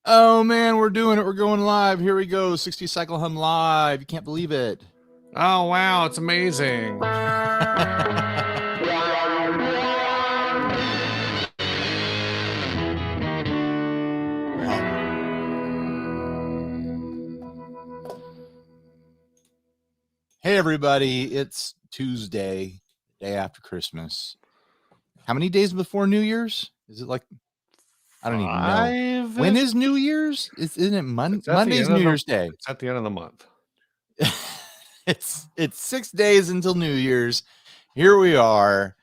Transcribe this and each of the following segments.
Oh man, we're doing it. We're going live. Here we go. 60 cycle hum live. You can't believe it. Oh, wow. It's amazing. Hey everybody, it's Tuesday, day after Christmas. How many days before New Year's? Is it like, I don't even know. When is New Year's? Isn't it Monday's New Year's Day? It's at the end of the month. It's 6 days until New Year's. Here we are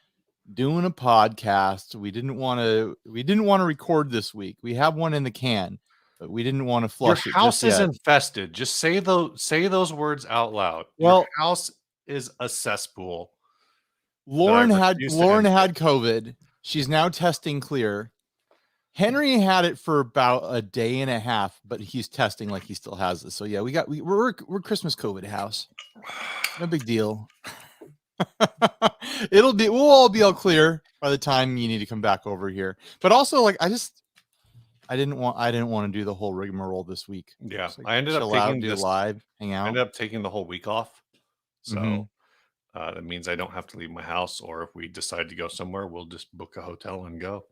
doing a podcast. We didn't want to record this week. We have one in the can, but we didn't want to flush it. Your house is infested. Just say those words out loud. Well, your house is a cesspool. Lauren had COVID. She's now testing clear. Henry had it for about a day and a half, but he's testing like he still has it. So yeah, we're Christmas COVID house. No big deal. We'll all be all clear by the time you need to come back over here. But also, like, I didn't want to do the whole rigmarole this week. Yeah, like, I ended up taking this live, hang out. I ended up taking the whole week off. So that means I don't have to leave my house, or if we decide to go somewhere, we'll just book a hotel and go.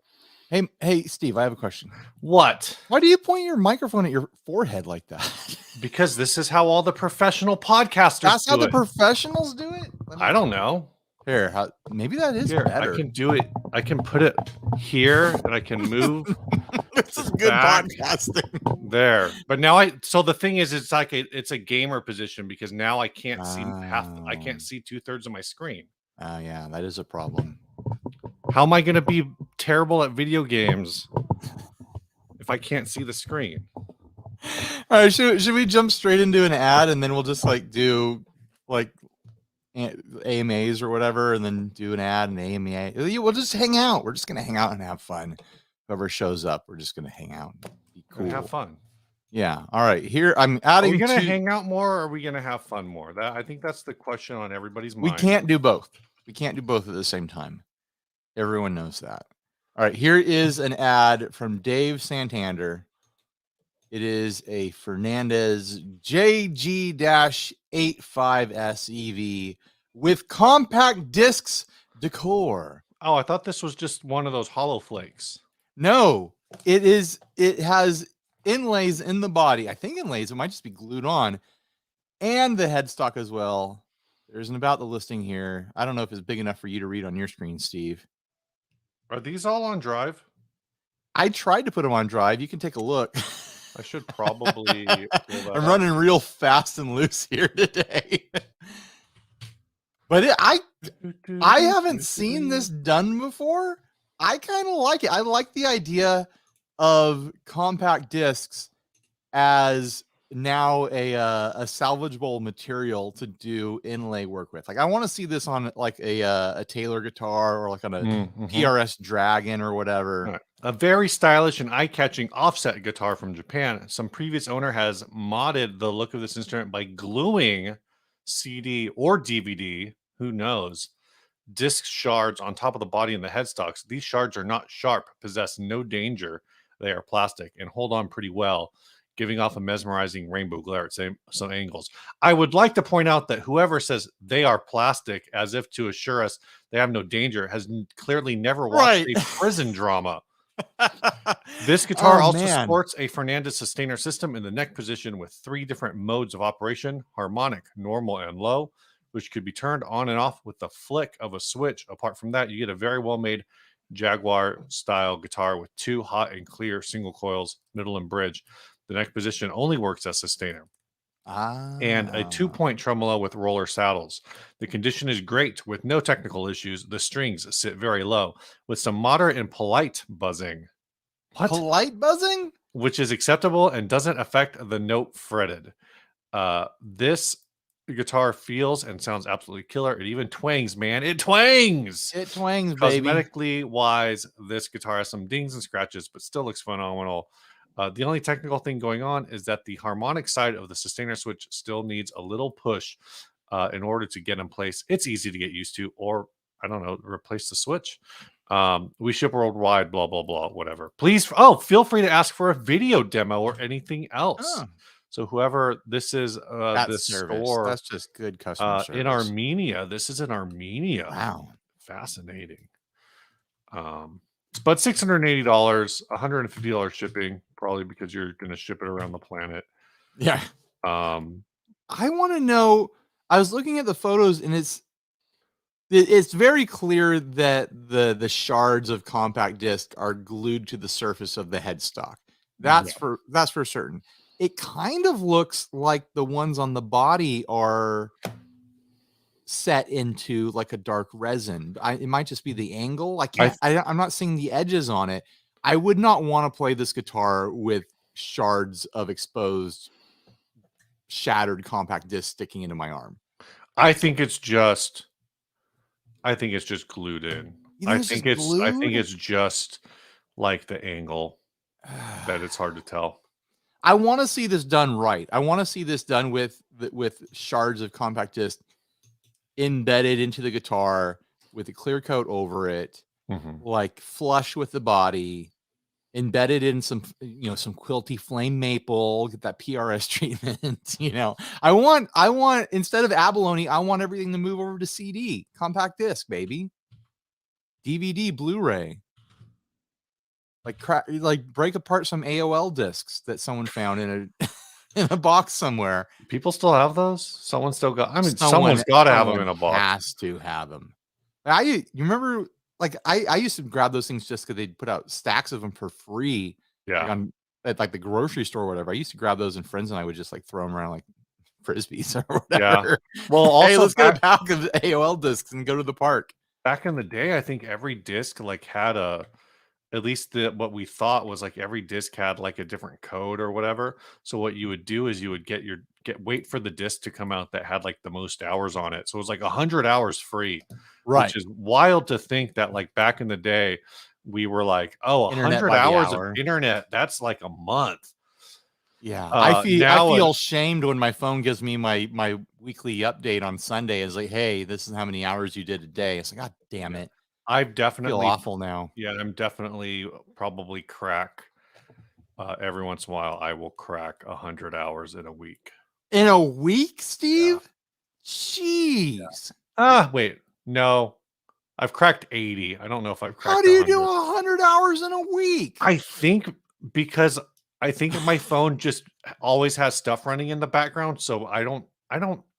Hey, Steve, I have a question. What? Why do you point your microphone at your forehead like that? Because this is how all the professional podcasters That's how the professionals do it? I don't know. Here, maybe that is better. I can do it. I can put it here, and I can move. This is good podcasting. There. But now so the thing is, it's like it's a gamer position, because now I can't see I can't see 2/3 of my screen. Oh yeah, that is a problem. How am I going to be terrible at video games if I can't see the screen? All right, should we jump straight into an ad, and then we'll just like do like AMAs or whatever, and then do an ad and AMA. We'll just hang out. We're just gonna hang out and have fun. Whoever shows up, we're just gonna hang out and be cool. And have fun. Yeah. All right. Here I'm adding. Are we gonna hang out more, or are we gonna have fun more? I think that's the question on everybody's mind. We can't do both. We can't do both at the same time. Everyone knows that. All right, here is an ad from Dave Santander. It is a Fernandez JG-85S EV with compact discs decor. Oh, I thought this was just one of those hollow flakes. No, it is. It has inlays in the body. I think inlays. It might just be glued on, and the headstock as well. There's an about the listing here. I don't know if it's big enough for you to read on your screen, Steve. Are these all on drive? I tried to put them on drive. You can take a look. I should probably. I'm running real fast and loose here today. But I haven't seen this done before. I kind of like it. I like the idea of compact discs as now a salvageable material to do inlay work with. Like, I want to see this on like a Taylor guitar, or like on a PRS Dragon or whatever. Right. A very stylish and eye-catching offset guitar from Japan. Some previous owner has modded the look of this instrument by gluing CD or DVD, who knows, disc shards on top of the body and the headstocks. These shards are not sharp, possess no danger. They are plastic and hold on pretty well, giving off a mesmerizing rainbow glare at some angles. I would like to point out that whoever says they are plastic, as if to assure us they have no danger, has clearly never watched a prison drama. This guitar also sports a Fernandez sustainer system in the neck position with 3 different modes of operation: harmonic, normal, and low, which could be turned on and off with the flick of a switch. Apart from that, you get a very well-made Jaguar-style guitar with 2 hot and clear single coils, middle and bridge. The neck position only works as sustainer. And a 2-point tremolo with roller saddles. The condition is great with no technical issues. The strings sit very low with some moderate and polite buzzing. What? Polite buzzing? Which is acceptable and doesn't affect the note fretted. This guitar feels and sounds absolutely killer. It even twangs, man. It twangs! It twangs, baby. Cosmetically wise, this guitar has some dings and scratches, but still looks phenomenal. The only technical thing going on is that the harmonic side of the sustainer switch still needs a little push in order to get in place. It's easy to get used to, or I don't know, replace the switch. We ship worldwide, blah, blah, blah, whatever. Please, feel free to ask for a video demo or anything else. Oh, So whoever this is, that this service. store That's just good customer in service. Armenia. This is in Armenia. Wow. Fascinating. But $680, $150 shipping, probably because you're going to ship it around the planet. Yeah. I want to know. I was looking at the photos, and it's very clear that the shards of compact disc are glued to the surface of the headstock. That's for certain. It kind of looks like the ones on the body are set into like a dark resin. It might just be the angle. I'm not seeing the edges on it. I would not want to play this guitar with shards of exposed, shattered compact disc sticking into my arm. I think it's just glued in. I think it's just like the angle that it's hard to tell. I want to see this done right. I want to see this done with shards of compact disc embedded into the guitar with a clear coat over it, like flush with the body, embedded in some quilty flame maple, get that PRS treatment. I want instead of abalone, I want everything to move over to CD, compact disc, baby, DVD, Blu-ray. Like break apart some AOL discs that someone found in a box somewhere. People still have those? Someone's still got. I mean, someone's got to have them in a box. Has to have them. You remember? Like I used to grab those things just because they'd put out stacks of them for free. Yeah. At the grocery store or whatever. I used to grab those, and friends and I would just like throw them around like frisbees or whatever. Yeah. Well, also, hey, let's get a pack of AOL discs and go to the park. Back in the day, I think every disc like had at least what we thought was like every disc had like a different code or whatever. So what you would do is you would wait for the disc to come out that had like the most hours on it. So it was like 100 hours free, right? Which is wild to think that like back in the day, we were like, 100 hours of internet. That's like a month. Yeah. I feel shamed when my phone gives me my weekly update on Sunday. It's like, hey, this is how many hours you did a day. It's like, God damn it. I've definitely feel awful now. Yeah, I'm definitely probably crack every once in a while. I will crack 100 hours in a week. In a week, Steve? Yeah. Jeez. Yeah. Wait, no. I've cracked 80. I don't know if I've cracked. How do you 100. Do 100 hours in a week? I think because my phone just always has stuff running in the background, so I don't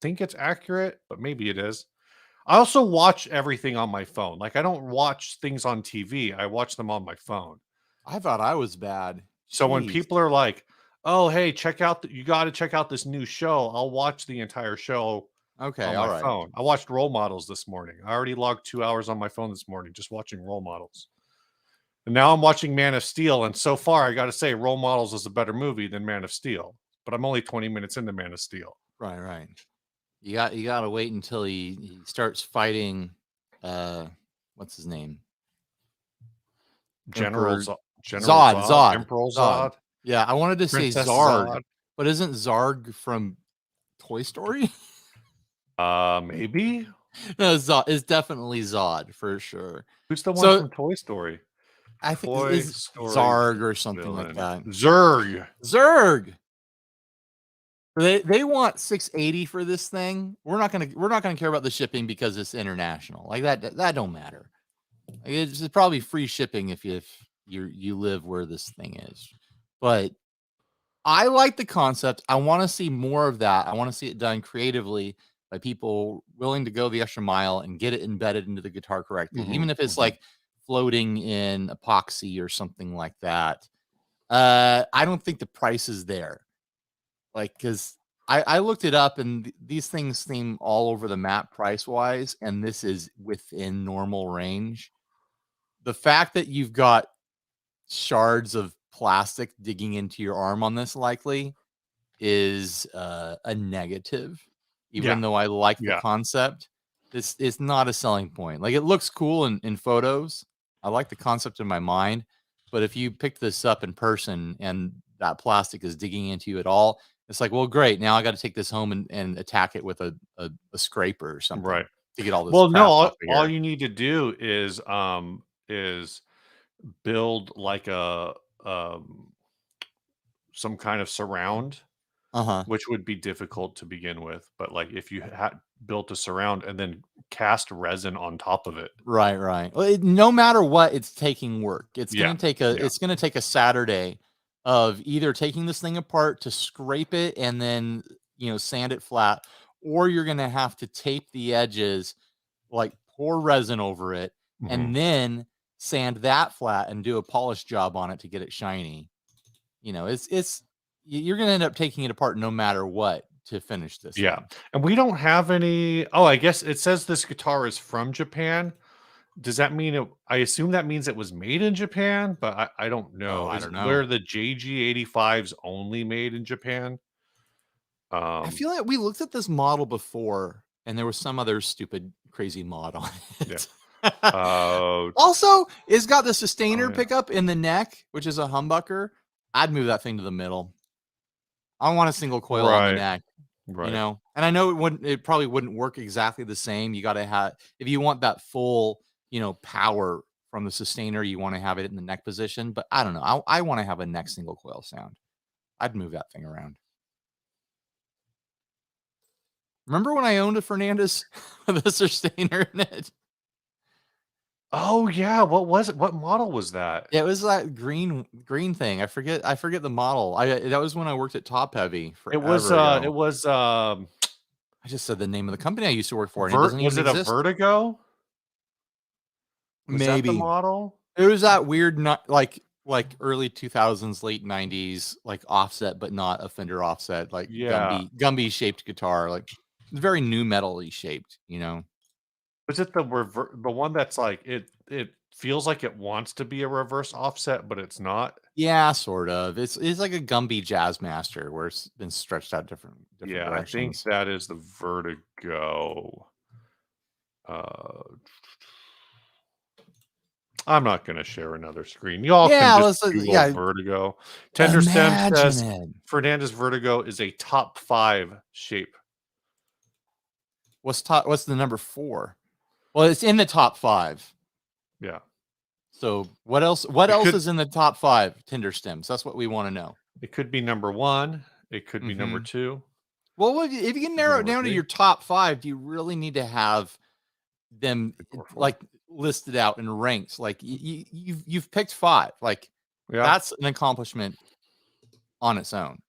think it's accurate, but maybe it is. I also watch everything on my phone. Like I don't watch things on TV. I watch them on my phone. I thought I was bad. So when people are like, "Oh, hey, you got to check out this new show," I'll watch the entire show. Okay, on my phone. I watched Role Models this morning. I already logged 2 hours on my phone this morning just watching Role Models. And now I'm watching Man of Steel, and so far I got to say Role Models is a better movie than Man of Steel. But I'm only 20 minutes into Man of Steel. Right. You got to wait until he starts fighting. What's his name? General Zod. Emperor Zod. Yeah, I wanted to say Zarg, but isn't Zarg from Toy Story? Maybe. No, Zod is definitely Zod for sure. Who's the one from Toy Story? I think it's Zarg or something like that. Zurg. They want 680 for this thing. We're not gonna care about the shipping because it's international. Like that don't matter. It's probably free shipping if you live where this thing is. But I like the concept. I want to see more of that. I want to see it done creatively by people willing to go the extra mile and get it embedded into the guitar correctly, even if it's like floating in epoxy or something like that. I don't think the price is there. Like, because I looked it up and these things seem all over the map price wise, and this is within normal range. The fact that you've got shards of plastic digging into your arm on this likely is a negative, even though I like the concept. This is not a selling point. Like, it looks cool in photos. I like the concept in my mind, but if you picked this up in person and that plastic is digging into you at all, it's like, well, great. Now I got to take this home and attack it with a scraper or something, right? To get all this. Well, no, all you need to do is is build like a some kind of surround, which would be difficult to begin with. But like if you had built a surround and then cast resin on top of it, Right. Well, no matter what, it's taking work. It's Yeah, gonna take yeah. it's gonna take a Saturday of either taking this thing apart to scrape it and then sand it flat, or you're gonna have to tape the edges, like pour resin over it, Mhm. and then sand that flat and do a polish job on it to get it shiny. You're gonna end up taking it apart no matter what to finish this Yeah, thing. and we don't have any. Oh, I guess it says this guitar is from Japan. Does that mean it? I assume that means it was made in Japan, but I don't Oh, know. I Is don't know. where the JG85s only made in Japan? I feel like we looked at this model before, and there was some other stupid, crazy mod on Yeah. it. Oh, Also, it's got the sustainer yeah. pickup in the neck, which is a humbucker. I'd move that thing to the middle. I want a single coil on the Right, neck, right. And I know it probably wouldn't work exactly the same. You got to have, if you want that full, power from the sustainer, you want to have it in the neck position. But I don't know. I want to have a neck single coil sound. I'd move that thing around. Remember when I owned a Fernandez with a sustainer in it? Oh yeah, what was it? What model was that? It was that green thing. I forget the model. That was when I worked at Top Heavy It was forever ago. I I just said the name of the company I used to work for, and it doesn't was even it a exist. Vertigo? Was that the Maybe model? it was that weird, not like early 2000s, late 90s, like offset, but not a Fender offset, like Yeah. Gumby shaped guitar, like very new metal-y shaped. Was it the one that's like it feels like it wants to be a reverse offset, but it's not? Yeah, sort of. It's like a Gumby Jazz Master where it's been stretched out different Yeah, I think directions. that is the Vertigo. Uh, I'm not gonna share another screen. Y'all can Yeah, just let's Google yeah, Vertigo. Tender Stem imagine says it. Fernandez Vertigo is a top 5 shape. What's the number 4? Well, it's in the top 5. Yeah. So what else? What It else could is in the top 5 Tinder stems? That's what we want to know. it could be number 1, it could be number Hmm. 2, Well, if you can could be narrow it number down to 3, your top 5, do you really need to have them or 4. like listed out in ranks? Like you've picked 5. Like Yeah. that's an accomplishment on its own.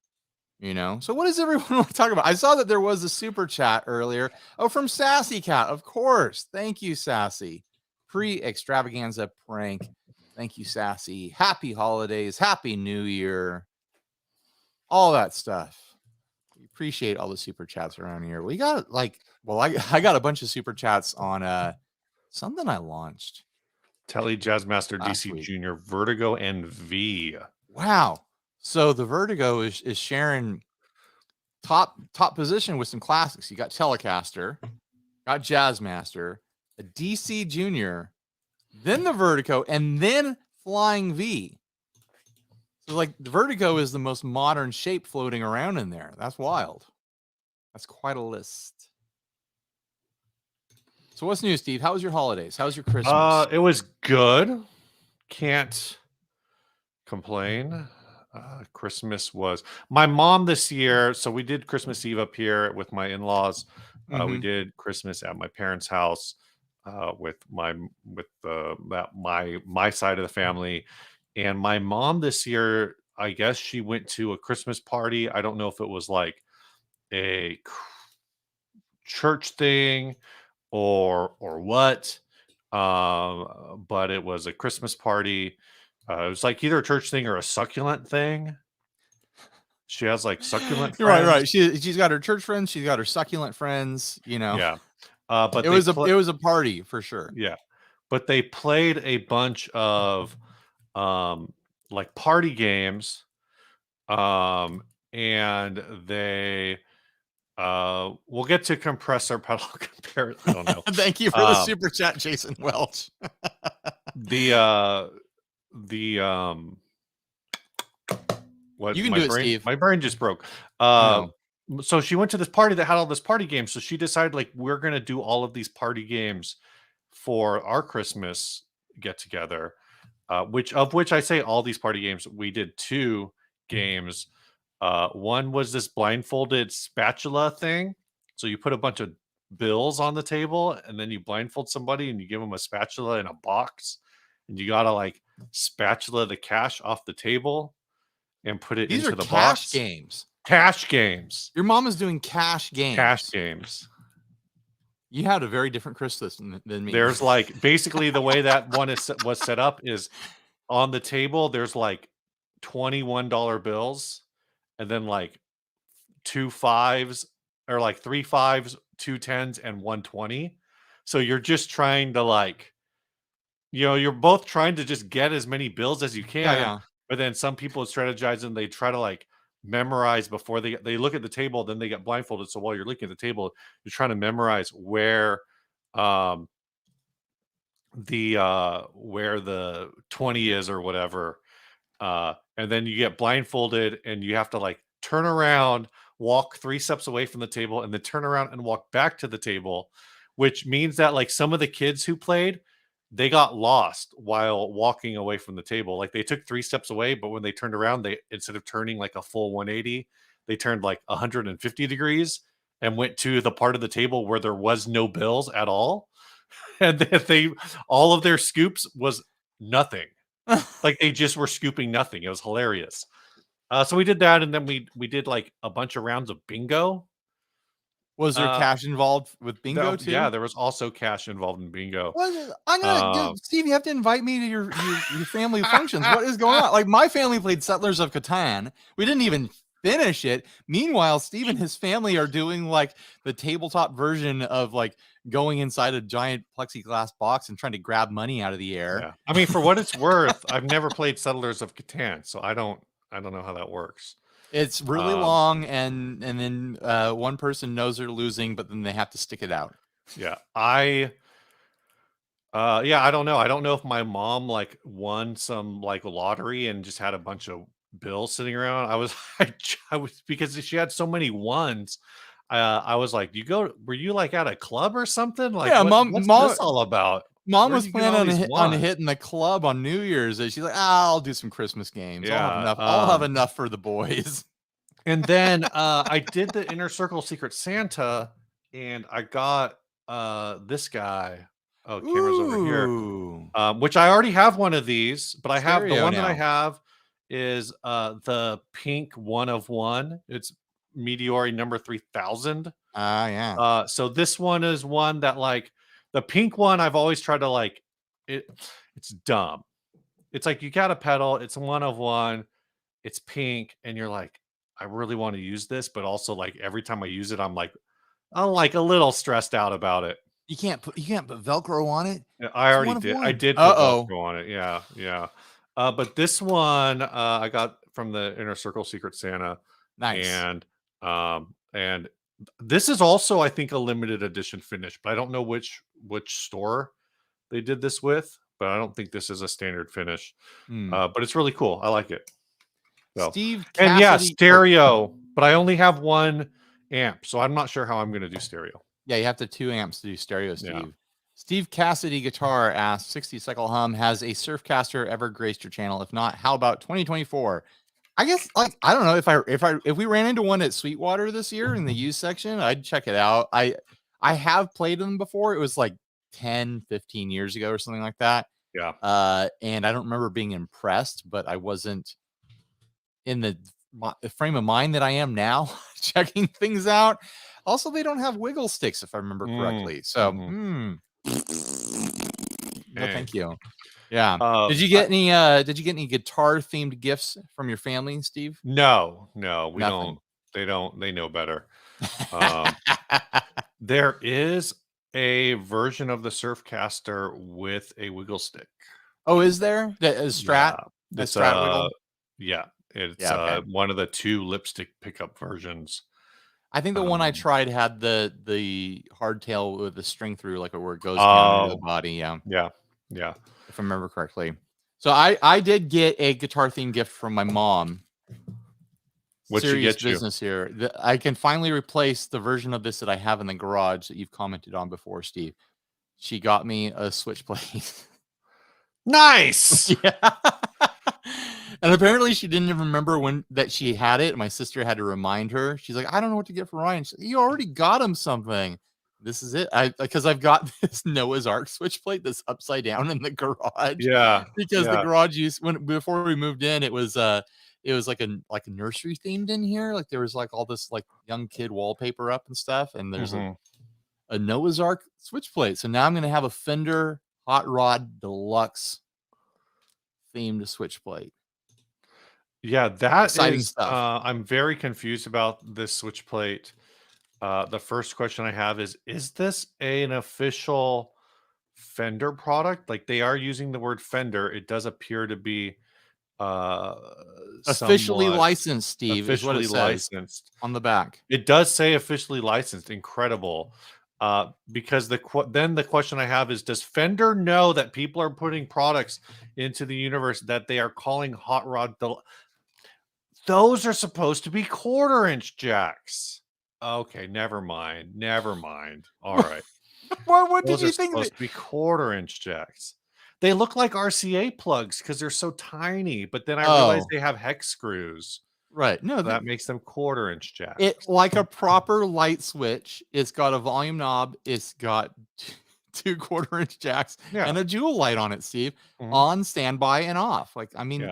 So what does everyone want to talk about? I saw that there was a super chat earlier. Oh, from Sassy Cat, of course. Thank you, Sassy. Pre-extravaganza prank. Thank you, Sassy. Happy holidays. Happy New Year. All that stuff. We appreciate all the super chats around here. We got I got a bunch of super chats on something I launched Telly Jazzmaster last DC week. Jr., Vertigo, and V. Wow. So the Vertigo is sharing top position with some classics. You got Telecaster, got Jazzmaster, a DC Junior, then the Vertigo, and then Flying V. So like the Vertigo is the most modern shape floating around in there. That's wild. That's quite a list. So what's new, Steve? How was your holidays? How was your Christmas? It was good. Can't complain. Christmas was my mom this year. So we did Christmas Eve up here with my in-laws. We did Christmas at my parents' house with my side of the family. And my mom this year, I guess she went to a Christmas party. I don't know if it was like a church thing or what. But it was a Christmas party. It was like either a church thing or a succulent thing. She has like succulent Right, friends. right. She's got her church friends. She's got her succulent friends. Yeah. But It was a party for sure. yeah, but they played a bunch of like party games. And they we'll get to compressor pedal compare. I don't know. Thank you for the super chat, Jason Welch. The what You can my do it, brain Steve. my brain just broke. No. So she went to this party that had all this party games. So she decided like we're gonna do all of these party games for our Christmas get together. Which I say all these party games. We did 2 games. One was this blindfolded spatula thing. So you put a bunch of bills on the table, and then you blindfold somebody, and you give them a spatula in a box, and you gotta like spatula the cash off the table and put it These into are the cash box. games. Cash games. Your mom is doing cash games. Cash games. You had a very different Christmas than me. There's like basically the way that one was set up is on the table. There's like $21 bills, and then like 2 5s, or like 3 5s, 2 10s, and 1 20. So you're just trying to like, you're both trying to just get as many bills as you can. Yeah. But then some people strategize and they try to like memorize before they look at the table, then they get blindfolded. So while you're looking at the table, you're trying to memorize where the 20 is or whatever. And then you get blindfolded and you have to like turn around, walk 3 steps away from the table, and then turn around and walk back to the table, which means that like some of the kids who played, they got lost while walking away from the table. Like they took 3 steps away, but when they turned around, they, instead of turning like a full 180, they turned like 150 degrees and went to the part of the table where there was no bills at all. And then all of their scoops was nothing. Like they just were scooping nothing. It was hilarious. So we did that, and then we did like a bunch of rounds of bingo. Was there cash involved with bingo too? Yeah, there was also cash involved in bingo. I'm gonna Steve, you have to invite me to your family functions. What is going on? Like my family played Settlers of Catan. We didn't even finish it. Meanwhile, Steve and his family are doing like the tabletop version of like going inside a giant plexiglass box and trying to grab money out of the air. Yeah. I mean, for what it's worth, I've never played Settlers of Catan, so I don't know how that works. It's really long, and then one person knows they're losing, but then they have to stick it out. Yeah. I don't know. I don't know if my mom like won some like lottery and just had a bunch of bills sitting around. I was because she had so many ones. I was like, were you like at a club or something? Like, yeah, what's this all about? Mom was planning on hitting the club on New Year's. And she's like, I'll do some Christmas games. Yeah, I'll have enough for the boys. And then I did the Inner Circle Secret Santa, and I got this guy. Oh, camera's over here. Which I already have one of these, but I have the one that I have is the pink 1 of 1. It's Meteori number 3000. Yeah. So this one is one that like the pink one I've always tried to like it's dumb. It's like you got a pedal, it's 1 of 1, it's pink, and you're like, I really want to use this, but also like every time I use it, I'm like a little stressed out about it. You can't put Velcro on it. Yeah, I already did. I did put Velcro on it. Yeah. But this one I got from the Inner Circle Secret Santa. Nice. And this is also, I think, a limited edition finish, but I don't know which store they did this with. But I don't think this is a standard finish. But it's really cool. I like it. So. Steve Cassidy, and yeah, stereo, but I only have 1 amp, so I'm not sure how I'm going to do stereo. Yeah, you have to 2 amps to do stereo, Steve. Yeah. Steve Cassidy Guitar asks, 60 Cycle Hum, has a Surfcaster ever graced your channel? If not, how about 2024? I guess, like, I don't know, if we ran into one at Sweetwater this year in the used section, I'd check it out. I have played them before. It was like 10, 15 years ago or something like that. Yeah. And I don't remember being impressed, but I wasn't in the frame of mind that I am now checking things out. Also, they don't have wiggle sticks, if I remember correctly. So, no, thank you. Yeah. Did you get any guitar themed gifts from your family, Steve? No, we don't. They know better. There is a version of the Surfcaster with a wiggle stick. Oh, is there? The Strat? Yeah. The Strat wiggle? Yeah. It's one of the 2 lipstick pickup versions. I think the one I tried had the hardtail with the string through, like where it goes down into the body. Yeah. If I remember correctly. So I did get a guitar themed gift from my mom. What'd she get you? Business here. I can finally replace the version of this that I have in the garage that you've commented on before, Steve. She got me a Switchblade. Nice. Yeah. And apparently she didn't even remember that she had it. My sister had to remind her. She's like, I don't know what to get for Ryan. She's like, you already got him something. This is it. Because I've got this Noah's Ark switch plate that's upside down in the garage. Yeah. Because the garage before we moved in, it was like a nursery themed in here. Like there was like all this like young kid wallpaper up and stuff. And there's a Noah's Ark switch plate. So now I'm gonna have a Fender Hot Rod Deluxe themed switch plate. Yeah, that Exciting is stuff. I'm very confused about this switch plate. The first question I have is this an official Fender product? Like they are using the word Fender. It does appear to be Officially somewhat licensed, Steve, is what it officially says licensed. on the back. It does say officially licensed. Incredible. Because then the question I have is, does Fender know that people are putting products into the universe that they are calling hot rod? Those are supposed to be 1/4-inch jacks. Okay, never mind. Never mind. All right. What did Those you are think? supposed to be 1/4-inch jacks. They look like RCA plugs because they're so tiny, but then I realized they have hex screws. Right. No, So that makes them 1/4-inch jacks. it like a proper light switch. It's got a volume knob. It's got 2 1/4-inch jacks and a jewel light on it, Steve, on standby and off. Like, I mean,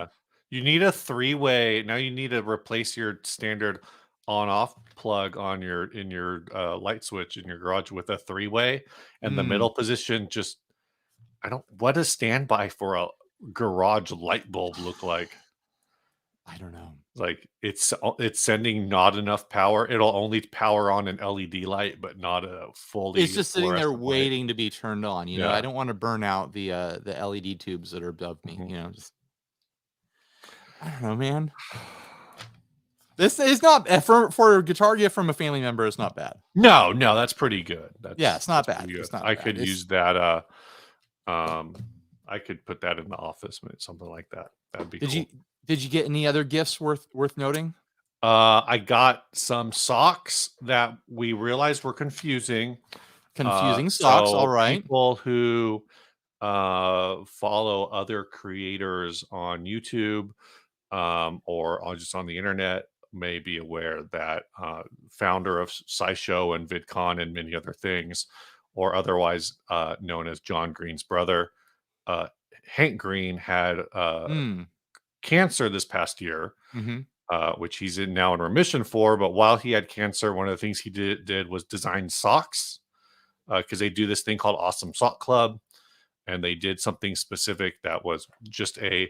you need a 3-way. Now you need to replace your standard on-off plug on your light switch in your garage with a 3-way, and the middle position just what does standby for a garage light bulb look like? I don't know. Like it's sending not enough power. It'll only power on an LED light, but not a fully. It's just sitting there waiting light. to be turned on. You know, I don't want to burn out the LED tubes that are above me. You know, just I don't know, man. This is not for a guitar gift from a family member. It's not bad. No, that's pretty good. It's not bad. It's not I could use that. I could put that in the office, something like that. That'd be cool. Did you get any other gifts worth noting? I got some socks that we realized were confusing. Socks, all right. People who follow other creators on YouTube or just on the internet may be aware that founder of SciShow and VidCon and many other things, or otherwise known as John Green's brother, Hank Green had cancer this past year, which he's now in remission for. But while he had cancer, one of the things he did was design socks, because they do this thing called Awesome Sock Club, and they did something specific that was just a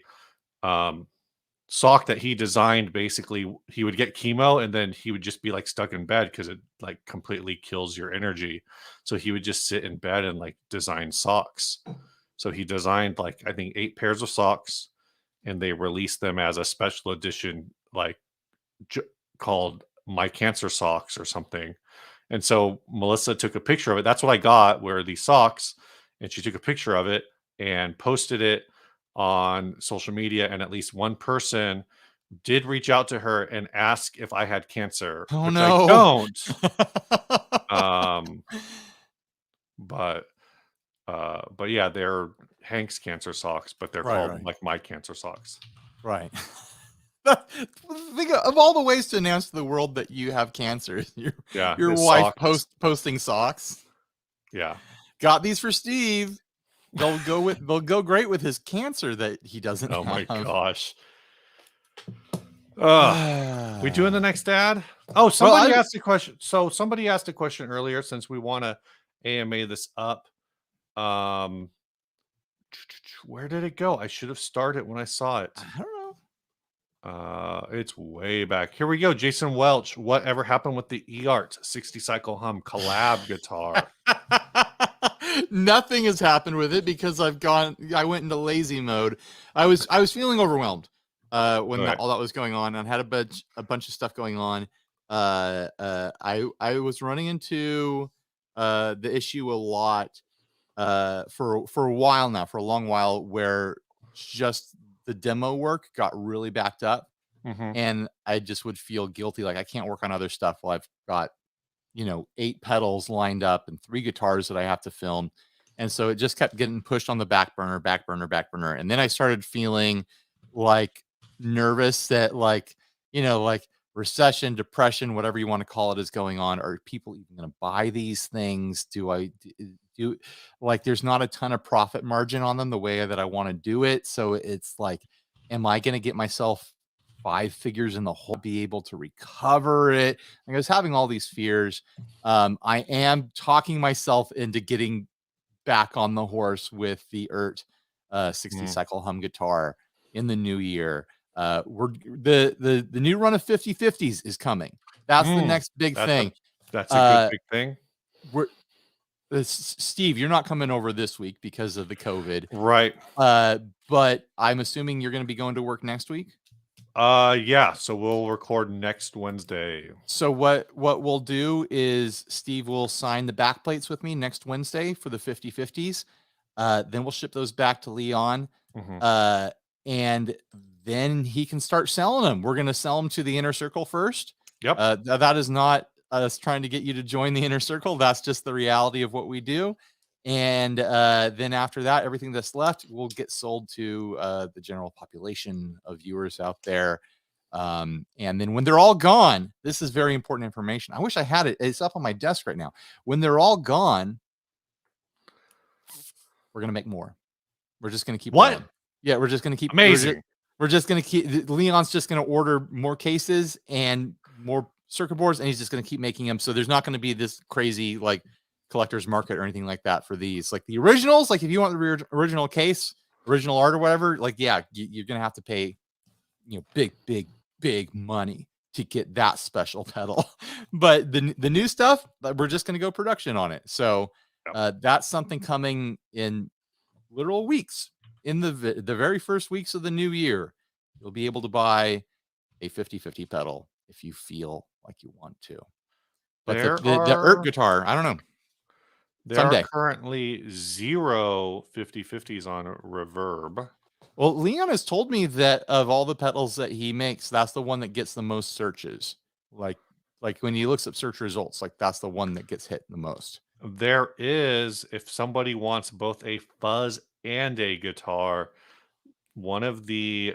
sock that he designed. Basically, he would get chemo and then he would just be like stuck in bed because it like completely kills your energy. So he would just sit in bed and like design socks. So he designed like I think 8 pairs of socks, and they released them as a special edition, like called My Cancer Socks or something. And so Melissa took a picture of it. That's what I got, were these socks, and she took a picture of it and posted it on social media. And at least one person did reach out to her and ask if I had cancer. Oh which no, I don't. But yeah, they're Hank's cancer socks, but they're called like My Cancer Socks. Right. Think of all the ways to announce to the world that you have cancer. Your wife posting socks. Yeah. Got these for Steve. They'll go great with his cancer that he doesn't have. My gosh. We doing the next ad? Oh, somebody asked a question. So somebody asked a question earlier, since we want to AMA this up. Where did it go? I should have started when I saw it. I don't know. It's way back. Here we go. Jason Welch. Whatever happened with the eArt 60 cycle hum collab guitar? Nothing has happened with it because I went into lazy mode. I was feeling overwhelmed when all that was going on, and had a bunch of stuff going on. I was running into the issue a lot for a while now, for a long while, where just the demo work got really backed up, and I just would feel guilty, like I can't work on other stuff while I've got 8 pedals lined up and 3 guitars that I have to film. And so it just kept getting pushed on the back burner. And then I started feeling like nervous that like, like recession, depression, whatever you want to call it is going on. Are people even going to buy these things? Do like, there's not a ton of profit margin on them the way that I want to do it. So it's like, am I going to get myself 5 figures in the hole, be able to recover it? I was having all these fears. I am talking myself into getting back on the horse with the ERT 60 cycle hum guitar in the new year. We're the new run of 50/50s is coming. That's the next big thing. That's a good big thing. We're Steve, you're not coming over this week because of the COVID, right? But I'm assuming you're going to be going to work next week. Yeah. So we'll record next Wednesday. So what we'll do is Steve will sign the back plates with me next Wednesday for the 50/50s. Then we'll ship those back to Leon. And then he can start selling them. We're going to sell them to the inner circle first. Yep. That is not us trying to get you to join the inner circle. That's just the reality of what we do. And then after that, everything that's left will get sold to the general population of viewers out there. And then when they're all gone, this is very important information. I wish I had it. It's up on my desk right now. When they're all gone, we're going to make more. We're just going to keep what? Going. Yeah, we're just going to keep. Amazing. We're just going to keep. Leon's just going to order more cases and more circuit boards, and he's just going to keep making them. So there's not going to be this crazy like collector's market or anything like that for these. Like the originals, like if you want the original case, original art or whatever, like yeah, you're going to have to pay, big money to get that special pedal. But the new stuff, we're just going to go production on it. So that's something coming in literal weeks. In the very first weeks of the new year, you'll be able to buy a 50/50 pedal if you feel like you want to. But the ERT guitar, I don't know. There are currently 0 50/50s on Reverb. Well, Leon has told me that of all the pedals that he makes, that's the one that gets the most searches. Like when he looks at search results, like that's the one that gets hit the most. There is, if somebody wants both a fuzz and a guitar, one of the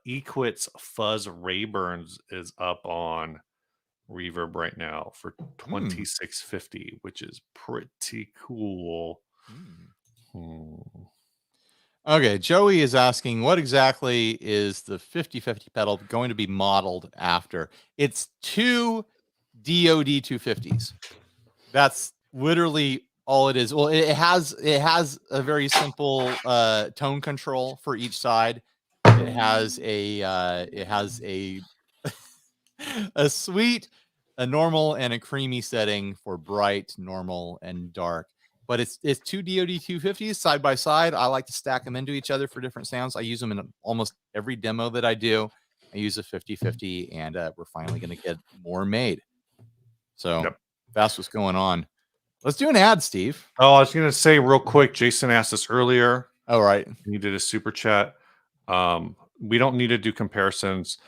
Equits Fuzz Rayburns is up on Reverb right now for $26.50, which is pretty cool. Okay, Joey is asking, what exactly is the 50/50 pedal going to be modeled after? It's 2 DOD 250s. That's literally all it is. Well, it has a very simple tone control for each side. It has a a sweet, a normal, and a creamy setting for bright, normal, and dark. But it's 2 DOD 250s side by side. I like to stack them into each other for different sounds. I use them in almost every demo that I do. I use a 50/50, and we're finally going to get more made. So that's what's going on. Let's do an ad, Steve. Oh, I was going to say real quick, Jason asked us earlier. Oh, right. He did a super chat. We don't need to do comparisons.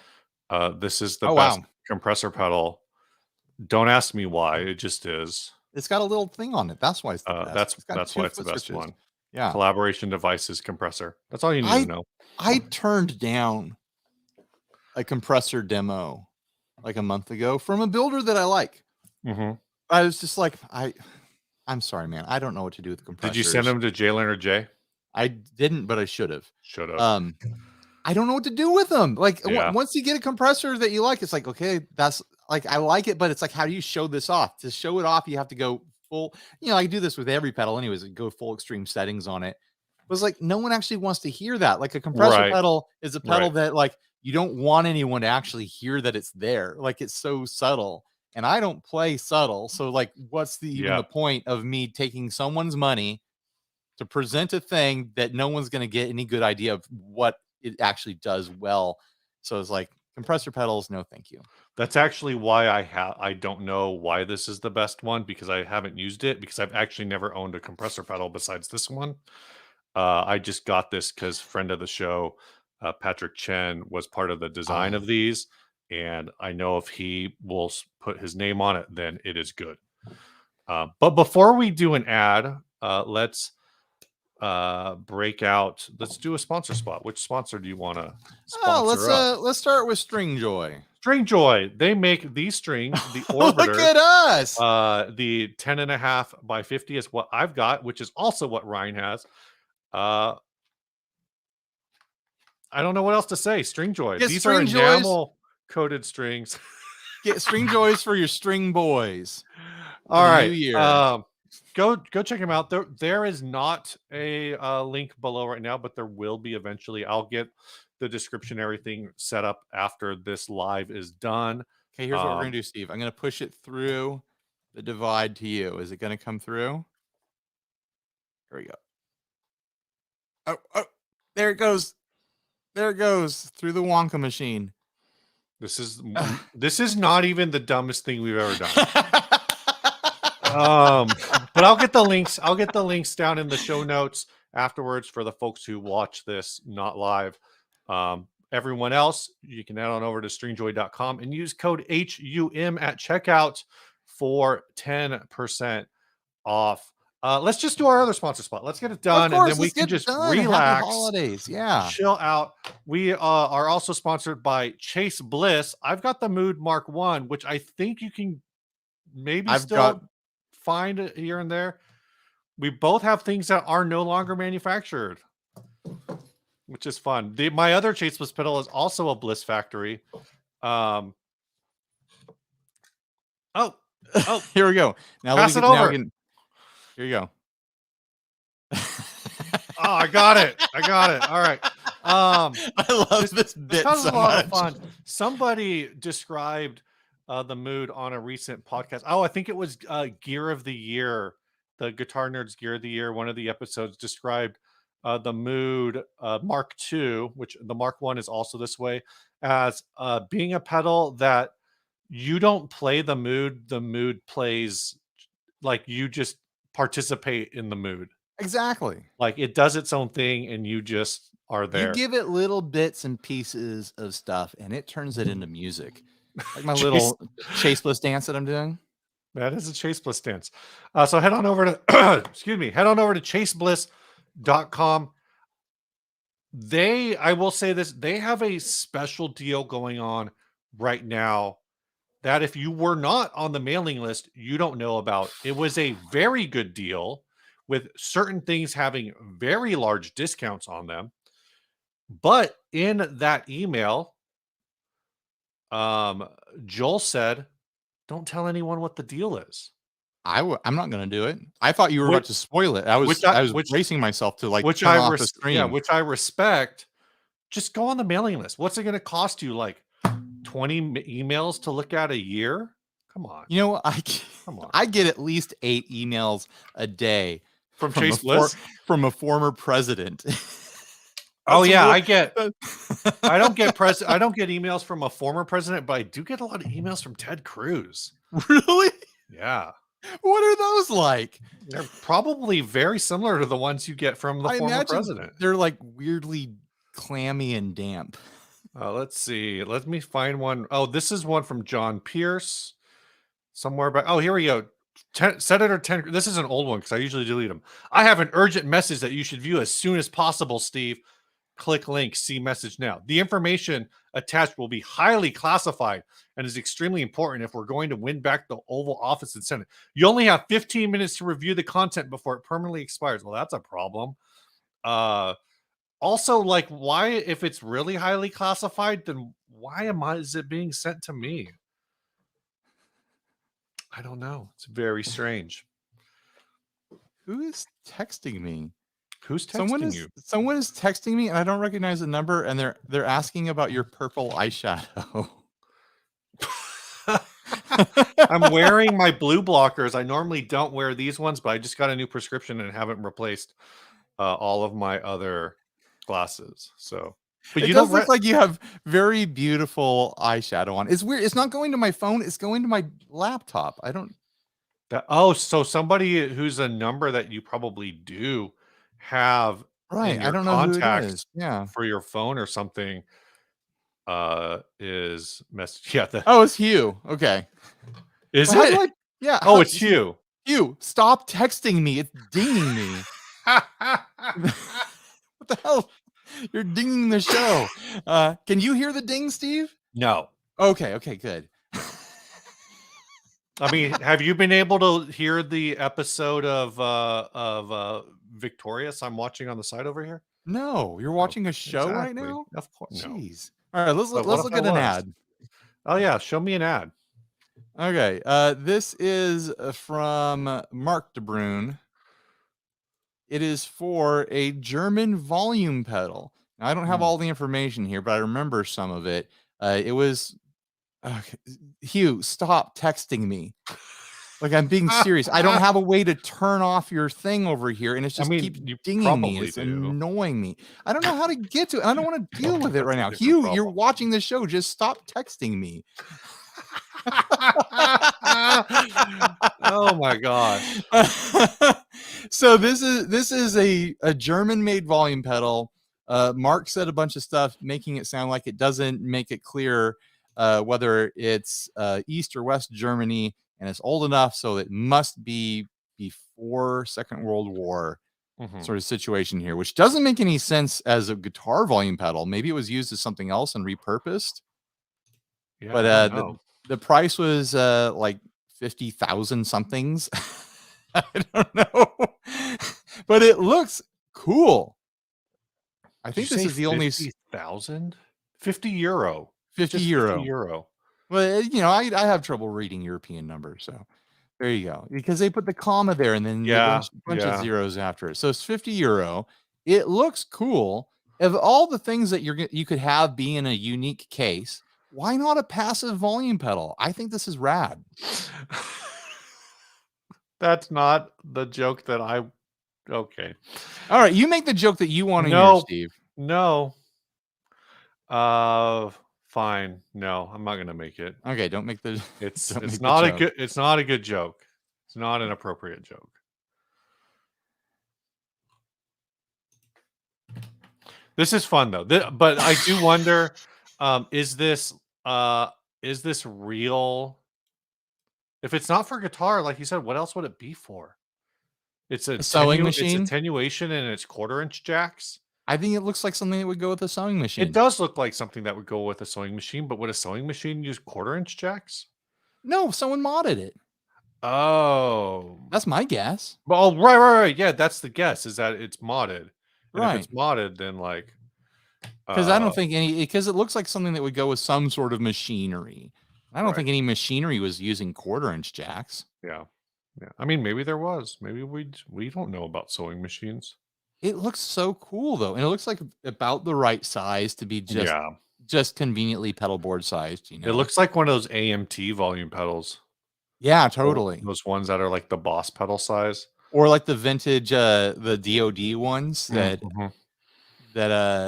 This is the best compressor pedal. Don't ask me why. It just is. It's got a little thing on it. That's why it's the best. That's why it's the best one. Yeah. Collaboration devices compressor. That's all you need to know. I turned down a compressor demo like a month ago from a builder that I like. I was just like, I'm sorry, man. I don't know what to do with compressors. Did you send them to Jalen or Jay? I didn't, but I should have. I don't know what to do with them. Like once you get a compressor that you like, it's like, okay, that's like, I like it, but it's like, how do you show this off? To show it off, you have to go full, I do this with every pedal anyways, go full extreme settings on it. It was like, no one actually wants to hear that. Like a compressor pedal is a pedal that like, you don't want anyone to actually hear that it's there. Like it's so subtle. And I don't play subtle. So like, what's even the point of me taking someone's money to present a thing that no one's going to get any good idea of what it actually does well? So it's like, compressor pedals, no thank you. That's actually why I don't know why this is the best one, because I haven't used it, because I've actually never owned a compressor pedal besides this one. I just got this because friend of the show, Patrick Chen, was part of the design of these, and I know if he will put his name on it, then it is good. But before we do an ad, let's break out. Let's do a sponsor spot. Which sponsor do you want to sponsor let's start with Stringjoy. Stringjoy. They make these strings, the Look Orbiter. at us. The 10.5 by 50 is what I've got, which is also what Ryan has. I don't know what else to say. Stringjoy. These are enamel coated strings. Get Stringjoys for your string boys. All right. New year. Go check them out. There is not a link below right now, but there will be eventually. I'll get the description, everything set up after this live is done. Okay, here's what we're gonna do, Steve. I'm gonna push it through the divide to you. Is it gonna come through? Here we go. Oh, there it goes. There it goes through the Wonka machine. This is not even the dumbest thing we've ever done. But I'll get the links. I'll get the links down in the show notes afterwards for the folks who watch this not live. Everyone else, you can head on over to stringjoy.com and use code HUM at checkout for 10% off. Let's just do our other sponsor spot. Let's get it done, and then we can just relax. Holidays, yeah. Chill out. We are also sponsored by Chase Bliss. I've got the Mood Mark 1, which I think you can maybe find here and there. We both have things that are no longer manufactured, which is fun. My other Chase Bliss pedal is also a Bliss factory. Oh, here we go. Now pass it over. Here you go. Oh, I got it. All right. I love this bit so much. Of fun. Somebody described the Mood on a recent podcast. Oh, I think it was Gear of the Year, the Guitar Nerds Gear of the Year. One of the episodes described the Mood Mark II, which the Mark I is also this way, as being a pedal that you don't play the Mood plays, like you just participate in the Mood. Exactly. Like it does its own thing and you just are there. You give it little bits and pieces of stuff and it turns it into music. Like my little Chase Bliss dance that I'm doing. That is a Chase Bliss dance. So head on over to head on over to chasebliss.com. I will say this, they have a special deal going on right now that if you were not on the mailing list, you don't know about. It was a very good deal with certain things having very large discounts on them. But in that email, Joel said, don't tell anyone what the deal is. I'm not going to do it. I thought you were about to spoil it. I was bracing myself to like which turn off the screen. Yeah, which I respect. Just go on the mailing list. What's it going to cost you? Like 20 emails to look at a year? Come on. You know, I get at least 8 emails a day from Chase Bliss, from a former president. Oh yeah, I don't get emails from a former president, but I do get a lot of emails from Ted Cruz. Really? Yeah. What are those like? They're probably very similar to the ones you get from the former president. They're like weirdly clammy and damp. Let's see. Let me find one. Oh, this is one from John Pierce. Somewhere back. Oh, here we go. Senator 10. This is an old one because I usually delete them. I have an urgent message that you should view as soon as possible, Steve. Click link, see message now. The information attached will be highly classified and is extremely important if we're going to win back the Oval Office and Senate. You only have 15 minutes to review the content before it permanently expires. Well, that's a problem. Also, like, why, if it's really highly classified, then why is it being sent to me? I don't know. It's very strange. Who is texting me? Who's texting you? Someone is texting me and I don't recognize the number and they're asking about your purple eyeshadow. I'm wearing my blue blockers. I normally don't wear these ones, but I just got a new prescription and haven't replaced all of my other glasses. So, but you don't look like you have very beautiful eyeshadow on. It's weird. It's not going to my phone. It's going to my laptop. I don't. So somebody who's a number that you probably do have right. I don't know who it is. Yeah, for your phone or something. Is message? Yeah. Oh, it's Hugh. Okay. Is it? Yeah. Oh, it's Hugh. Hugh, stop texting me. It's dinging me. What the hell? You're dinging the show. Can you hear the ding, Steve? No. Okay, good. I mean, have you been able to hear the episode of Victorious I'm watching on the side over here? No, you're watching a show right Exactly. now? Of course. No. Jeez. All right, let's But what if look I at an was? ad. Oh yeah, show me an ad. Okay, this is from Mark de Bruin. It is for a German volume pedal. Now, I don't have all the information here, but I remember some of it. It was Hugh, stop texting me. Like, I'm being serious. I don't have a way to turn off your thing over here, and it's just keeps you dinging me. probably It's do. annoying me. I don't know how to get to it. I don't want to deal with it That's right a now. different Hugh, you're problem. watching the show. Just stop texting me. Oh my gosh. So this is a German-made volume pedal. Mark said a bunch of stuff making it sound like it doesn't make it clear whether it's East or West Germany, and it's old enough so it must be before Second World War sort of situation here, which doesn't make any sense as a guitar volume pedal. Maybe it was used as something else and repurposed. Yeah, But the price was like 50,000 somethings. I don't know. But it looks cool. I think this is the only 50,000? 50 euro. 50 Just euro. 50 euro. Well, you know, I have trouble reading European numbers, so there you go. Because they put the comma there and then a bunch of zeros after it. So it's 50 euro. It looks cool. Of all the things that you could have be in a unique case, why not a passive volume pedal? I think this is rad. That's not the joke that I. Okay. All right, you make the joke that you want to hear, Steve. No. Fine. No, I'm not gonna make it. Okay, don't make the. It's not a good. It's not a good joke. It's not an appropriate joke. This is fun though. But I do wonder, is this real? If it's not for guitar, like you said, what else would it be for? It's a sewing machine. It's attenuation and it's 1/4-inch jacks. I think it looks like something that would go with a sewing machine. It does look like something that would go with a sewing machine, but would a sewing machine use 1/4-inch jacks? No, someone modded it. Oh, that's my guess. Well, right. Yeah, that's the guess, is that it's modded. And right. If it's modded, then like, because I don't think because it looks like something that would go with some sort of machinery. I don't think any machinery was using 1/4-inch jacks. Yeah. I mean, maybe there was. Maybe we don't know about sewing machines. It looks so cool though, and it looks like about the right size to be just conveniently pedal board sized. You know, it looks like one of those AMT volume pedals. Yeah, totally. Those ones that are like the Boss pedal size, or like the vintage, the DoD ones that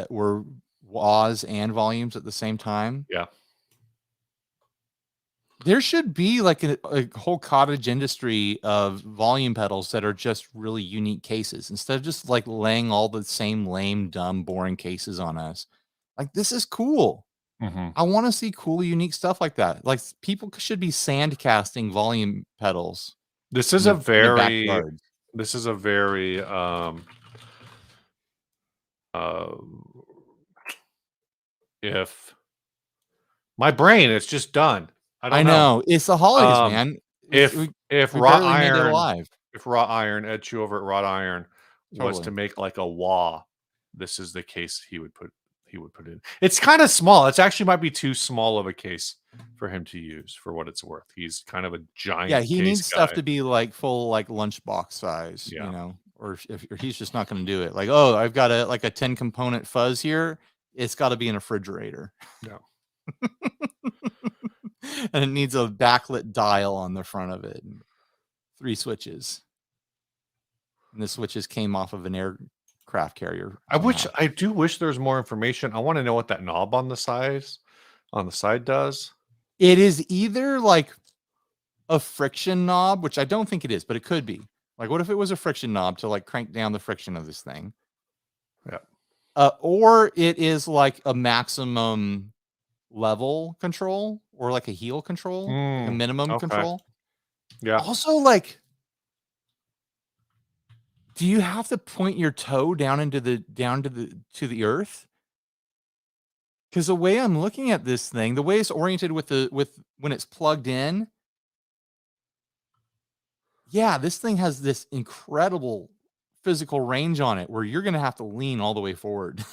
were wahs and volumes at the same time. Yeah. There should be like a whole cottage industry of volume pedals that are just really unique cases instead of just like laying all the same lame, dumb, boring cases on us. Like, this is cool. I want to see cool, unique stuff like that. Like, people should be sand casting volume pedals. This is a very if my brain is just done. I know. It's the holidays, man. If wrought iron, Ed Chu over at Wrought Iron was to make like a wah, this is the case he would put in. It's kind of small. It's actually might be too small of a case for him to use for what it's worth. He's kind of a giant. Yeah, he needs guy. stuff to be like full, like lunchbox size. You know, or if he's just not going to do it. Like, oh, I've got a 10 component fuzz here. It's got to be in a refrigerator. Yeah. And it needs a backlit dial on the front of it. And 3 switches. And the switches came off of an aircraft carrier. I do wish there was more information. I want to know what that knob on the side does. It is either like a friction knob, which I don't think it is, but it could be. Like, what if it was a friction knob to like crank down the friction of this thing? Yeah. Or it is like a maximum level control or like a heel control, like a minimum control. Yeah. Also, like, Do you have to point your toe down to the earth? Because the way I'm looking at this thing, the way it's oriented with when it's plugged in, yeah, this thing has this incredible physical range on it where you're gonna have to lean all the way forward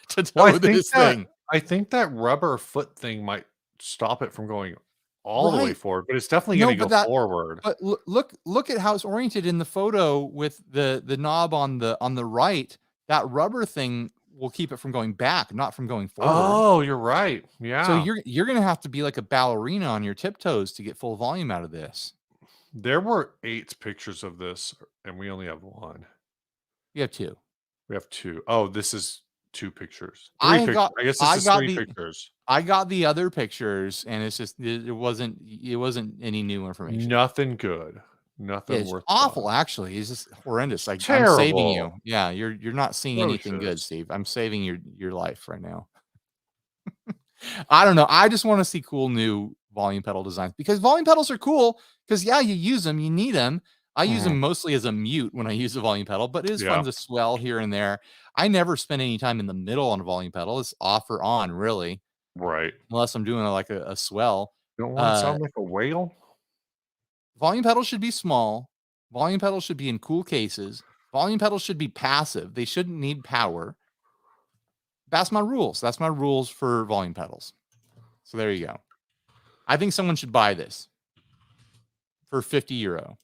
to Well, tow this thing. I think that rubber foot thing might stop it from going all the way Right. forward, but it's definitely No, gonna but go that forward. but look at how it's oriented in the photo with the knob on the right. That rubber thing will keep it from going back, not from going forward. Oh, you're right. So Yeah. you're gonna have to be like a ballerina on your tiptoes to get full volume out of this. There were 8 pictures of this, and we only have 1. You have 2. We have 2. Oh, this is 2 pictures. 3 I pictures. got I guess this I is got 3 the pictures. I got the other pictures, and it's just it wasn't any new information. Nothing good. Yeah, Nothing it's worth awful, buying. actually. It's just horrendous. Like, I'm saving you. Terrible. Yeah, you're not seeing anything good, Atrocious. Steve. I'm saving your life right now. I don't know. I just want to see cool new volume pedal designs because volume pedals are cool because yeah, you use them, you need them. I use Mhm. them mostly as a mute when I use a volume pedal, but it is fun Yeah. to swell here and there. I never spend any time in the middle on a volume pedal. It's off or on, really, Right. unless I'm doing like a swell. You don't wanna Uh, sound like a whale? volume pedals should be small. Volume pedals should be in cool cases. Volume pedals should be passive. They shouldn't need power. That's my rules. That's my rules for volume pedals. So there you go. I think someone should buy this for €50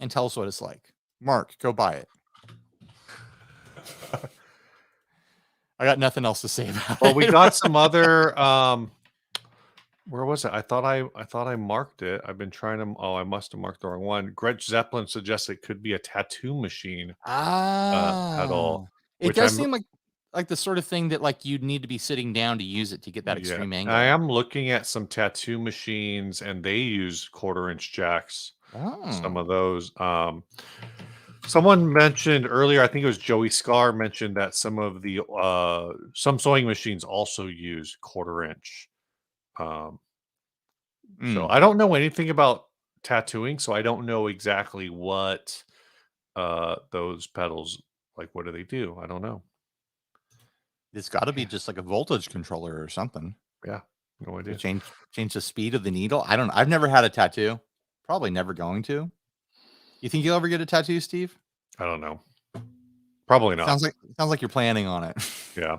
and tell us what it's like. Mark, go buy it. I got nothing else to say about Well, it. we got some other, where was it? I thought I marked it. I've been trying to I must have marked the wrong one. Gretch Zeppelin suggests it could be a tattoo machine, Ah. pedal, It which does I'm seem like the sort of thing that like you'd need to be sitting down to use it to get that yeah. extreme I angle. am looking at some tattoo machines, and they use 1/4-inch jacks. Some of Oh. those, someone mentioned earlier, I think it was Joey Scar mentioned that some of the, some sewing machines also use 1/4-inch. Um, so Mm. I don't know anything about tattooing, so I don't know exactly what, those pedals like, what do they do? I don't know. It's got to be Yeah, just like a voltage controller or something yeah, no to idea. change the speed of the needle. I don't know. I've never had a tattoo. Probably never going to. You think you'll ever get a tattoo, Steve? I don't know. Probably not. Sounds like you're planning on it. Yeah.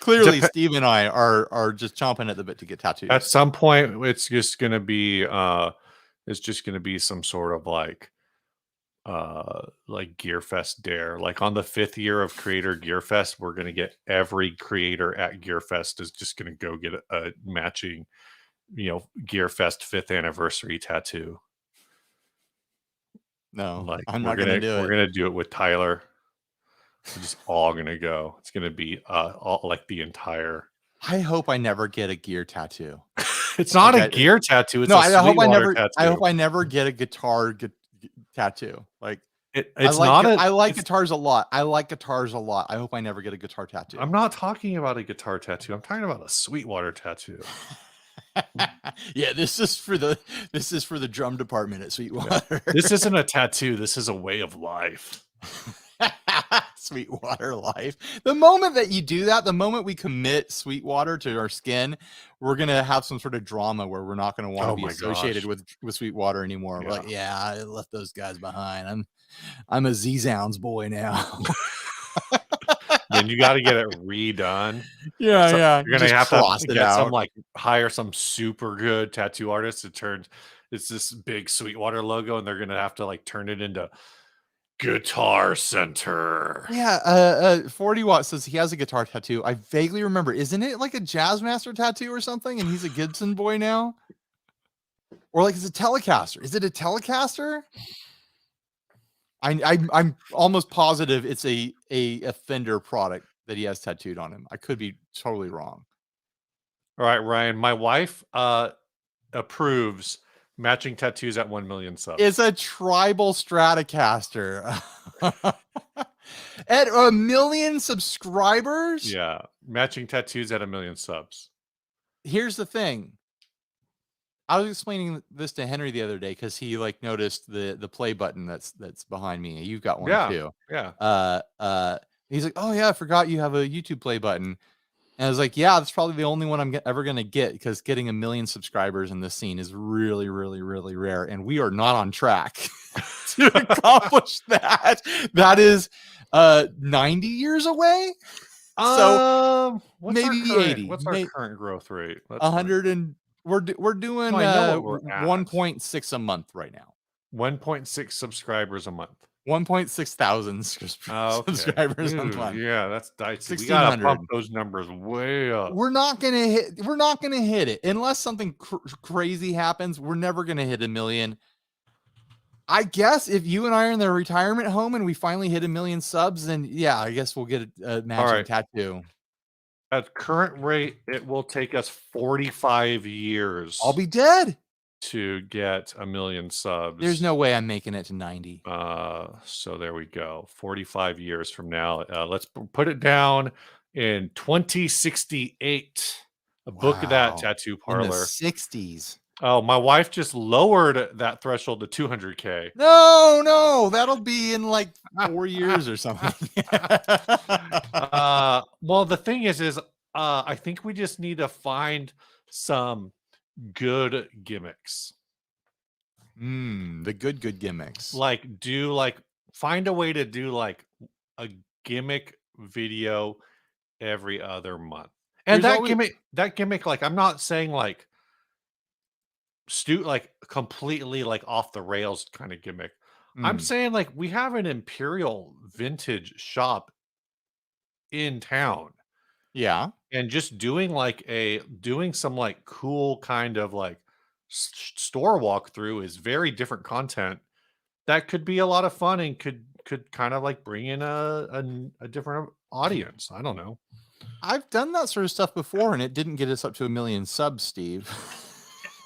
Clearly, Dep Steve and I are just chomping at the bit to get At tattoos. some point, it's just gonna be some sort of like Gearfest dare. Like on the 5th year of Creator Gearfest, we're gonna get every creator at Gearfest is just gonna go get a matching, Gearfest 5th anniversary tattoo. No, Like I'm not gonna do we're it. gonna do it with Tyler. We're just all gonna go. It's gonna be all like the entire. I hope I never get a gear tattoo. It's not Like a gear tattoo. It's no, a I hope Sweetwater I tattoo. hope I never get a guitar tattoo. Like It's not a. I like It's, guitars a lot. I like guitars a lot. I hope I never get a guitar tattoo. I'm not talking about a guitar tattoo. I'm talking about a Sweetwater tattoo. Yeah, this is for the drum department at Sweetwater. This isn't a tattoo. This is a way of life. Sweetwater life. The moment that you do that, the moment we commit Sweetwater to our skin, we're gonna have some sort of drama where we're not gonna want to Oh be my associated gosh. with Sweetwater anymore. We're Yeah. like, yeah, I left those guys behind. I'm a Z-Zounds boy now. Then you got to get it redone. Yeah, So yeah. you're You gonna just have to cross it get some out. like hire some super good tattoo artist to turn. It's this big Sweetwater logo, and they're gonna have to like turn it into Guitar Center. Yeah, 40 Watt says he has a guitar tattoo. I vaguely remember. Isn't it like a Jazzmaster tattoo or something? And he's a Gibson boy now? Or like it's a Telecaster. Is it a Telecaster? I'm almost positive it's a Fender product that he has tattooed on him. I could be totally wrong. All right, Ryan. My wife approves matching tattoos at 1 million subs. It's a tribal Stratocaster. At 1 million subscribers? Yeah, matching tattoos at 1 million subs. Here's the thing. I was explaining this to Henry the other day because he like noticed the play button that's behind me. You've got one too. Yeah. He's like, oh yeah, I forgot you have a YouTube play button. And I was like, yeah, that's probably the only one I'm ever gonna get because getting 1 million subscribers in this scene is really, really, really rare, and we are not on track to accomplish that. That is 90 years away. So what's maybe 80. What's our current growth rate? Let's 100 and we're doing No, I know what we're at. 1.6 a month right now. 1.6 subscribers a month. 1.6 thousand subscribers a month. Yeah, that's dicey. We gotta 1,600. pump those numbers way up. We're not gonna hit it unless something crazy happens. We're never gonna hit 1 million. I guess if you and I are in the retirement home and we finally hit 1 million subs, then yeah, I guess we'll get a matching tattoo. At current rate, it will take us 45 years. I'll be dead to get 1 million subs. There's no way I'm making it to 90. So there we go. 45 years from now. Let's put it down in 2068. A book of that tattoo parlor. In the 60s. Oh, my wife just lowered that threshold to 200K. No, that'll be in like 4 years or something. Well, the thing is I think we just need to find some good gimmicks. The good gimmicks. Like find a way to do like a gimmick video every other month. And that gimmick, like I'm not saying like completely like off the rails kind of gimmick. I'm saying like we have an Imperial vintage shop in town. Yeah. And just doing some like cool kind of like store walkthrough is very different content that could be a lot of fun and could kind of like bring in a different audience. I don't know. I've done that sort of stuff before and it didn't get us up to 1 million subs, Steve.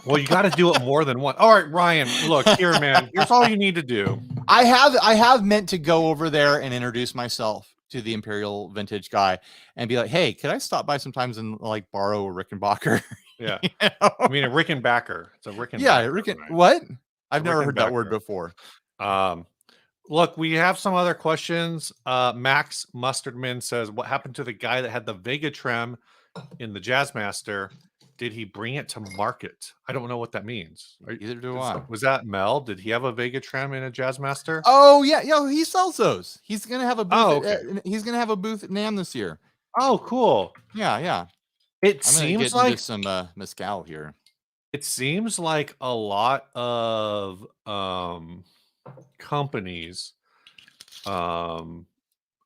Well, you got to do it more than one. All right, Ryan, look here, man. Here's all you need to do. I have meant to go over there and introduce myself to the Imperial vintage guy and be like, hey, could I stop by sometimes and like borrow a Rickenbacker? Yeah. You know? I mean, a Rickenbacker. It's a Rickenbacker. Yeah, what? I've never heard that word before. Look, we have some other questions. Max Mustardman says, what happened to the guy that had the Vega Trem in the Jazzmaster? Did he bring it to market? I don't know what that means. Either do I. Was that Mel? Did he have a Vega Trem in a Jazzmaster? Oh yeah, he sells those. He's gonna have a booth. Okay. He's gonna have a booth at NAMM this year. Oh, cool. Yeah. It seems like some mezcal here. It seems like a lot of companies.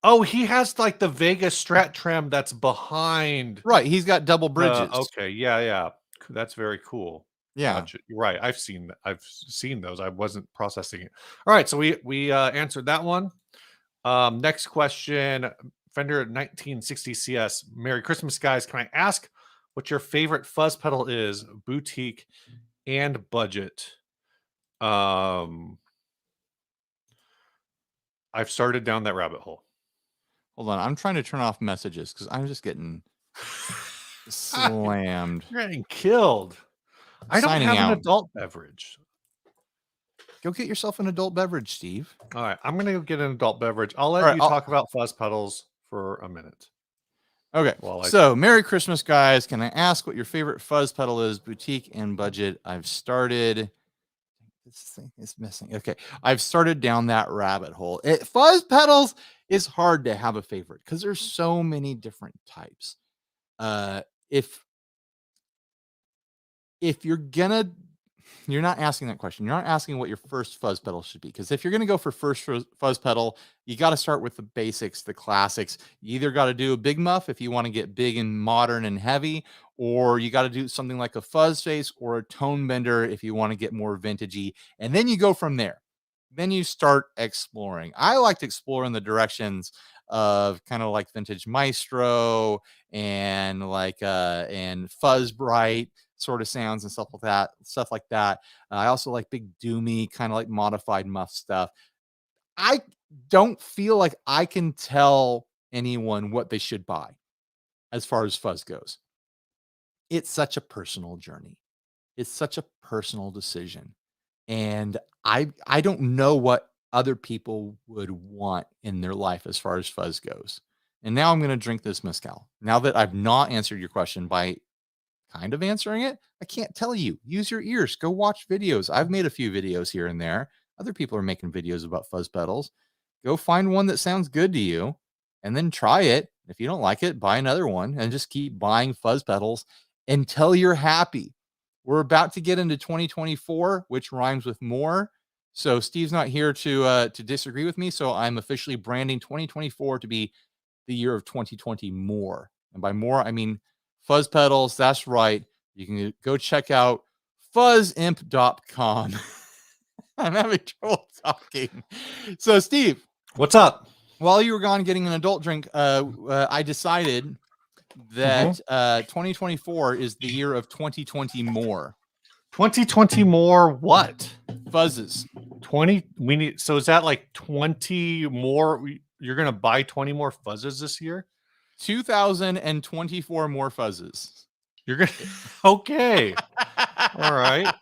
Oh, he has like the Vega Strat Trem that's behind. Right, he's got double bridges. Okay, yeah. That's very cool. Yeah. Gotcha. You're right. I've seen those. I wasn't processing it. All right, so we answered that one. Next question, Fender 1960 CS. Merry Christmas, guys. Can I ask what your favorite fuzz pedal is, boutique and budget? I've started down that rabbit hole. Hold on, I'm trying to turn off messages because I'm just getting slammed. You're getting killed. I don't have an adult beverage. Go get yourself an adult beverage, Steve. All right, I'm gonna go get an adult beverage. I'll let you talk about fuzz pedals for a minute. Okay. So, Merry Christmas, guys. Can I ask what your favorite fuzz pedal is, boutique and budget? I've started. This thing is missing. Okay. I've started down that rabbit hole. Fuzz pedals is hard to have a favorite because there's so many different types. If you're not asking that question, you're not asking what your first fuzz pedal should be. Because if you're going to go for first fuzz pedal, you got to start with the basics, the classics. You either got to do a big muff if you want to get big and modern and heavy, or you got to do something like a fuzz face or a tone bender if you want to get more vintagey. And then you go from there. Then you start exploring. I like to explore in the directions of kind of like vintage maestro and like and fuzz bright sort of sounds and stuff like that. I also like big doomy kind of like modified muff stuff. I don't feel like I can tell anyone what they should buy as far as fuzz goes. It's such a personal journey. it's such a personal decision. And I don't know what other people would want in their life as far as fuzz goes. And now I'm going to drink this mezcal. Now that I've not answered your question by kind of answering it, I can't tell you. Use your ears. Go watch videos. I've made a few videos here and there. Other people are making videos about fuzz pedals. Go find one that sounds good to you and then try it. If you don't like it, buy another one and just keep buying fuzz pedals until you're happy. We're about to get into 2024, which rhymes with more. So Steve's not here to disagree with me. So I'm officially branding 2024 to be the year of 2020 more. And by more, I mean fuzz pedals. That's right. You can go check out fuzzimp.com. I'm having trouble talking. So Steve, what's up? While you were gone getting an adult drink, I decided that 2024 is the year of 2020 more. 2020 more what? Fuzzes. 20 we need, so is that like 20 more? You're gonna buy 20 more fuzzes this year? 2024 more fuzzes. You're gonna okay. All right.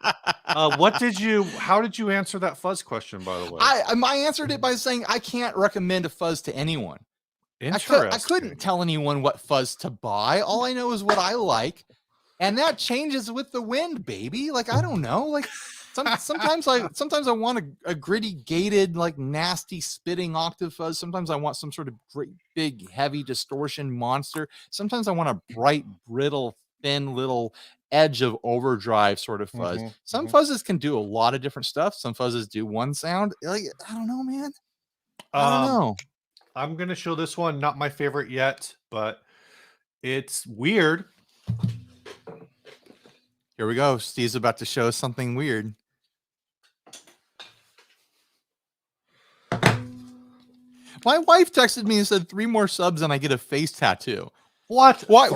How did you answer that fuzz question, by the way? I answered it by saying I can't recommend a fuzz to anyone. I couldn't tell anyone what fuzz to buy. All I know is what I like. And that changes with the wind, baby. Like, I don't know. Like sometimes I want a gritty gated, like nasty spitting octave fuzz. Sometimes I want some sort of great big heavy distortion monster. Sometimes I want a bright, brittle, thin little edge of overdrive sort of fuzz. Some fuzzes can do a lot of different stuff. Some fuzzes do one sound. Like, I don't know, man. I don't know. I'm gonna show this one, not my favorite yet, but it's weird. Here we go. Steve's about to show us something weird. My wife texted me and said 3 more subs and I get a face tattoo. What? Why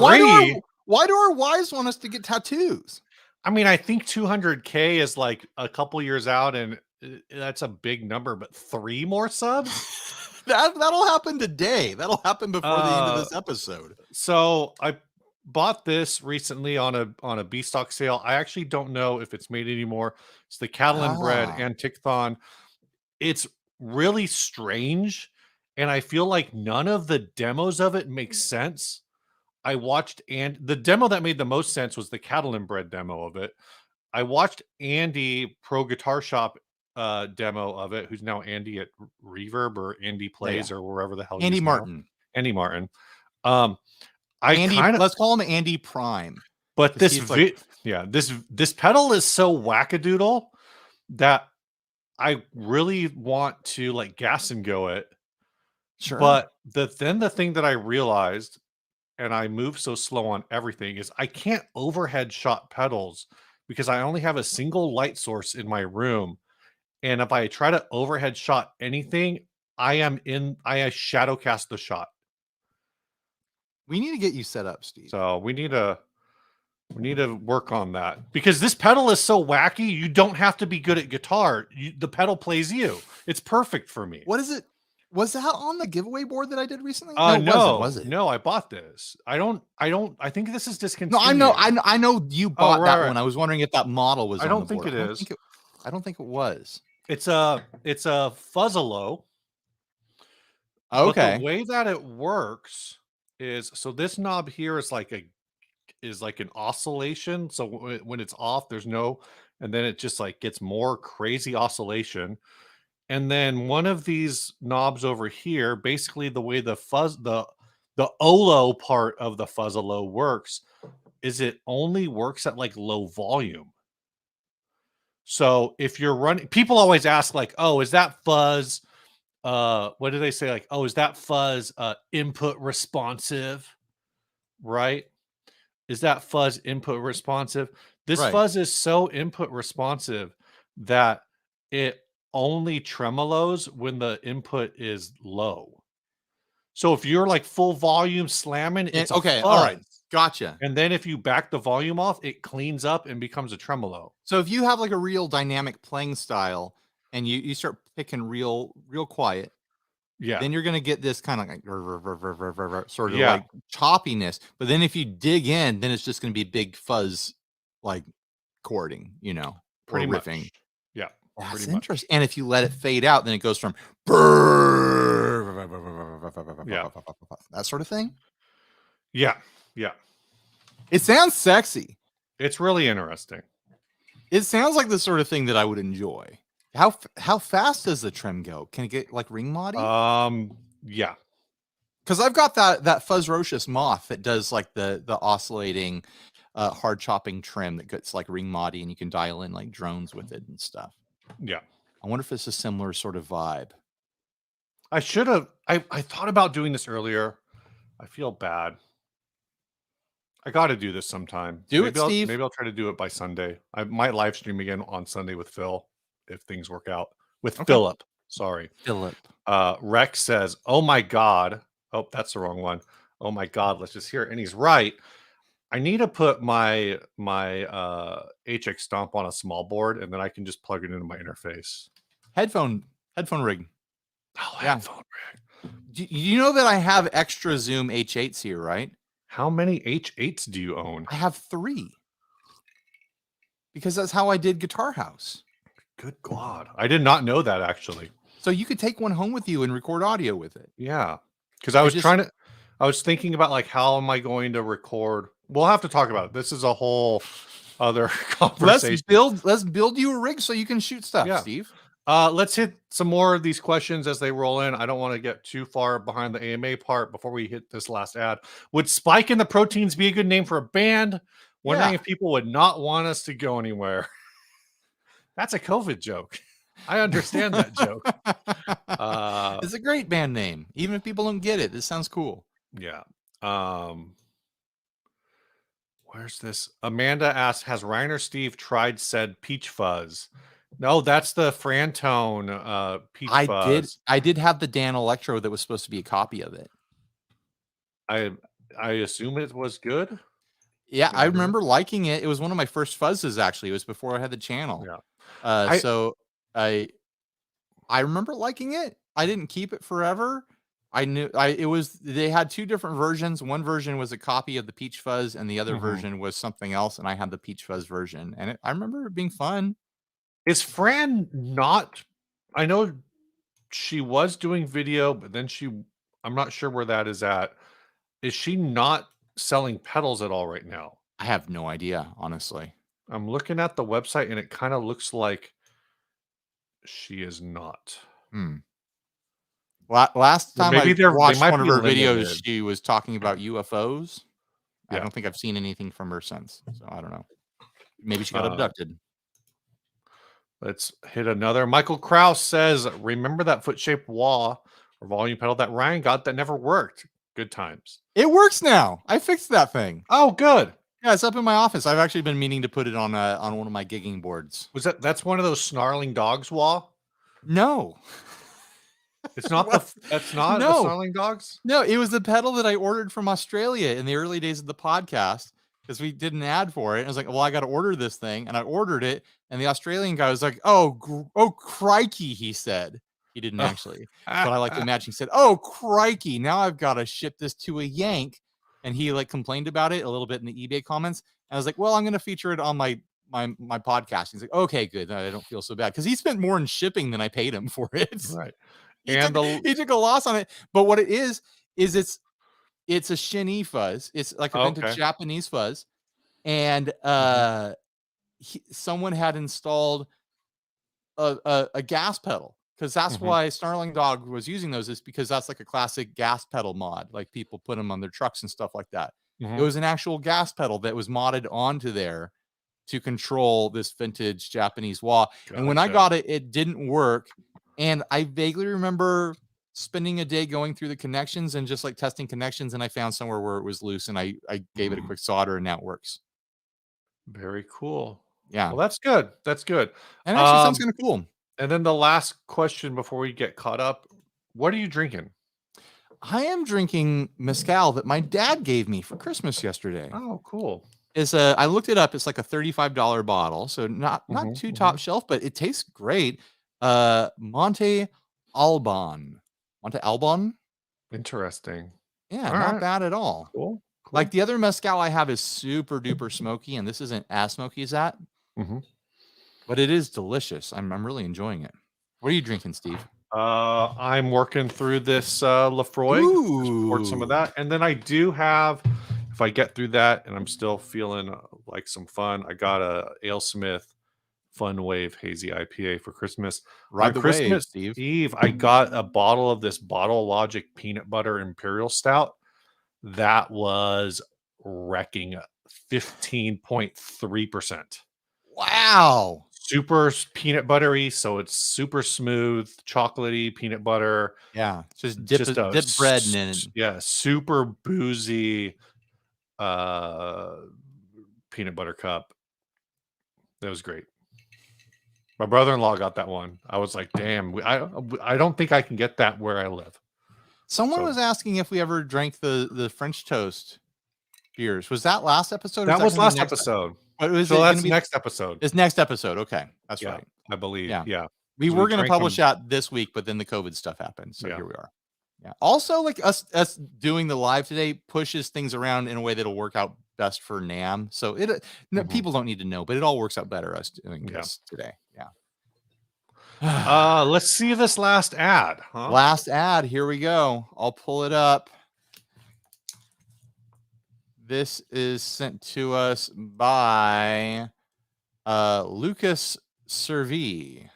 do our wives want us to get tattoos? I mean, I think 200K is like a couple years out, and that's a big number, but 3 more subs? That'll happen today. That'll happen before the end of this episode. So I bought this recently on a B stock sale. I actually don't know if it's made anymore. It's the Cattle and Bread Antichthon. It's really strange, and I feel like none of the demos of it make sense. I watched, and the demo that made the most sense was the Cattle and Bread demo of it. I watched Andy Pro Guitar Shop demo of it, who's now Andy at Reverb or Andy Plays or wherever the hell Andy Martin. Andy Martin. Let's call him Andy Prime. But this pedal is so wackadoodle that I really want to like gas and go it. Sure. But the thing that I realized, and I move so slow on everything, is I can't overhead shot pedals because I only have a single light source in my room. And if I try to overhead shot anything, I shadow cast the shot. We need to get you set up, Steve. So we need to work on that, because this pedal is so wacky. You don't have to be good at guitar. The pedal plays you. It's perfect for me. What is it? Was that on the giveaway board that I did recently? No, was it? No, I bought this. I think this is discontinued. No, I know you bought that one. I was wondering if that model was. I don't think it is. I don't think it was. It's a Fuzzalo. Okay. But the way that it works is, so this knob here is like an oscillation. So when it's off, there's no, and then it just like gets more crazy oscillation. And then one of these knobs over here, basically the way the Olo part of the Fuzzalo works is it only works at like low volume. So if you're running, people always ask like, oh, is that fuzz? What do they say? Like, oh, is that fuzz input responsive? Right? Is that fuzz input responsive? This fuzz is so input responsive that it only tremolos when the input is low. So if you're like full volume slamming, it's okay. All right. Gotcha. And then if you back the volume off, it cleans up and becomes a tremolo. So if you have like a real dynamic playing style and you start picking real quiet, then you're going to get this kind of like sort of like choppiness. But then if you dig in, then it's just going to be big fuzz, like chording, you know, Pretty or much. riffing. Yeah. That's pretty much. interesting. And if you let it fade out, then it goes from that sort of thing. Yeah. Yeah. It sounds sexy. It's really interesting. It sounds like the sort of thing that I would enjoy. How fast does the trim go? Can it get like ring moddy? Yeah. Because I've got that Fuzzrocious moth that does like the oscillating hard chopping trim that gets like ring moddy, and you can dial in like drones with it and stuff. Yeah. I wonder if it's a similar sort of vibe. I should have. I thought about doing this earlier. I feel bad. I got to do this sometime. Do it, Steve. Maybe I'll try to do it by Sunday. I might live stream again on Sunday with Phil if things work out. With Philip. Sorry. Philip. Rex says, "Oh my God." Oh, that's the wrong one. Oh my God. Let's just hear it. And he's right. I need to put my HX Stomp on a small board, and then I can just plug it into my interface. Headphone rig. Oh, yeah. Headphone rig. You know that I have extra zoom H8s here, right? How many H8s do you own? I have 3. Because that's how I did Guitar House. Good God. I did not know that, actually. So you could take one home with you and record audio with it. Yeah. Because I was thinking about like, how am I going to record? We'll have to talk about it. This is a whole other conversation. Let's build you a rig so you can shoot stuff, Steve. Let's hit some more of these questions as they roll in. I don't want to get too far behind the AMA part before we hit this last ad. Would Spike in the Proteins be a good name for a band? Wondering if people would not want us to go anywhere. That's a COVID joke. I understand that joke. It's a great band name. Even if people don't get it, this sounds cool. Yeah. Where's this? Amanda asks, has Ryan or Steve tried said Peach Fuzz? No, that's the Frantone Peach Fuzz. I did have the Dan Electro that was supposed to be a copy of it. I assume it was good. Yeah, I remember liking it. It was one of my first fuzzes, actually. It was before I had the channel. Yeah. So I remember liking it. I didn't keep it forever. They had 2 different versions. One version was a copy of the Peach Fuzz, and the other version was something else, and I had the Peach Fuzz version. And I remember it being fun. Is Fran not? I know she was doing video, but then I'm not sure where that is at. Is she not selling pedals at all right now? I have no idea, honestly. I'm looking at the website, and it kind of looks like she is not. Last time I watched one of her limited. videos, she was talking about UFOs. Yeah. I don't think I've seen anything from her since, so I don't know. Maybe she got abducted. Let's hit another. Michael Krause says, remember that foot-shaped wah or volume pedal that Ryan got that never worked? Good times. It works now. I fixed that thing. Oh, good. Yeah, it's up in my office. I've actually been meaning to put it on one of my gigging boards. That's one of those snarling dogs wah? No. It's not the snarling dogs? No, it was the pedal that I ordered from Australia in the early days of the podcast, because we did an ad for it. I was like, well, I got to order this thing. And I ordered it. And the Australian guy was like, oh, crikey, he said. He didn't actually. But I like to imagine he said, oh, crikey. Now I've got to ship this to a Yank. And he like complained about it a little bit in the eBay comments. And I was like, well, I'm going to feature it on my podcast. He's like, okay, good. I don't feel so bad. Because he spent more in shipping than I paid him for it. Right. He took a loss on it. But what it is it's a Shin fuzz. It's like a vintage Japanese fuzz. And someone had installed a gas pedal, because that's why Snarling Dog was using those, is because that's like a classic gas pedal mod. Like people put them on their trucks and stuff like that. It was an actual gas pedal that was modded onto there to control this vintage Japanese wah. Gotcha. And when I got it, it didn't work. And I vaguely remember spending a day going through the connections and just like testing connections, and I found somewhere where it was loose, and I gave it a quick solder, and now it works. Very cool. Yeah. Well, that's good. That's good. And actually sounds kind of cool. And then the last question before we get caught up, what are you drinking? I am drinking mezcal that my dad gave me for Christmas yesterday. Oh, cool. I looked it up. It's like a $35 bottle, so not too top shelf, but it tastes great. Monte Alban. Interesting. Yeah, not bad at all. Cool. Like the other mezcal I have is super duper smoky, and this isn't as smoky as that. But it is delicious. I'm really enjoying it. What are you drinking, Steve? I'm working through this Lefroy. Just poured some of that, and then I do have. If I get through that, and I'm still feeling like some fun, I got a AleSmith Fun Wave Hazy IPA for Christmas. Ride On the wave, Christmas Steve. Eve, I got a bottle of this Bottle Logic Peanut Butter Imperial Stout. That was wrecking 15.3%. Wow. Super peanut buttery, so it's super smooth, chocolatey peanut butter. Yeah, just dip bread in it. Yeah, super boozy peanut butter cup. That was great. My brother-in-law got that one. I was like, damn, I don't think I can get that where I live. Someone was asking if we ever drank the French toast beers. Was that last episode? That was last episode. So that's next episode. It's next episode. Okay, that's right. I believe. Yeah. We were going to publish that this week, but then the COVID stuff happened. So here we are. Yeah. Also, like us doing the live today pushes things around in a way that'll work out best for NAM. So people don't need to know, but it all works out better us doing this today. Yeah. Let's see this last ad. Last ad. Here we go. I'll pull it up. This is sent to us by Lucas Servi.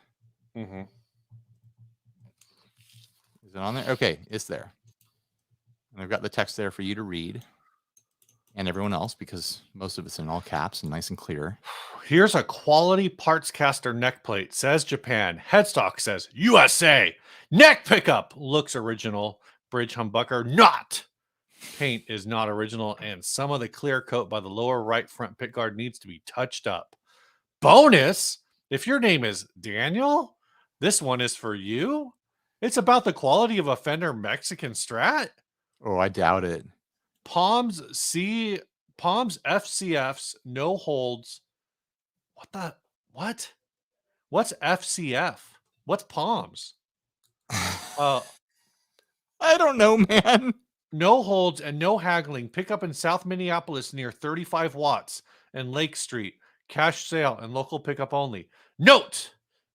Is it on there? Okay, it's there. And I've got the text there for you to read. And everyone else, because most of it's in all caps and nice and clear. Here's a quality parts caster neck plate. Says Japan. Headstock says USA. Neck pickup looks original. Bridge humbucker not. Paint is not original, and some of the clear coat by the lower right front pickguard needs to be touched up. Bonus, if your name is Daniel, this one is for you. It's about the quality of a Fender Mexican Strat. Oh, I doubt it. Palms FCFs, no holds. What? What's FCF? What's Palms? I don't know, man. No holds and no haggling. Pick up in South Minneapolis near 35 Watts and Lake Street. Cash sale and local pickup only. Note: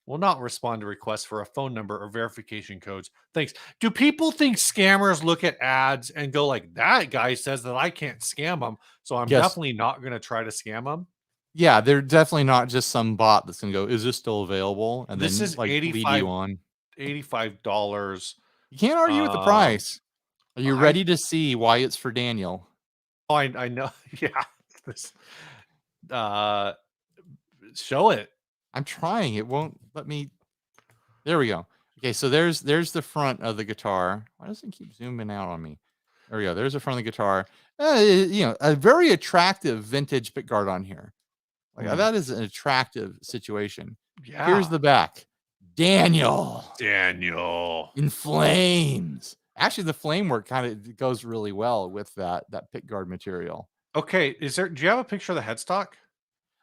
will not respond to requests for a phone number or verification codes. Thanks. Do people think scammers look at ads and go like, that guy says that I can't scam them, so I'm definitely not going to try to scam them? Yeah, they're definitely not just some bot that's going to go, is this still available? And this then is like lead you on. $85. You can't argue with the price. Are you ready to see why it's for Daniel? Oh, I know. Yeah. Show it. I'm trying. It won't let me. There we go. Okay, so there's the front of the guitar. Why does it keep zooming out on me? There we go. There's the front of the guitar. A very attractive vintage pickguard on here. Like that is an attractive situation. Yeah. Here's the back. Daniel in flames. Actually, the flame work kind of goes really well with that pickguard material. Okay, do you have a picture of the headstock?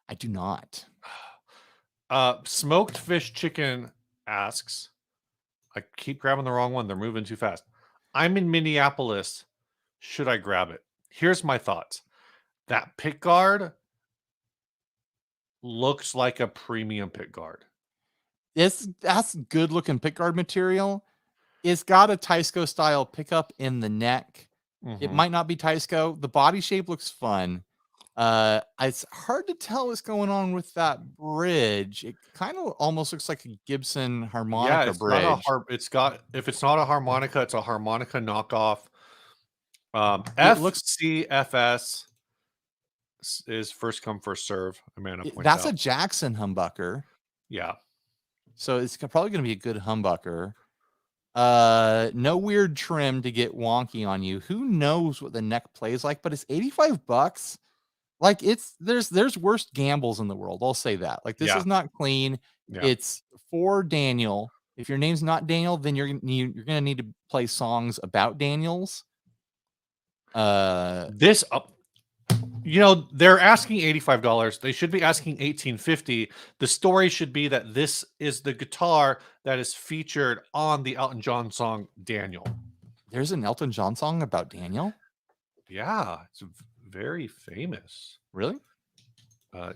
I do not. Smoked Fish Chicken asks, I keep grabbing the wrong one. They're moving too fast. I'm in Minneapolis. Should I grab it? Here's my thoughts. That pickguard looks like a premium pickguard. That's good looking pickguard material. It's got a Teisco style pickup in the neck. It might not be Teisco. The body shape looks fun. It's hard to tell what's going on with that bridge. It kind of almost looks like a Gibson harmonica bridge. If it's not a harmonica, it's a harmonica knockoff. FCFS is first come first serve. That's a Jackson humbucker. Yeah. So it's probably going to be a good humbucker. No weird trim to get wonky on you. Who knows what the neck plays like, but it's $85. Like there's worse gambles in the world. I'll say that. Like this is not clean. Yeah. It's for Daniel. If your name's not Daniel, then you're gonna need to play songs about Daniels. They're asking $85. They should be asking $18.50. The story should be that this is the guitar that is featured on the Elton John song Daniel. There's an Elton John song about Daniel? Yeah, it's very famous. Really?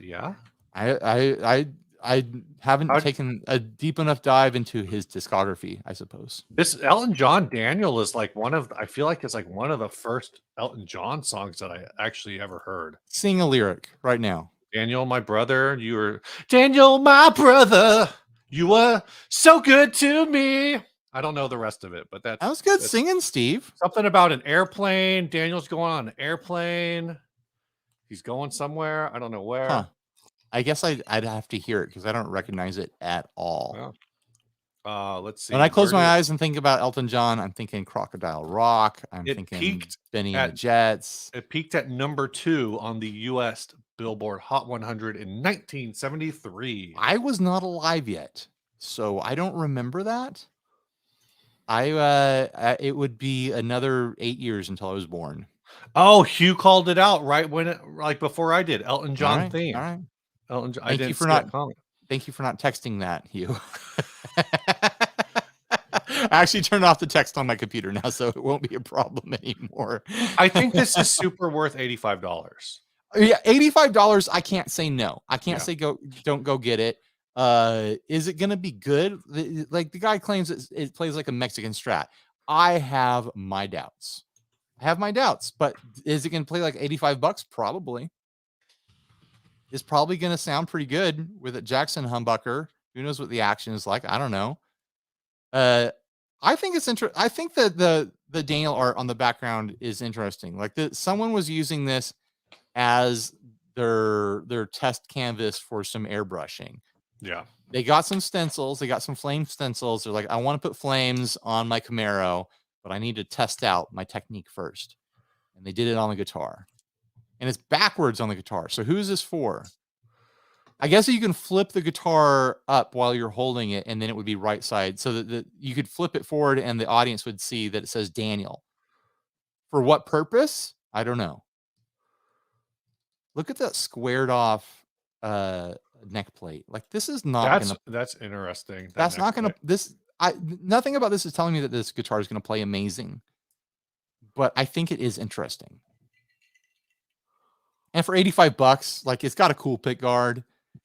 Yeah. I haven't taken a deep enough dive into his discography, I suppose. This Elton John Daniel is like I feel like it's like one of the first Elton John songs that I actually ever heard. Sing a lyric right now. Daniel, my brother, Daniel, my brother, you were so good to me. I don't know the rest of it, but that was good singing, Steve. Something about an airplane. Daniel's going on an airplane. He's going somewhere. I don't know where. Huh. I guess I'd have to hear it because I don't recognize it at all. Yeah. Let's see. When I close my eyes and think about Elton John, I'm thinking Crocodile Rock. I'm thinking Benny and the Jets. It peaked at number 2 on the U.S. Billboard Hot 100 in 1973. I was not alive yet, so I don't remember that. It would be another 8 years until I was born. Oh, Hugh called it out right when before I did. Elton John theme. All right. Elton John. Thank you for not texting that, Hugh. I actually turned off the text on my computer now, so it won't be a problem anymore. I think this is super worth $85. Yeah, $85. I can't say no. I can't say don't go get it. Is it gonna be good? Like the guy claims it plays like a Mexican strat. I have my doubts. But is it gonna play like $85? Probably. It's probably gonna sound pretty good with a Jackson humbucker. Who knows what the action is like? I don't know. I think it's interesting. I think that the Daniel art on the background is interesting. Like someone was using this as their test canvas for some airbrushing. Yeah. They got some stencils. They got some flame stencils. They're like, I want to put flames on my Camaro, but I need to test out my technique first. And they did it on the guitar. And it's backwards on the guitar. So who's this for? I guess you can flip the guitar up while you're holding it, and then it would be right side. So that you could flip it forward and the audience would see that it says Daniel. For what purpose? I don't know. Look at that squared off neck plate. Like this is not that's interesting. That's not gonna nothing about this is telling me that this guitar is gonna play amazing. But I think it is interesting. And for $85, like it's got a cool pick guard.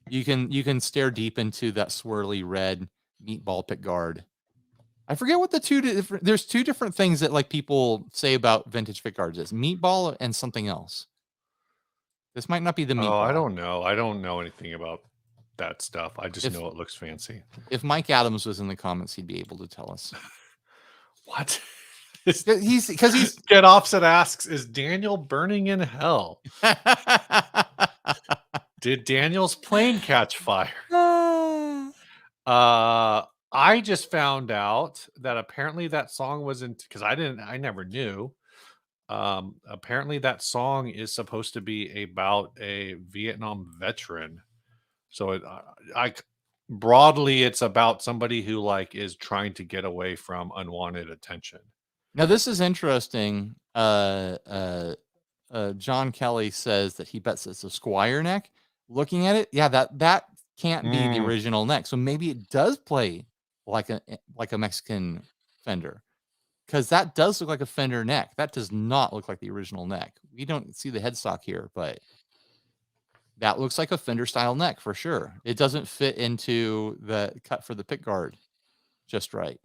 You can stare deep into that swirly red meatball pick guard. I forget what there's two different things that like people say about vintage pick guards is meatball and something else. This might not be the meatball. Oh, I don't know. I don't know anything about that stuff. I just know it looks fancy. If Mike Adams was in the comments, he'd be able to tell us. What? He's Get Offset asks, is Daniel burning in hell? Did Daniel's plane catch fire? I just found out that apparently that song was because I never knew. Apparently that song is supposed to be about a Vietnam veteran. So broadly it's about somebody who like is trying to get away from unwanted attention. Now this is interesting. John Kelly says that he bets it's a Squire neck. Looking at it, yeah, that can't be the original neck. So maybe it does play like a Mexican Fender. Because that does look like a Fender neck. That does not look like the original neck. We don't see the headstock here, but that looks like a Fender style neck for sure. It doesn't fit into the cut for the pickguard just right.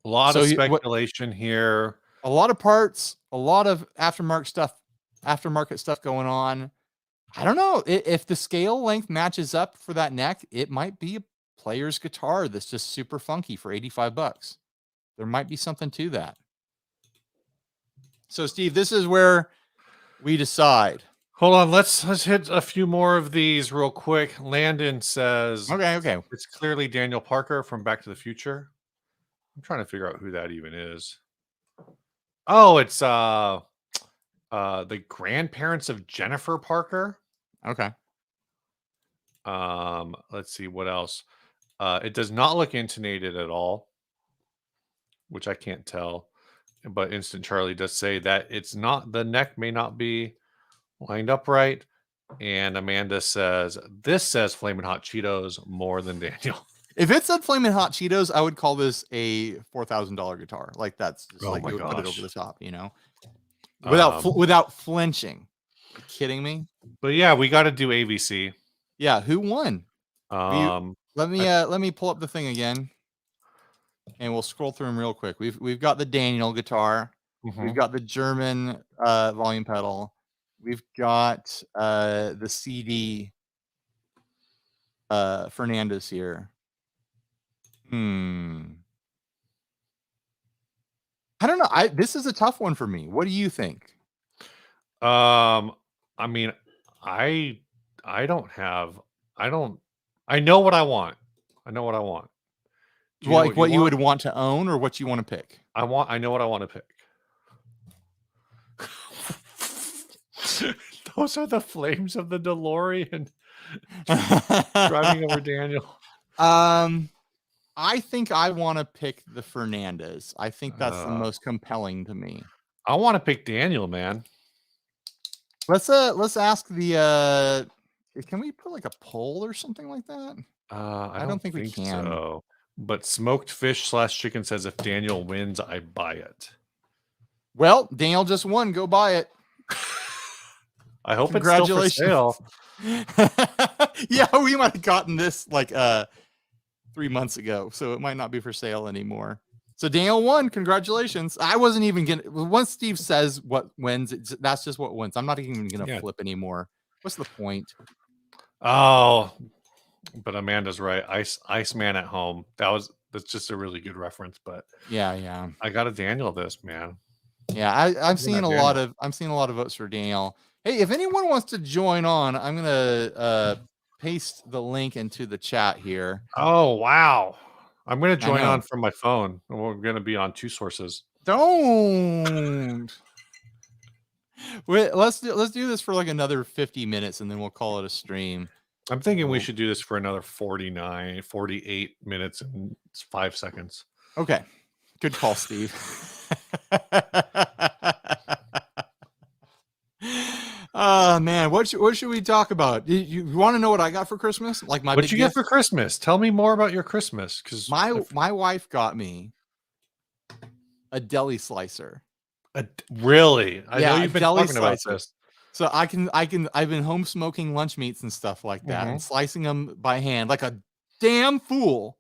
A lot of speculation here. A lot of parts, a lot of aftermarket stuff going on. I don't know. If the scale length matches up for that neck, it might be a player's guitar that's just super funky for $85. There might be something to that. So Steve, this is where we decide. Hold on, let's hit a few more of these real quick. Landon says, okay, it's clearly Daniel Parker from Back to the Future. I'm trying to figure out who that even is. Oh, it's the grandparents of Jennifer Parker. Okay. Let's see what else. It does not look intonated at all, which I can't tell. But Instant Charlie does say that it's not, the neck may not be lined up right. And Amanda says, this says Flamin' Hot Cheetos more than Daniel. If it said Flamin' Hot Cheetos, I would call this a $4,000 guitar. Like that's just you would put it over the top, you know, without flinching. kidding me? But yeah, we got to do AVC. Yeah, who won? Let me pull up the thing again, and we'll scroll through them real quick. We've got the Daniel guitar. We've got the German volume pedal. We've got the CD Fernandez here. I don't know. This is a tough one for me. What do you think? I mean, I know what I want. I know what I want. Like what you would want to own, or what you want to pick? I know what I want to pick. Those are the flames of the DeLorean driving over Daniel. I think I want to pick the Fernandez. I think that's the most compelling to me. I want to pick Daniel, man. Let's ask the can we put like a poll or something like that? I don't think we can. So. But smoked fish / chicken says if Daniel wins, I buy it. Well, Daniel just won. Go buy it. I hope it's still for sale. Yeah, we might have gotten this like 3 months ago, so it might not be for sale anymore. So Daniel won. Congratulations. I wasn't even gonna. Once Steve says what wins, that's just what wins. I'm not even gonna flip anymore. What's the point? Oh, but Amanda's right. Iceman at home. That's just a really good reference. But yeah. I got a Daniel this, man. Yeah, I'm seeing a lot of votes for Daniel. Hey, if anyone wants to join on, I'm gonna paste the link into the chat here. Oh wow. I'm gonna join on from my phone. We're gonna be on 2 sources. Don't. Wait, let's do this for like another 50 minutes and then we'll call it a stream. I'm thinking we should do this for another 48 minutes and 5 seconds. Okay. Good call, Steve. Oh man, what should we talk about? You want to know what I got for Christmas? Like my what you get for Christmas? Tell me more about your Christmas, because my wife got me a deli slicer. Really? I know you've been talking about this. So I've been home smoking lunch meats and stuff like that and slicing them by hand like a damn fool.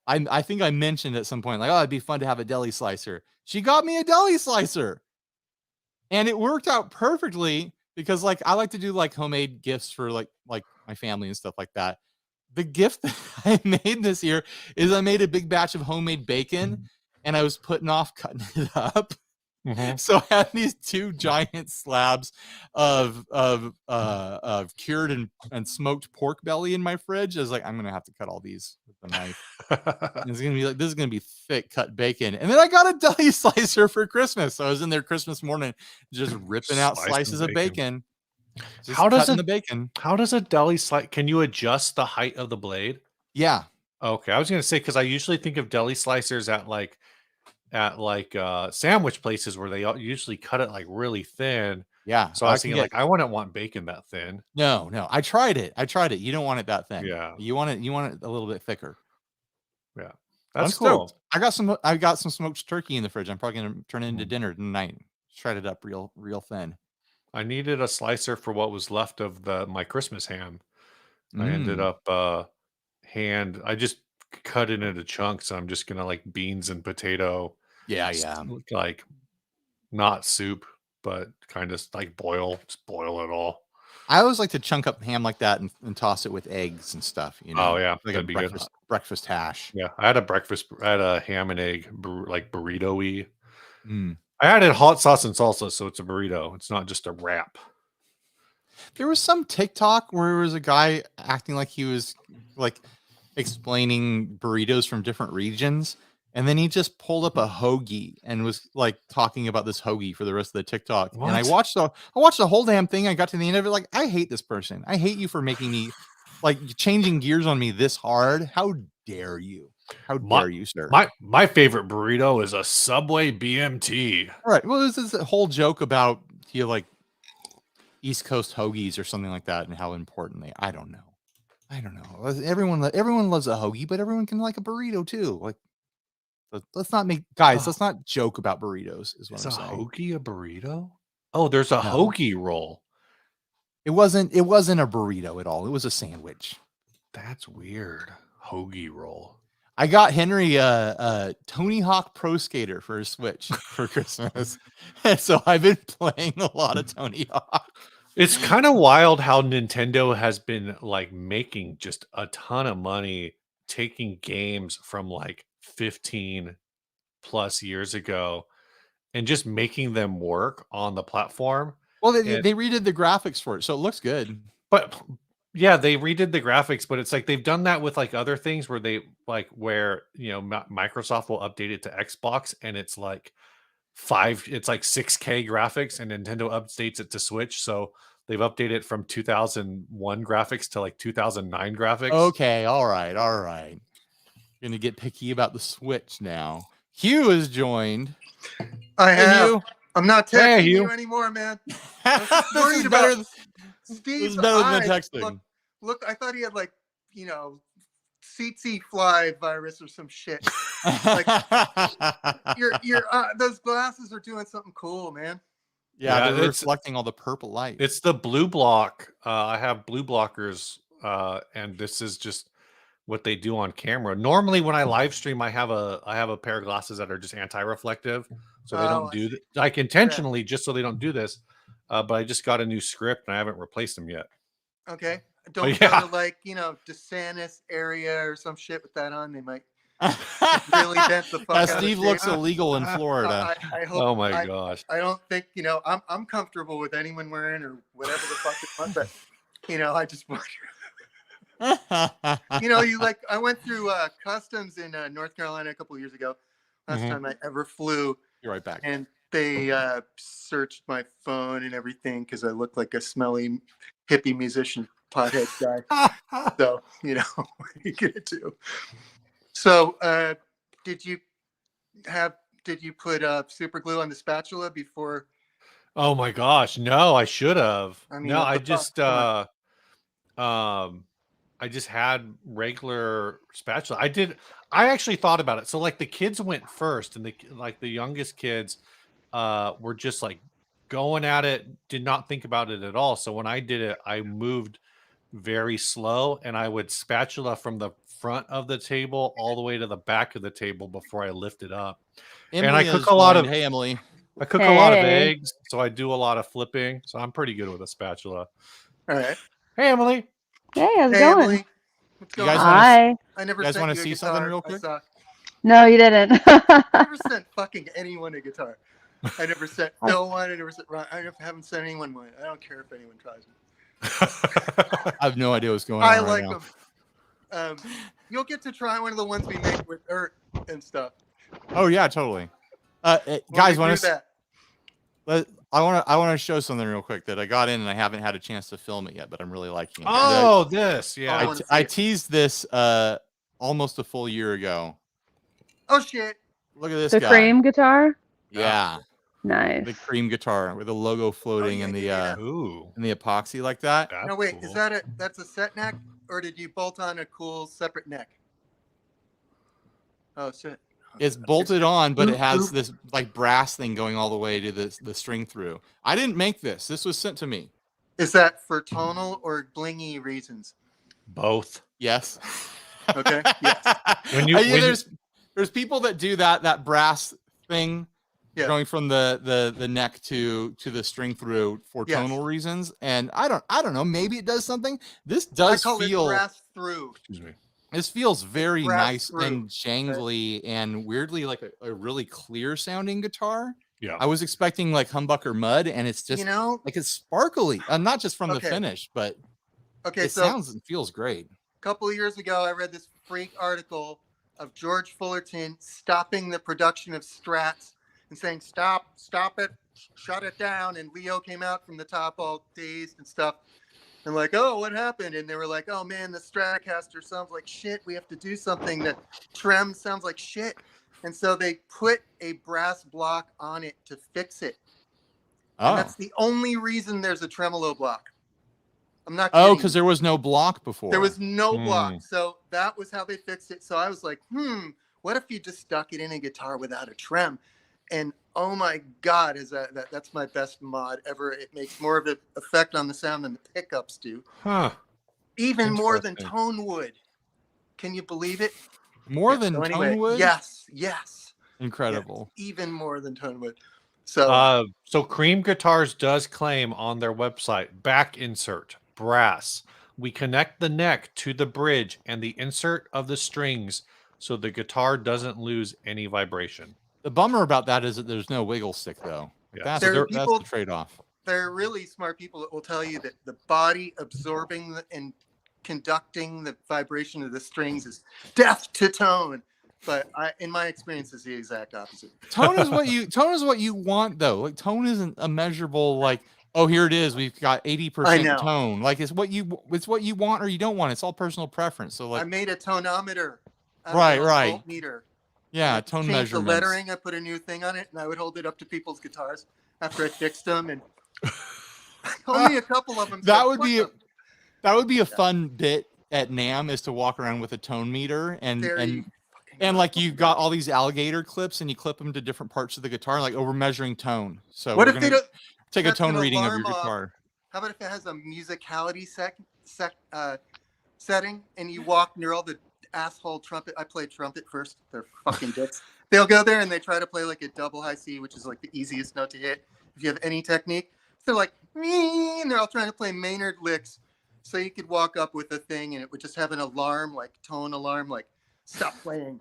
I think I mentioned at some point, like, oh, it'd be fun to have a deli slicer. She got me a deli slicer. And it worked out perfectly because like I like to do like homemade gifts for like my family and stuff like that. The gift that I made this year is I made a big batch of homemade bacon and I was putting off cutting it up. So I had these 2 giant slabs of cured and smoked pork belly in my fridge. I was like, I'm gonna have to cut all these with the knife. It's gonna be like, this is gonna be thick cut bacon. And then I got a deli slicer for Christmas. So I was in there Christmas morning just ripping out slices of bacon. How does a deli slice? Can you adjust the height of the blade? Yeah. Okay, I was gonna say, because I usually think of deli slicers at sandwich places where they usually cut it like really thin. Yeah. So I was thinking like, I wouldn't want bacon that thin. No. I tried it. You don't want it that thin. Yeah. You want it a little bit thicker. Yeah. That's cool. I got some smoked turkey in the fridge. I'm probably gonna turn it into dinner tonight. Shred it up real thin. I needed a slicer for what was left of my Christmas ham. I ended up I just cut it into chunks. I'm just gonna like beans and potato. Yeah. Like not soup, but kind of like boil it all. I always like to chunk up ham like that and toss it with eggs and stuff. You know? Oh yeah, like a breakfast hash. Yeah, I had a ham and egg like burrito-y. I added hot sauce and salsa, so it's a burrito. It's not just a wrap. There was some TikTok where there was a guy acting like he was like explaining burritos from different regions. And then he just pulled up a hoagie and was like talking about this hoagie for the rest of the TikTok. What? And I watched the whole damn thing. I got to the end of it. Like, I hate this person. I hate you for making me like changing gears on me this hard. How dare you? How dare you, sir? My favorite burrito is a Subway BMT. All right. Well, there's this whole joke about like East Coast hoagies or something like that and how important I don't know. Everyone loves a hoagie, but everyone can like a burrito too. Like, let's not joke about burritos. Is what I'm saying. Hoagie a burrito? Oh, there's a hoagie roll. It wasn't a burrito at all. It was a sandwich. That's weird. Hoagie roll. I got Henry a Tony Hawk Pro Skater for his Switch for Christmas. And so I've been playing a lot of Tony Hawk. It's kind of wild how Nintendo has been like making just a ton of money taking games from like 15 plus years ago and just making them work on the platform. Well, they redid the graphics for it, so it looks good. But yeah, they redid the graphics, but it's like they've done that with like other things where they like where Microsoft will update it to Xbox and it's like 6K graphics, and Nintendo updates it to Switch, so they've updated from 2001 graphics to like 2009 graphics. Okay, all right. Gonna get picky about the Switch now. Hugh is joined. I have. Hugh. I'm not texting Hugh. you anymore, man. This is about better. Steve's better than eyes. texting. Look, I thought he had like, tsetse fly virus or some shit. Like, your those glasses are doing something cool, man. Yeah, they're it's reflecting all the purple light. It's the blue block. I have blue blockers, and this is just what they do on camera. Normally, when I live stream, I have a pair of glasses that are just anti-reflective, so they don't do like intentionally, just so they don't do this. But I just got a new script, and I haven't replaced them yet. Okay. Don't go to like, DeSantis area or some shit with that on. They might really dent the fuck out Steve of looks illegal in Florida. I hope, oh my gosh. I don't think, I'm comfortable with anyone wearing or whatever the fuck it was, but I just wonder. I went through customs in North Carolina a couple of years ago. Last time I ever flew. You're right back. And they searched my phone and everything because I looked like a smelly hippie musician pothead guy. So, what you get to. So, did you put super glue on the spatula before? Oh my gosh, no, I should have. I mean, No, I just had regular spatula. I actually thought about it. So like the kids went first, and the youngest kids were just like going at it, did not think about it at all. So when I did it, I moved very slow, and I would spatula from the front of the table all the way to the back of the table before I lift it up. Emily and I cook a lot of Hey, Emily. I cook a lot of eggs, so I do a lot of flipping. So I'm pretty good with a spatula. All right. Hey, Emily. Hey, how's it going? Emily. What's going on? Hi. I never You guys sent want to you a see guitar. something real quick? I suck. No, you didn't. I never sent fucking anyone a guitar. I never sent no one. I never sent Ron. I haven't sent anyone one. I don't care if anyone tries me. I have no idea what's going on. I right like now. them. You'll get to try one of the ones we make with Ert and stuff. Oh yeah, totally. Guys, want to? I want to show something real quick that I got in and I haven't had a chance to film it yet, but I'm really liking it. Oh, this, yeah. I teased this almost a full year ago. Oh shit! Look at this the guy. cream guitar. Yeah. Nice. The cream guitar with the logo floating in the epoxy like that. No, wait, cool. That's a set neck, or did you bolt on a cool separate neck? Oh shit. It's bolted on, but it has this like brass thing going all the way to the string through. I didn't make this. This was sent to me. Is that for tonal or blingy reasons? Both. Yes. Okay. Yes. There's people that do that brass thing, going from the neck to the string through for tonal reasons, and I don't know. Maybe it does something. This does feel brass through. Excuse me. This feels very nice and jangly and weirdly like a really clear sounding guitar. Yeah. I was expecting like humbucker mud, and it's just like it's sparkly. Not just from the finish, but it sounds and feels great. A couple of years ago, I read this freak article of George Fullerton stopping the production of Strats and saying, stop it, shut it down. And Leo came out from the top all dazed and stuff. And like, oh, what happened? And they were like, oh man, the Stratocaster sounds like shit. We have to do something. The trem sounds like shit. And so they put a brass block on it to fix it. Oh. And that's the only reason there's a tremolo block. I'm not kidding. Oh, because there was no block before. There was no block. So that was how they fixed it. So I was like, what if you just stuck it in a guitar without a trem? And Oh my God, is that's my best mod ever. It makes more of an effect on the sound than the pickups do. Huh. Even more than Interesting. tone wood. Can you believe it? More Yeah, than so anyway, Tonewood? Yes, yes. Incredible. Yes, even more than tone wood. So So Cream Guitars does claim on their website, back insert, brass. We connect the neck to the bridge and the insert of the strings so the guitar doesn't lose any vibration. The bummer about that is that there's no wiggle stick, though. Yes. That's, There are that's people- the trade-off. there are really smart people that will tell you that the body absorbing and conducting the vibration of the strings is death to tone. But in my experience, is the exact opposite. Tone is what you want, though. Like, tone isn't a measurable, like, oh, here it is, we've got 80% tone. Like, it's what you want or you don't want. It's all personal preference. So, like, I made a tonometer. Right. Voltmeter. Yeah, I tone changed measurements. the lettering. I put a new thing on it, and I would hold it up to people's guitars after I fixed them, and only a couple of them. That would be a fun bit at NAMM, is to walk around with a tone meter and like you got all these alligator clips and you clip them to different parts of the guitar, like, oh, we're measuring tone. So what we're if they gonna don't take a that's tone an reading of your alarm off? guitar. How about if it has a musicality setting, and you walk near all the asshole trumpet? I played trumpet first. They're fucking dicks. They'll go there and they try to play like a double high C, which is like the easiest note to hit if you have any technique. They're like, and they're all trying to play Maynard licks. So you could walk up with a thing and it would just have an alarm, like tone alarm, like stop playing.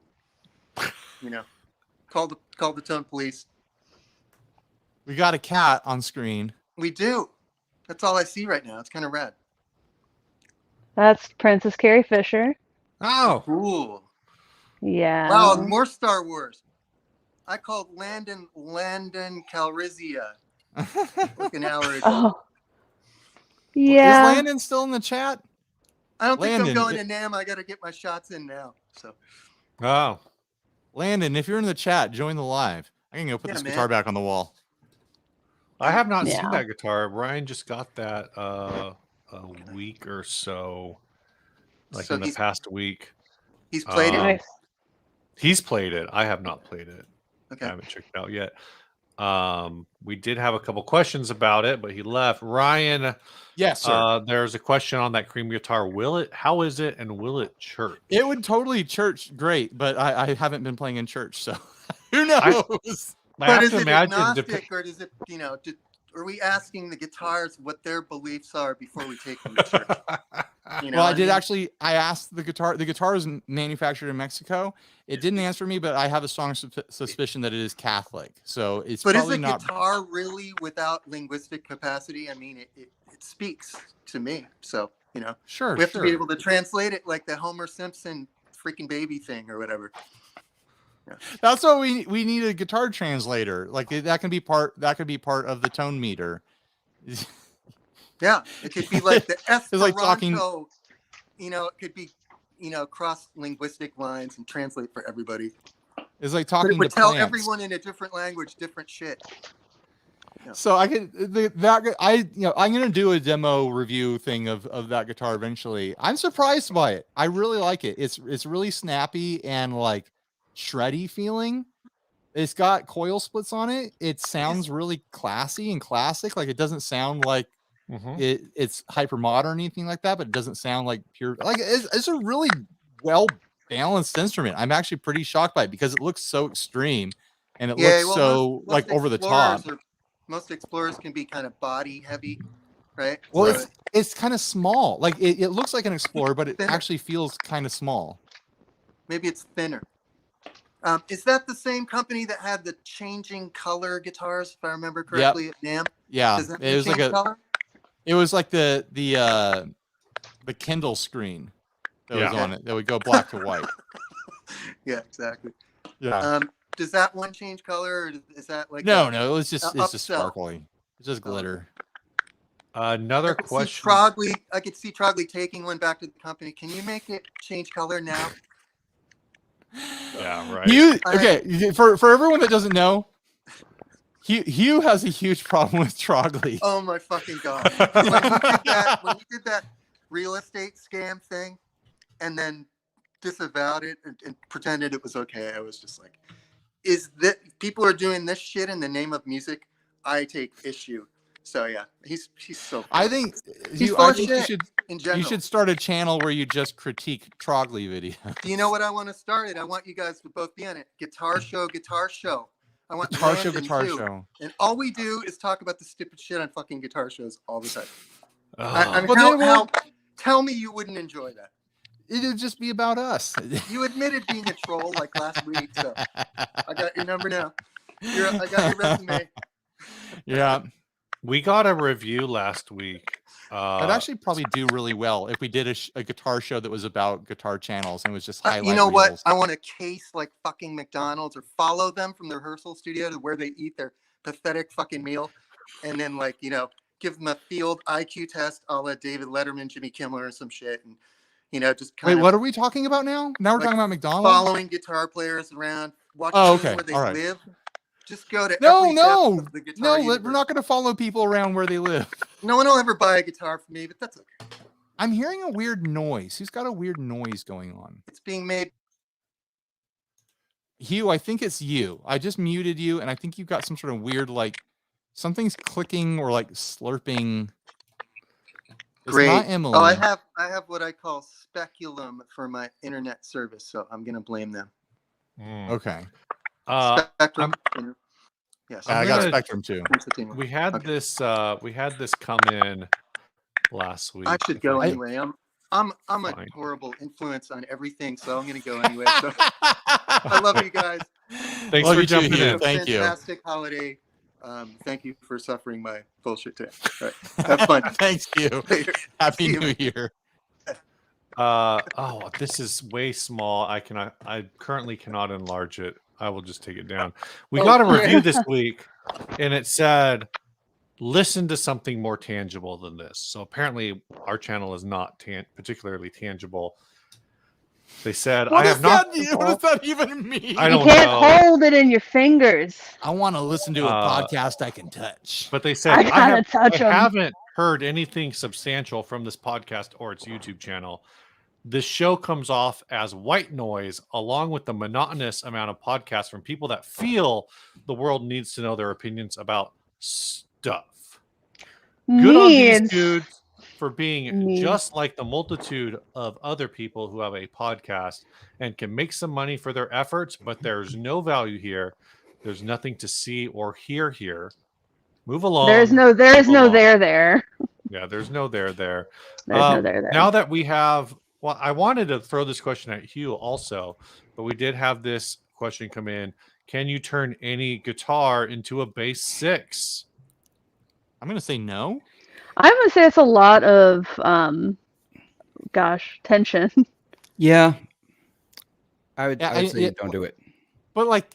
You know, call the tone police. We got a cat on screen. We do. That's all I see right now. It's kind of rad. That's Princess Carrie Fisher. Oh, Cool. Yeah. Wow, more Star Wars. I called Landon Calrissian like an hour ago. Oh. Yeah. Is Landon still in the chat? I don't think I'm Landon, going to NAMM. I got to get my shots in now. So Landon, if you're in the chat, join the live. I can go put this guitar back on the wall. I have not Yeah. seen that guitar. Ryan just got that a week or so, like So in the past week. He's played it. Nice. He's played it. I have not played it. Okay. I haven't checked it out yet. We did have a couple questions about it, but he left. Ryan, Yes, sir. there's a question on that Cream guitar. How is it, and will it church? It would totally church great, but I haven't been playing in church, so who knows? But is it agnostic, or does it, are we asking the guitars what their beliefs are before we take them to church? Well, I did actually. I asked the guitar. The guitar is manufactured in Mexico. It didn't answer me, but I have a strong suspicion that it is Catholic. So it's probably not. But is a guitar really without linguistic capacity? I mean, it speaks to me. So Sure. we have to be able to translate it like the Homer Simpson freaking baby thing or whatever. Yeah. That's what we need, a guitar translator. Like that could be part of the tone meter. Yeah, it could be like the Esperanto. It's like talking. It could be cross linguistic lines and translate for everybody. It's like But talking it would to tell plants. everyone in a different language, different shit. Yeah. So I'm gonna do a demo review thing of that guitar eventually. I'm surprised by it. I really like it. It's really snappy and like shreddy feeling. It's got coil splits on it. It sounds really classy and classic. Like it doesn't sound like it's hyper modern or anything like that, but it doesn't sound like pure. Like it's a really well balanced instrument. I'm actually pretty shocked by it because it looks so extreme and it looks so most over the top. Most Explorers can be kind of body heavy, right? Well, So it's kind of small. Like it looks like an Explorer, but it Thinner. actually feels kind of small. maybe it's thinner. Is that the same company that had the changing color guitars, if I remember correctly, at NAMM? Yeah, Does that it was like change color? it was like the Kindle screen that was on it that would go black to white. Yeah, exactly. Yeah. Does that one change color, or is that like No, it was just upsell? sparkly. It's just glitter. Another I could question. I could see Trogley taking one back to the company. Can you make it change color now? Yeah, right. Okay, for everyone that doesn't know, Hugh has a huge problem with Trogley. Oh my fucking god! When you did that real estate scam thing, and then disavowed it and pretended it was okay, I was just like, is that people are doing this shit in the name of music. I take issue. So yeah, he's so. I think he's you. full I of think you shit should. in general. You should start a channel where you just critique Trogley videos. Do you know what I want to start it? I want you guys to both be on it. Guitar show. I want Guitar Landon too. show. And all we do is talk about the stupid shit on fucking guitar shows all the time. I mean, Well, tell me you wouldn't enjoy that. It'd just be about us. You admitted being a troll like last week, so I got your number now. I got your resume. Yeah. We got a review last week. That'd actually probably do really well if we did a guitar show that was about guitar channels and was just highlight you know reels. what? I want to case like fucking McDonald's or follow them from the rehearsal studio to where they eat their pathetic fucking meal, and then like give them a field IQ test a la David Letterman, Jimmy Kimmel, or some shit, and just kind Wait, what are we talking about now? Now we're like talking about McDonald's. Following guitar players around, watching okay. where they All right. live. Just go to No, every depth of the guitar we're universe. not going to follow people around where they live. No one will ever buy a guitar from me, but that's okay. I'm hearing a weird noise. Who's got a weird noise going on? It's being made. Hugh, I think it's you. I just muted you, and I think you've got some sort of weird, like, something's clicking or like slurping. It's Great. not Emily. Oh, I have what I call speculum for my internet service, so I'm gonna blame them. Okay. Spectrum. Yes. I got Spectrum too. We had this come in last week. I should go anyway. I'm a horrible influence on everything, so I'm gonna go anyway. So I love you guys. Thanks for jumping in. Thank you. Fantastic holiday. Thank you for suffering my bullshit today. All right. Have fun. Thanks you. Later. Happy New Year. This is way small. I currently cannot enlarge it. I will just take it down. We got a review this week, and it said, listen to something more tangible than this. So apparently our channel is not particularly tangible. They said, What I have not. What does that even mean? I don't You can't know. hold it in your fingers. I want to listen to a podcast I can touch. But they said, I haven't heard anything substantial from this podcast or its YouTube channel. This show comes off as white noise, along with the monotonous amount of podcasts from people that feel the world needs to know their opinions about stuff. Good on these dudes for being just like the multitude of other people who have a podcast and can make some money for their efforts, but there's no value here. There's nothing to see or hear here. Move along. There is no there there. Yeah, there's no there there. There's no there there. Now that we have, well, I wanted to throw this question at Hugh also, but we did have this question come in. Can you turn any guitar into a bass 6? I'm going to say no. I would say it's a lot of, tension. Yeah. I would say don't do it. But like,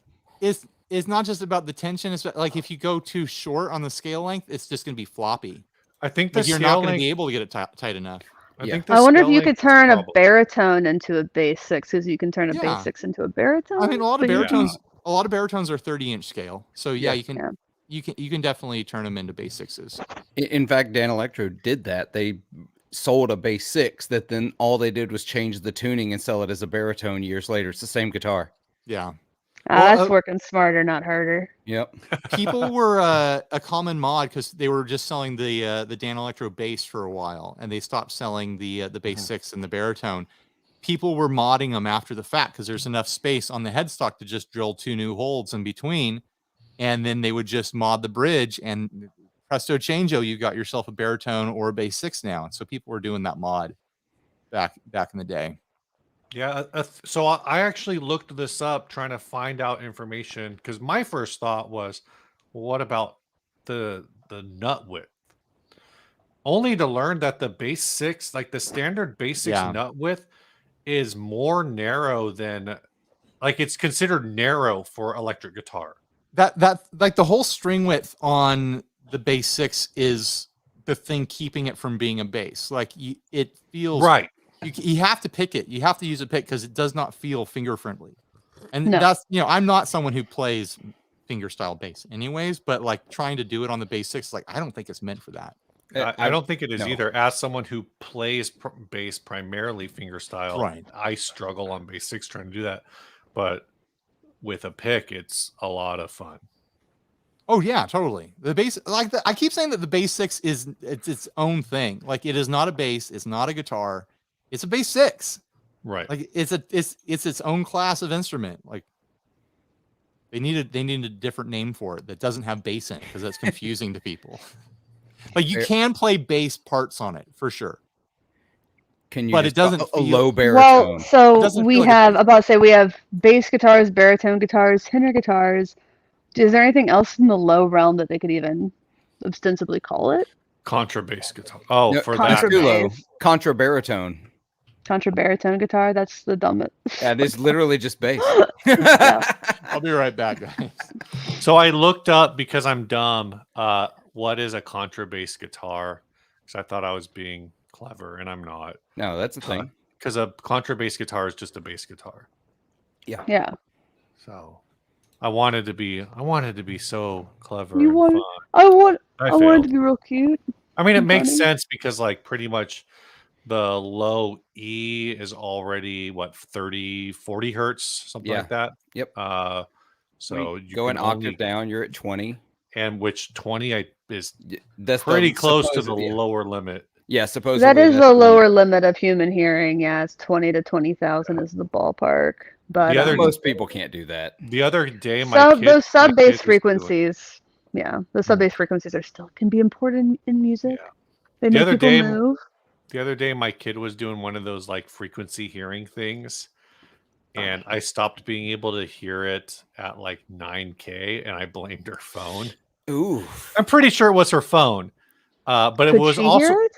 it's not just about the tension. It's like if you go too short on the scale length, it's just going to be floppy. I think you're not going to be able to get it tight enough. I wonder if you could turn a baritone into a bass 6, because you can turn a bass 6 into a baritone. I mean, a lot of baritones are 30-inch scale. So you can definitely turn them into bass 6s. In fact, Dan Electro did that. They sold a bass 6 that then all they did was change the tuning and sell it as a baritone years later. It's the same guitar. Yeah. That's working smarter, not harder. Yep. People were a common mod because they were just selling the Dan Electro bass for a while, and they stopped selling the bass 6 and the baritone. People were modding them after the fact because there's enough space on the headstock to just drill 2 new holes in between, and then they would just mod the bridge, and presto changeo, you got yourself a baritone or a bass 6 now. So people were doing that mod back in the day. Yeah, so I actually looked this up trying to find out information because my first thought was, well, what about the nut width? Only to learn that the bass 6, like the standard bass 6 nut width, is more narrow than, like, it's considered narrow for electric guitar. That like the whole string width on the bass 6 is the thing keeping it from being a bass. Like it feels right. You have to pick it. You have to use a pick because it does not feel finger friendly. And that's, I'm not someone who plays finger style bass anyways, but like trying to do it on the bass 6, like I don't think it's meant for that. I don't think it is either. As someone who plays bass primarily finger style, right, I struggle on bass 6 trying to do that. But with a pick, it's a lot of fun. Oh yeah, totally. The bass, I keep saying that the bass 6 is its own thing. Like, it is not a bass, it's not a guitar, it's a bass 6. Right. Like, it's its own class of instrument. Like, they need a different name for it that doesn't have bass in it, because that's confusing to people. Like, you can play bass parts on it for sure. Can you? But it doesn't a feel, low baritone. Well, so doesn't we feel like a have bass. about to say we have bass guitars, baritone guitars, tenor guitars. Is there anything else in the low realm that they could even ostensibly call it? Contrabass guitar. Oh, No, for that's that. too low. Contrabaritone. Contrabaritone guitar. That's the dumbest. That is literally just bass. I'll be right back, guys. So I looked up, because I'm dumb, what is a contrabass guitar? Because I thought I was being clever, and I'm not. No, that's the thing. Because a contrabass guitar is just a bass guitar. Yeah. So I wanted to be so clever. You and want? fun. I wanted failed. to be real cute. I mean, it and makes funny. sense because, like, pretty much the low E is already what, 30, 40 hertz, something like that. Yep. So you go an can octave only, down, you're at 20. and which 20 is That's pretty close to the supposed- yeah. lower limit. Yeah, supposedly That is that's the lower limit of human hearing. Yeah, it's 20 to 20,000 is the ballpark. But The other- most people can't do that. The other day, my kid, those my sub kid was bass doing- frequencies. Yeah, the sub bass frequencies can be important in music. Yeah. They The make other people day- move. The other day, my kid was doing one of those like frequency hearing things, and I stopped being able to hear it at like 9K, and I blamed her phone. Ooh. I'm pretty sure it was her phone, but it Could was she also hear it?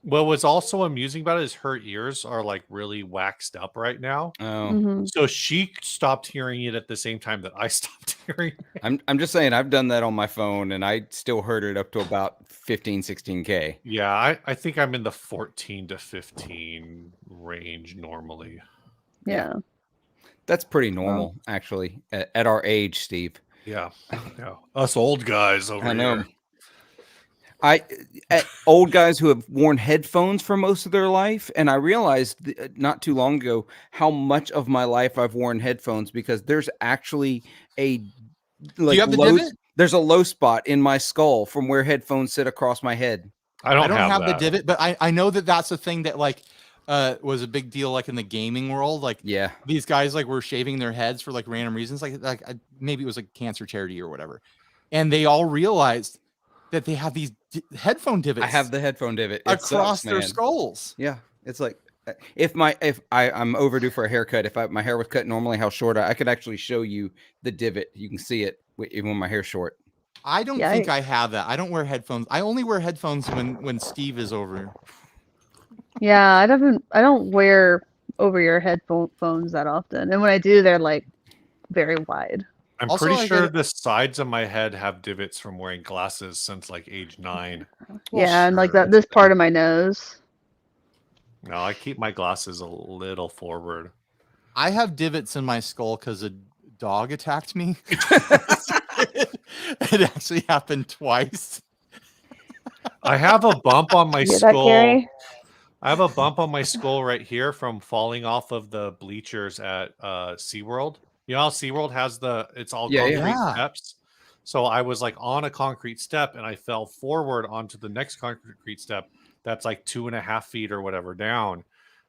what was also amusing about it is her ears are like really waxed up right now. Oh. Mhm. So she stopped hearing it at the same time that I stopped hearing it. I'm just saying I've done that on my phone and I still heard it up to about 15, 16K. Yeah, I think I'm in the 14 to 15 range normally. Yeah. That's pretty normal, actually, at our age, Steve. Yeah. Us old guys over I know. here. Old guys who have worn headphones for most of their life, and I realized not too long ago how much of my life I've worn headphones, because there's actually a Do you have the divot? there's a low spot in my skull from where headphones sit across my head. I don't have the that. divot, but I know that that's a thing that like was a big deal like in the gaming world. Like Yeah. these guys like were shaving their heads for like random reasons, like maybe it was like cancer charity or whatever, and they all realized that they have these headphone divots. I have the headphone divot across their skulls. Yeah, it's like if I'm overdue for a haircut, if my hair was cut normally, how short I could actually show you the divot. You can see it even when my hair's short. I don't think I have that. I don't wear headphones. I only wear headphones when Steve is over. Yeah, I don't wear over ear headphones that often, and when I do, they're like very wide. I'm Also, pretty I sure get- the sides of my head have divots from wearing glasses since like age 9. Yeah, and like sure. this part of my nose. No, I keep my glasses a little forward. I have divots in my skull because a dog attacked me. It actually happened twice. I have a bump on my You hear that, skull. Gary? I have a bump on my skull right here from falling off of the bleachers at SeaWorld. You know how SeaWorld has it's all concrete steps? So I was like on a concrete step and I fell forward onto the next concrete step that's like 2.5 feet or whatever down.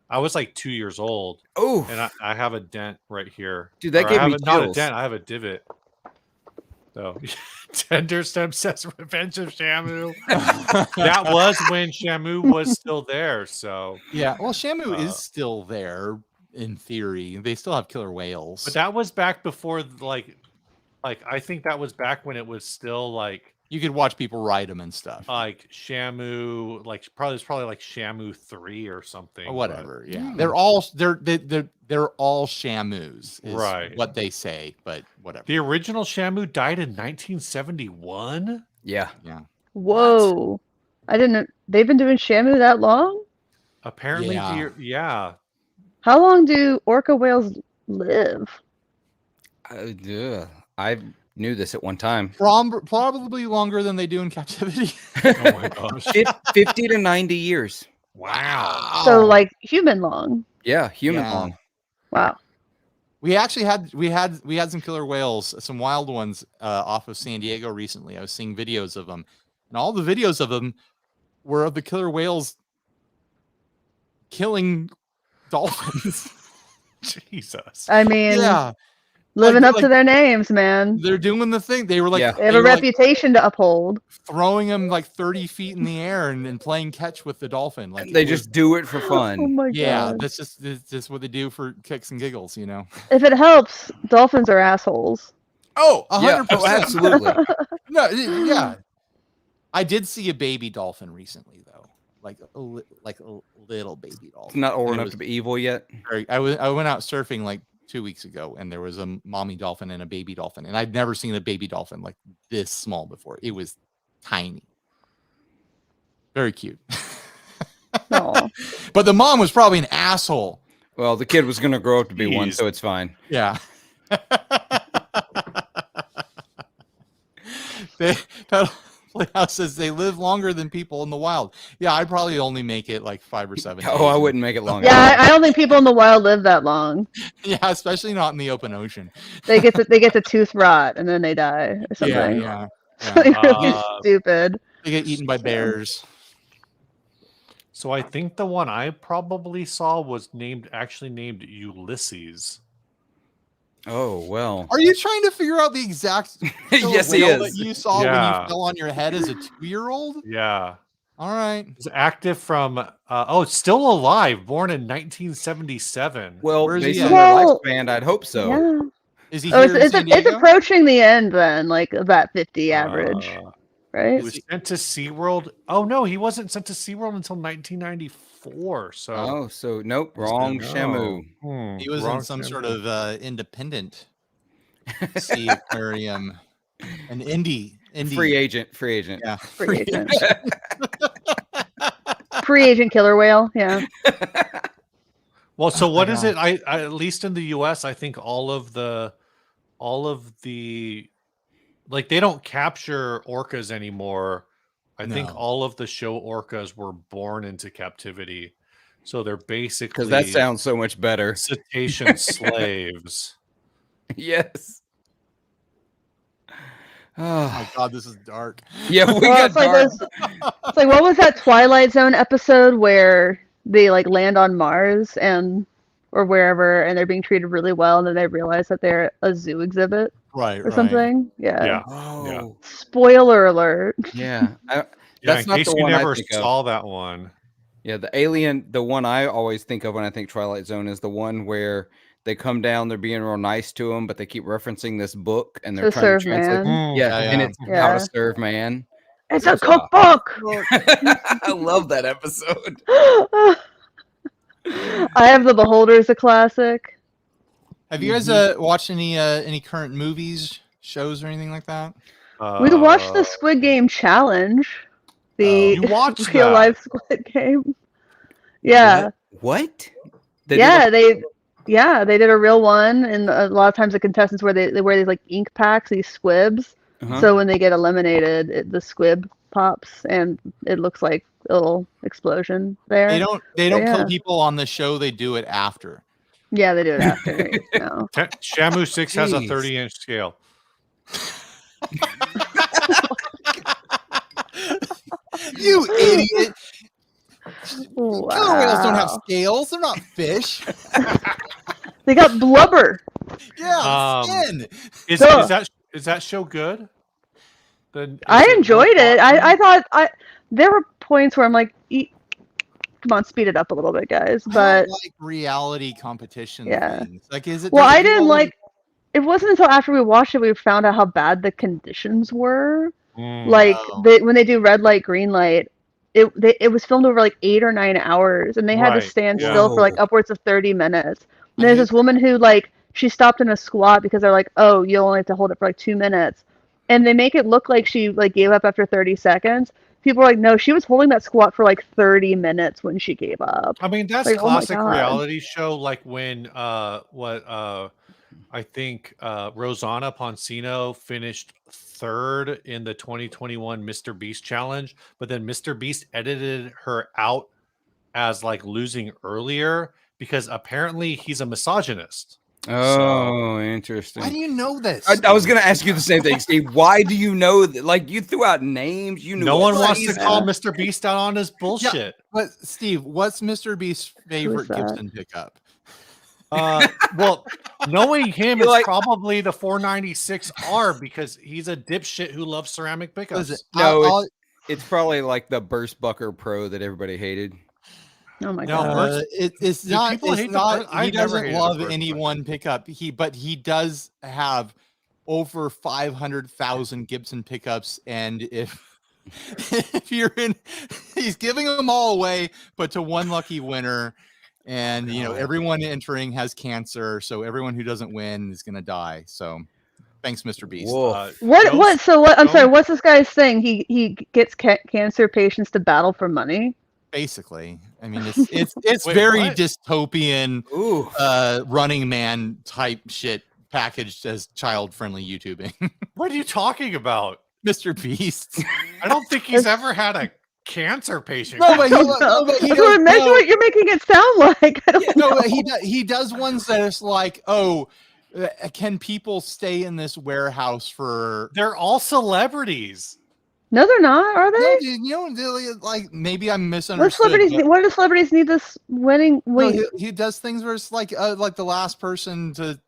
I was like 2 years old. Oh, And I have a dent right here. Dude, that Or gave I have me not a chills. dent, I have a divot. So Tender Stem says Revenge of Shamu. That was when Shamu was still there. So Yeah, well, Shamu is still there in theory. They still have killer whales. but that was back before like I think that was back when it was still like you could watch people ride them and stuff. like Shamu, like it's probably like Shamu 3 or something. Or whatever. Yeah. They're all Shamus, is Right. what they say, but whatever. The original Shamu died in 1971. yeah. Yeah. Whoa, I didn't. They've been doing Shamu that long? Apparently, Yeah. yeah. How long do orca whales live? I knew this at one time. Probably longer than they do in captivity. Oh my gosh. 50 to 90 years. Wow. So like human long. Yeah, human Yeah. long. Wow. We actually had some killer whales, some wild ones off of San Diego recently. I was seeing videos of them, and all the videos of them were of the killer whales killing dolphins. Jesus. I mean, Yeah, living up to like their names, man. they're doing the thing. They were like, Yeah. They have a were, like, reputation to uphold. throwing them like 30 feet in the air and playing catch with the dolphin. Like They it was- just do it for Oh fun. my yeah, god. that's just what they do for kicks and giggles, you know. If it helps, dolphins are assholes. Oh, Yeah. 100%. Oh, absolutely. No, yeah. I did see a baby dolphin recently, though, like a little baby It's dolphin. not old And it enough was to be evil yet. I went out surfing like 2 weeks ago, and there was a mommy dolphin and a baby dolphin, and I'd never seen a baby dolphin like this small before. It was tiny, very cute. Aw. But the mom was probably an asshole. Well, the kid was going to grow up to be one, Jeez. so it's fine. Yeah. Playhouse says they live longer than people in the wild. Yeah, I'd probably only make it like 5 or 7 days. Oh, I wouldn't make it long. Yeah, I don't think people in the wild live that long. Yeah, especially not in the open ocean. They get to tooth rot and then they die or something. Yeah. Like really Uh, stupid. They get eaten by bears. So I think the one I probably saw was actually named Ulysses. Oh, well. Are you trying to figure out the exact killer Yes, he whale is. that you saw when Yeah. you fell on your head as a 2-year-old? Yeah. All right. It's active from it's still alive, born in 1977. Well, Where's he based at? on their Well, lifespan, I'd hope so. Yeah. Is he Oh, here in San it's Diego? approaching the end then, like about 50 average, right? He was sent to SeaWorld. Oh no, he wasn't sent to SeaWorld until 1994. So Oh, so nope, wrong Shamu. He was wrong in some sort Shamu. of independent sea aquarium. An indie. Free agent. Yeah. Free agent. Free agent killer whale. Yeah. Well, so what is know. it? I at least in the US, I think all of the like they don't capture orcas anymore. I think No. all of the show orcas were born into captivity. So they're basically Because that sounds so much better. cetacean slaves. Yes. Oh Oh, my god, this is dark. yeah, we Well, got it's like dark. it's like what was that Twilight Zone episode where they like land on Mars or wherever and they're being treated really well and then they realize that they're a zoo exhibit Right, or something? Yeah. Yeah. Oh, Spoiler alert. yeah. Yeah, That's in not case the you one I never think of. saw that one. Yeah, the alien, the one I always think of when I think Twilight Zone is the one where they come down, they're being real nice to them, but they keep referencing this book and they're To trying serve to translate. man. Yeah, Yeah, and yeah. it's how Yeah. to serve man. It's a Good stuff. cookbook. I love that episode. I have The Beholder's a classic. Have you guys watched any current movies, shows, or anything like that? We watched the Squid Game challenge. The You watched real that? life Squid Game. Yeah. What? They did Yeah, they did a real one, and a lot of times the contestants they wear these like ink packs, these squibs. Uh-huh. So when they get eliminated, the squib pops, and it looks like a little explosion there. They don't Yeah. kill people on the show. They do it after. Yeah, they do it after. No. Shamu 6 has a Jeez. 30-inch scale. You idiot! Wow. Killer whales don't have scales. They're not fish. They got blubber. Yeah, Um, skin. Is that show good? I enjoyed it. I thought there were points where I'm like, come on, speed it up a little bit, guys. I But don't like reality competition Yeah. things. Like, is it? well, does it I do didn't all like. It wasn't until after we watched it we found out how bad the conditions were. Like Oh. when they do red light, green light, it was filmed over like 8 or 9 hours, and they had to Right, stand yeah. still for like Whoa. upwards of 30 minutes. And I there's hate this woman who like she stopped in a squat because they're like, oh, you only have to hold it for like 2 minutes, and they make it look like she like gave up after 30 seconds. People are like, no, she was holding that squat for like 30 minutes when she gave up. I mean, that's Like, oh my classic God. reality show. Like when I think Rosanna Poncino finished third in the 2021 Mr. Beast challenge, but then Mr. Beast edited her out as like losing earlier because apparently he's a misogynist. Oh, interesting. Why do you know this? I was going to ask you the same thing, Steve. Why do you know that? Like, you threw out names. You knew No one wants to season. call Mr. Beast out on his bullshit. But Steve, what's Mr. Beast's favorite that? Gibson pickup? Well, knowing him, You're it's like- probably the 496R because he's a dipshit who loves ceramic pickups. Listen, No, it's probably like the Burst Bucker Pro that everybody hated. Oh my No, god. It's Do not. people It's hate the not. Burst? I've He never doesn't hated the love Burst any Bucker. one pickup. But he does have over 500,000 Gibson pickups, and if you're in, he's giving them all away, but to one lucky winner. And everyone entering has cancer, so everyone who doesn't win is gonna die. So, thanks, Mr. Beast. Whoa. What? So what? I'm Joe- sorry. What's this guy's thing? He gets cancer patients to battle for money. Basically, I mean, it's Wait, very what? dystopian, Ooh. Running Man type shit packaged as child-friendly YouTubing. What are you talking about? Mr. Beast. I don't think he's ever had a cancer patient. No, but he That's what, imagine no, what you're making it sound like. I don't no, know. but he does ones that is like, oh, can people stay in this warehouse for? They're all celebrities. No, they're not. Are No, they? dude, like maybe I'm What misunderstood. celebrities? but- What do celebrities need this winning? No, Wait, he does things where it's like the last person to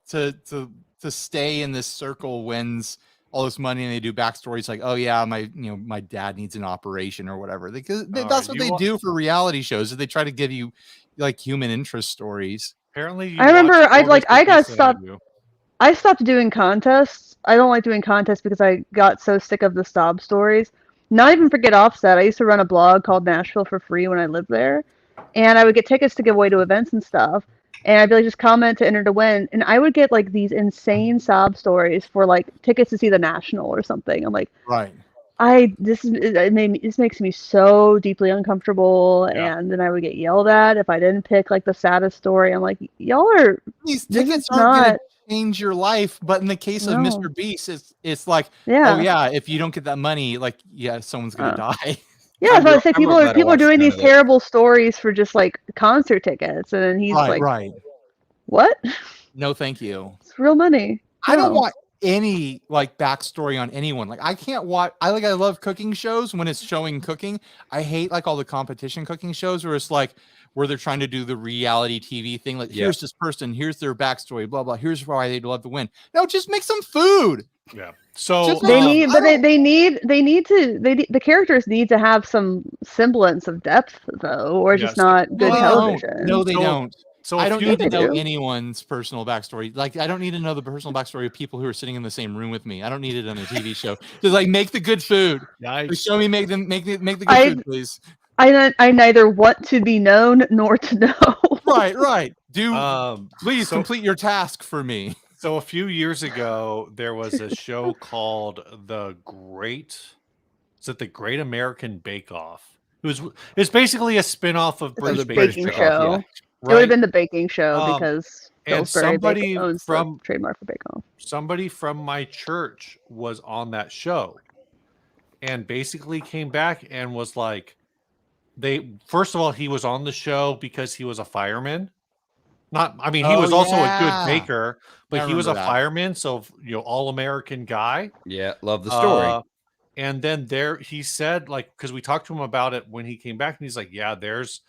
stay in this circle wins all this money, and they do backstories like, oh yeah, my dad needs an operation or whatever. Because that's what you they wa- do for reality shows. Is they try to give you like human interest stories. Apparently, you I remember watch I more Mr. got Beast than I stopped. do. I stopped doing contests. I don't like doing contests because I got so sick of the sob stories. Not even forget Offset. I used to run a blog called Nashville for free when I lived there, and I would get tickets to give away to events and stuff. And I'd be like, just comment to enter to win, and I would get like these insane sob stories for like tickets to see the National or something. I'm like, Right. this makes me so deeply uncomfortable, Yeah. and then I would get yelled at if I didn't pick like the saddest story. I'm like, y'all are These This tickets is aren't going not- to change your life, but in the case of No. Mr. Beast, it's like, yeah. oh yeah, if you don't get that money, like someone's gonna die. Yeah, I'm so I real- say I'm people real are glad I people are watched doing none these of that. terrible stories for just like concert tickets, and then he's like, right. "What? No, thank you. It's real money." I don't No. want any like backstory on anyone. Like I can't watch. I love cooking shows when it's showing cooking. I hate like all the competition cooking shows where it's like where they're trying to do the reality TV thing. Like Yeah. here's this person, here's their backstory, blah blah. Here's why they'd love to win. No, just make some food. Yeah. So Just They Um, need, I but don't- the characters need to have some semblance of depth, though, or it's just Yes. not good No, they television. don't. No, they So- don't. So I a don't few need to they know do. anyone's personal backstory. Like I don't need to know the personal backstory of people who are sitting in the same room with me. I don't need it on a TV show. Just like make the good food. Like, Yikes. show me make the good I- food, please. I neither want to be known nor to know. Right. Do please so- complete your task for me. So a few years ago, there was a show called The Great American Bake Off? It's basically a spin-off of It's a British baking Bake show. Off. It would have Right? been the baking show Um, because and Pillsbury somebody owns from- the trademark for Bake Off. Somebody from my church was on that show and basically came back and was like, first of all, he was on the show because he was a fireman. He was also a yeah. good baker, but I he was a remember that. fireman, so all-American guy. Yeah, love the story. And then he said, like, because we talked to him about it when he came back, and he's like, yeah, there's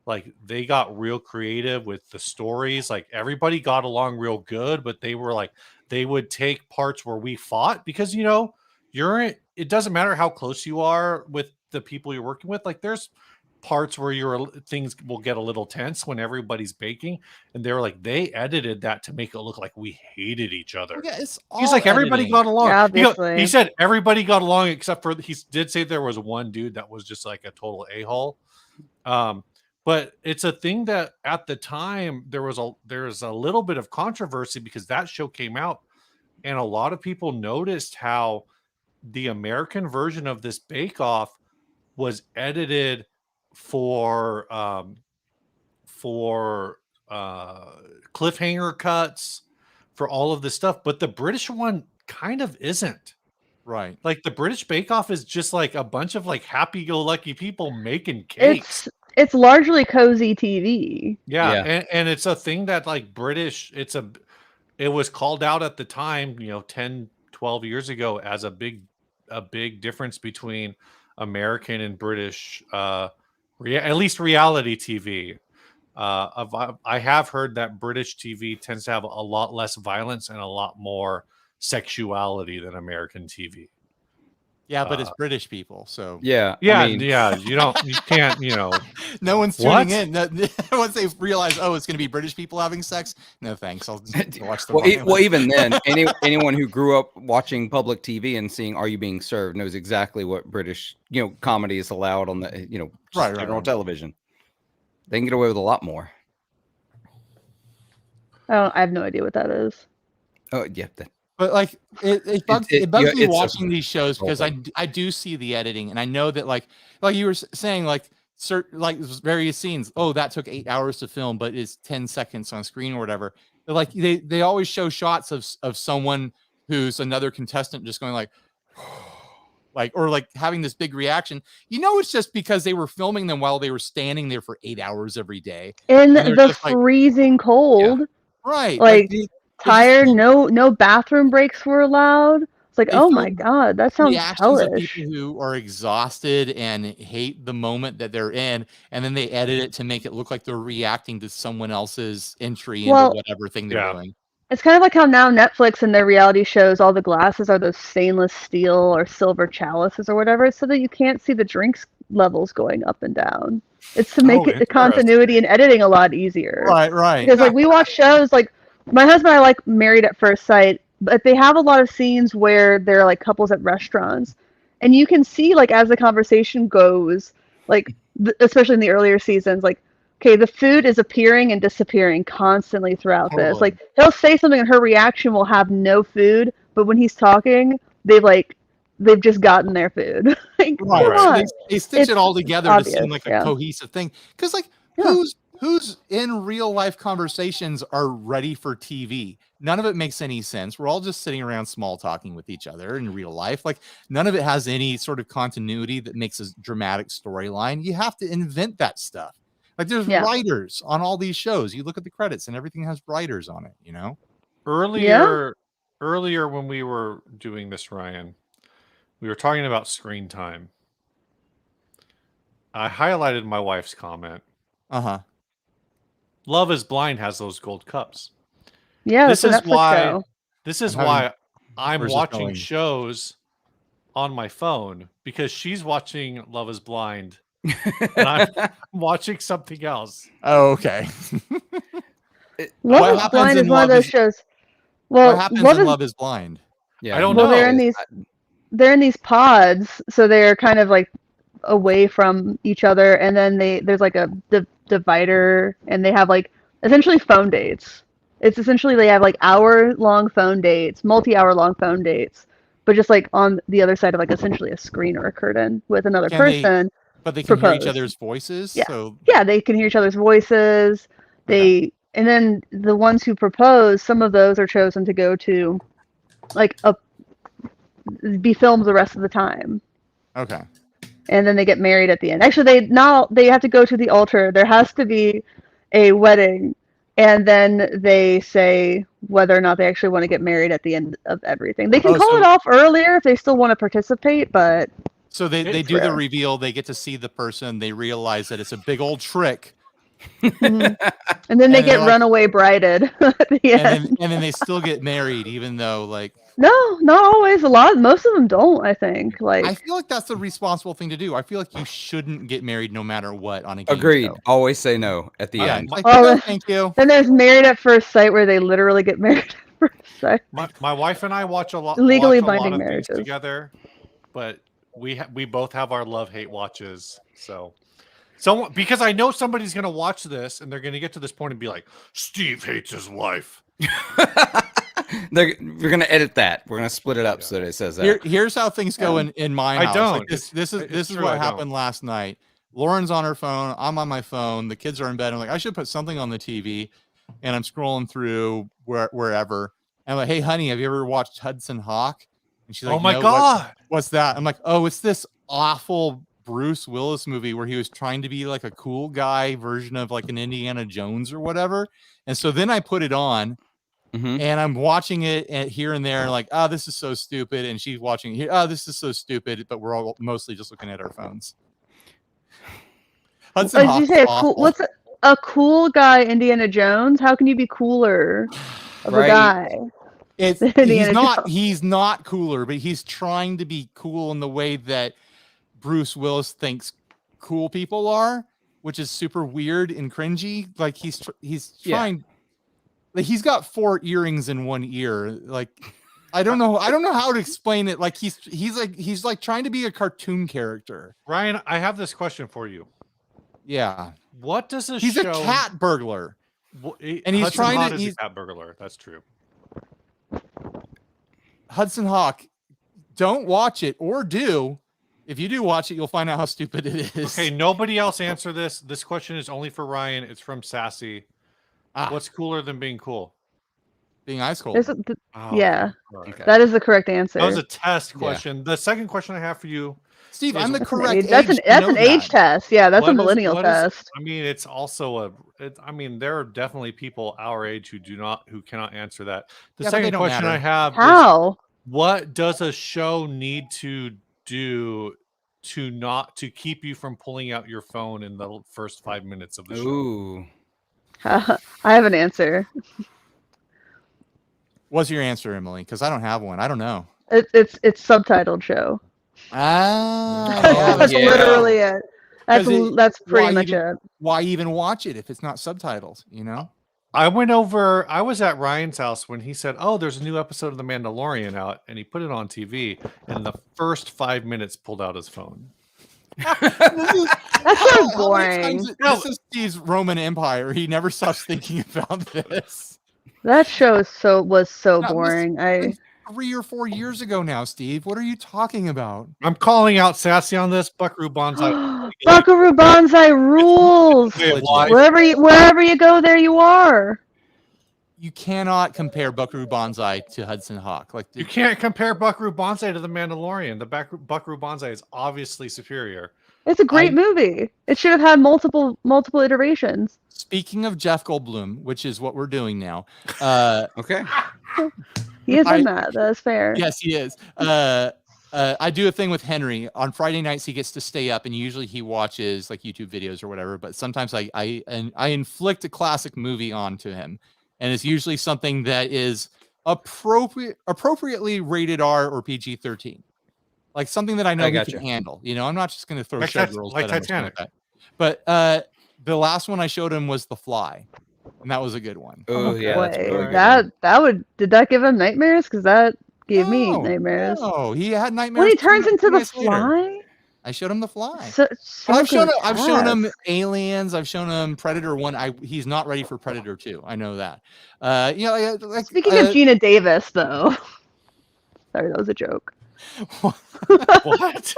like they got real creative with the stories. Like everybody got along real good, but they were like, they would take parts where we fought because it doesn't matter how close you are with the people you're working with. Like there's parts where things will get a little tense when everybody's baking, and they were like, they edited that to make it look like we hated each other. Yeah, it's He's all like, everybody editing. got along. Yeah, He obviously. said everybody got along except for he did say there was one dude that was just like a total a-hole. But it's a thing that at the time there's a little bit of controversy because that show came out and a lot of people noticed how the American version of this Bake Off was edited for cliffhanger cuts, for all of this stuff, but the British one kind of isn't. Right. Like the British Bake Off is just like a bunch of like happy-go-lucky people making cakes. It's largely cozy TV. Yeah, Yeah. And it's a thing that like it was called out at the time, 10, 12 years ago as a big difference between American and British, at least reality TV. I have heard that British TV tends to have a lot less violence and a lot more sexuality than American TV. Yeah, but it's British people, so Yeah. Yeah, I mean, you can't, no one's What? tuning in. Once they realize, oh, it's going to be British people having sex, no thanks. I'll just watch the well, even then, anyone who grew up watching public TV and seeing "Are You Being Served" knows exactly what British, comedy is allowed on the, Right, general television. They can get away with a lot more. I have no idea what that is. Oh yeah, But like it bugs me it's watching these shows because I do see the editing, and I know that like you were saying, like various scenes, oh, that took 8 hours to film, but it's 10 seconds on screen or whatever. But like they always show shots of someone who's another contestant just going like or like having this big reaction. It's just because they were filming them while they were standing there for 8 hours every day In and the freezing cold. Right. Like tired, no bathroom breaks were allowed. It's like, oh my god, that sounds reactions of hellish. people who are exhausted and hate the moment that they're in, and then they edit it to make it look like they're reacting to someone else's entry into whatever thing they're doing. It's kind of like how now Netflix and their reality shows, all the glasses are those stainless steel or silver chalices or whatever, so that you can't see the drinks levels going up and down. It's to make the continuity and editing a lot easier. Right. Because like we watch shows like my husband and I like Married at First Sight, but they have a lot of scenes where they're like couples at restaurants, and you can see like as the conversation goes, like especially in the earlier seasons, like okay, the food is appearing and disappearing constantly throughout this. Like he'll say something and her reaction will have no food, but when he's talking, they've just gotten their food. Like, right. They stitch it all together to seem like a cohesive thing. Because like who's in real life conversations are ready for TV? None of it makes any sense. We're all just sitting around small talking with each other in real life. Like none of it has any sort of continuity that makes a dramatic storyline. You have to invent that stuff. Like there's writers on all these shows. You look at the credits and everything has writers on it, Earlier when we were doing this, Ryan, we were talking about screen time. I highlighted my wife's comment. Love is Blind has those gold cups. Yeah, this is why I'm watching shows on my phone, because she's watching Love is Blind and I'm watching something else. Oh, okay. Love is Blind is one of those shows. Well, what happens in Love is Blind? Yeah, I don't know. They're in these pods, so they're kind of like away from each other, and then there's like a divider, and they have like essentially phone dates. It's essentially they have like hour-long phone dates, multi-hour long phone dates, but just like on the other side of like essentially a screen or a curtain with another person. But they can hear each other's voices. Yeah. So they can hear each other's voices. And then the ones who propose, some of those are chosen to go to like be filmed the rest of the time. Okay. And then they get married at the end. Actually, they have to go to the altar. There has to be a wedding, and then they say whether or not they actually want to get married at the end of everything. They can call it off earlier if they still want to participate, but so they do the reveal. They get to see the person. They realize that it's a big old trick. And then they get runaway brided at the end. And then they still get married, even though like no, not always. Most of them don't. I think I feel like that's the responsible thing to do. I feel like you shouldn't get married no matter what on a game Agreed. show. Always say no at the end. Like, thank you. Then there's Married at First Sight, where they literally get married at first sight. My wife and I watch a lot legally binding marriages together, but we both have our love-hate watches. So because I know somebody's going to watch this and they're going to get to this point and be like, Steve hates his wife. We're going to edit that. We're going to split it up so that it says that. Here's how things go in my house. I don't. Like this is what happened last night. Lauren's on her phone. I'm on my phone. The kids are in bed. I'm like, I should put something on the TV. And I'm scrolling through wherever. And I'm like, hey, honey, have you ever watched Hudson Hawk? And she's like, oh my God. What's that? I'm like, oh, it's this awful Bruce Willis movie where he was trying to be like a cool guy version of like an Indiana Jones or whatever. And so then I put it on and I'm watching it here and there, and like, oh, this is so stupid, and she's watching here, oh, this is so stupid, but we're all mostly just looking at our phones. Hudson Did you Hawk say is awful. what's a cool guy Indiana Jones? How can you be cooler of a guy? He's not cooler, but he's trying to be cool in the way that Bruce Willis thinks cool people are, which is super weird and cringy. Like he's trying, like he's got 4 earrings in one ear. Like I don't know how to explain it. Like he's like trying to be a cartoon character. Ryan, I have this question for you. Yeah. What does he's a cat burglar. And he's trying to he's a cat burglar. That's true. Hudson Hawk, don't watch it, or do. If you do watch it, you'll find out how stupid it is. Okay, nobody else answer this. This question is only for Ryan. It's from Sassy. What's cooler than being cool? Being ice cold. Yeah, okay. That is the correct answer. That was a test question. Yeah. The second question I have for you, Steve, I'm the correct age. That's an age test. Yeah, that's a millennial test. I mean, it's also there are definitely people our age who cannot answer that. The second question I have is, what does a show need to do to keep you from pulling out your phone in the first 5 minutes of the show? I have an answer. What's your answer, Emily? Because I don't have one. I don't know. It's subtitled show. That's literally it. That's pretty much it. Why even watch it if it's not subtitled? You know. I was at Ryan's house when he said, "Oh, there's a new episode of The Mandalorian out," and he put it on TV. And the first 5 minutes, pulled out his phone. That's so boring. This is Steve's Roman Empire. He never stops thinking about this. That show was so boring. 3 or 4 years ago now, Steve. What are you talking about? I'm calling out Sassy on this. Buckaroo Banzai. Buckaroo Banzai rules. Wherever you go, there you are. You cannot compare Buckaroo Banzai to Hudson Hawk. Like you can't compare Buckaroo Banzai to The Mandalorian. The Buckaroo Banzai is obviously superior. It's a great movie. It should have had multiple iterations. Speaking of Jeff Goldblum, which is what we're doing now. Okay. He is in that. That's fair. Yes, he is. I do a thing with Henry on Friday nights. He gets to stay up, and usually he watches like YouTube videos or whatever. But sometimes I inflict a classic movie onto him, and it's usually something that is appropriately rated R or PG-13, like something that I know he can handle. You know, I'm not just going to throw Showgirls like Titanic. But the last one I showed him was The Fly. And that was a good one. Oh yeah, that's really good. Did that give him nightmares? Because that gave me nightmares. Oh, he had nightmares. When he turns into the Fly. I showed him The Fly. I've shown him Aliens. I've shown him Predator 1. He's not ready for Predator 2. I know that. Speaking of Gina Davis, though. Sorry, that was a joke. What?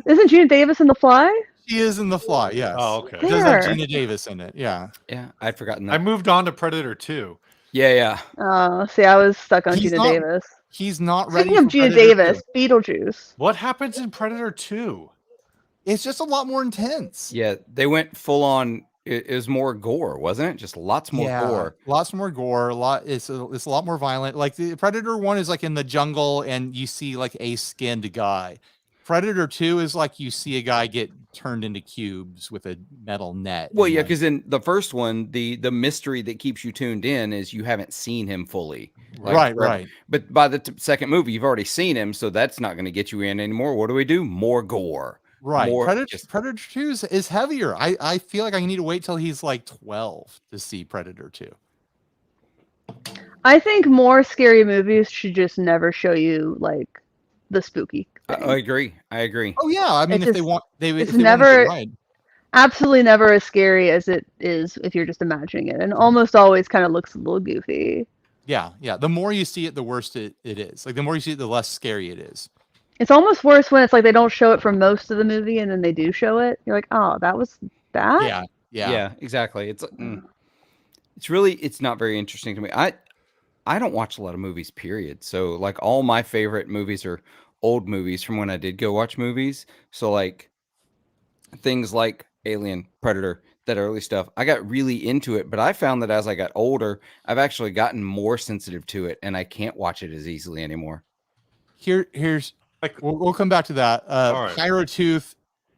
Isn't Gina Davis in The Fly? She is in The Fly, yes. Oh, okay. It does have Gina Davis in it, yeah. Yeah, I'd forgotten that. I moved on to Predator 2. Yeah. Oh, see, I was stuck on Gina Davis. He's not ready. Speaking of Gina Davis, Beetlejuice. What happens in Predator 2? It's just a lot more intense. Yeah, they went full on. It was more gore, wasn't it? Just lots more gore. Lots more gore. It's a lot more violent. Like the Predator 1 is like in the jungle, and you see like a skinned guy. Predator 2 is like you see a guy get turned into cubes with a metal net. Well, yeah, because in the first one, the mystery that keeps you tuned in is you haven't seen him fully. Right. But by the second movie, you've already seen him, so that's not going to get you in anymore. What do? More gore. Right. Predator 2 is heavier. I feel like I need to wait till he's like 12 to see Predator 2. I think more scary movies should just never show you like the spooky thing. I agree. Oh yeah, I mean, it's never absolutely never as scary as it is if you're just imagining it, and almost always kind of looks a little goofy. Yeah. The more you see it, the worse it is. Like the more you see it, the less scary it is. It's almost worse when it's like they don't show it for most of the movie, and then they do show it. You're like, oh, that was that. Yeah, exactly. It's not very interesting to me. I don't watch a lot of movies, period. So like all my favorite movies are old movies from when I did go watch movies. So like things like Alien, Predator, that early stuff. I got really into it, but I found that as I got older, I've actually gotten more sensitive to it, and I can't watch it as easily anymore. Here's Like, we'll come back to that. All right. Pyrotooth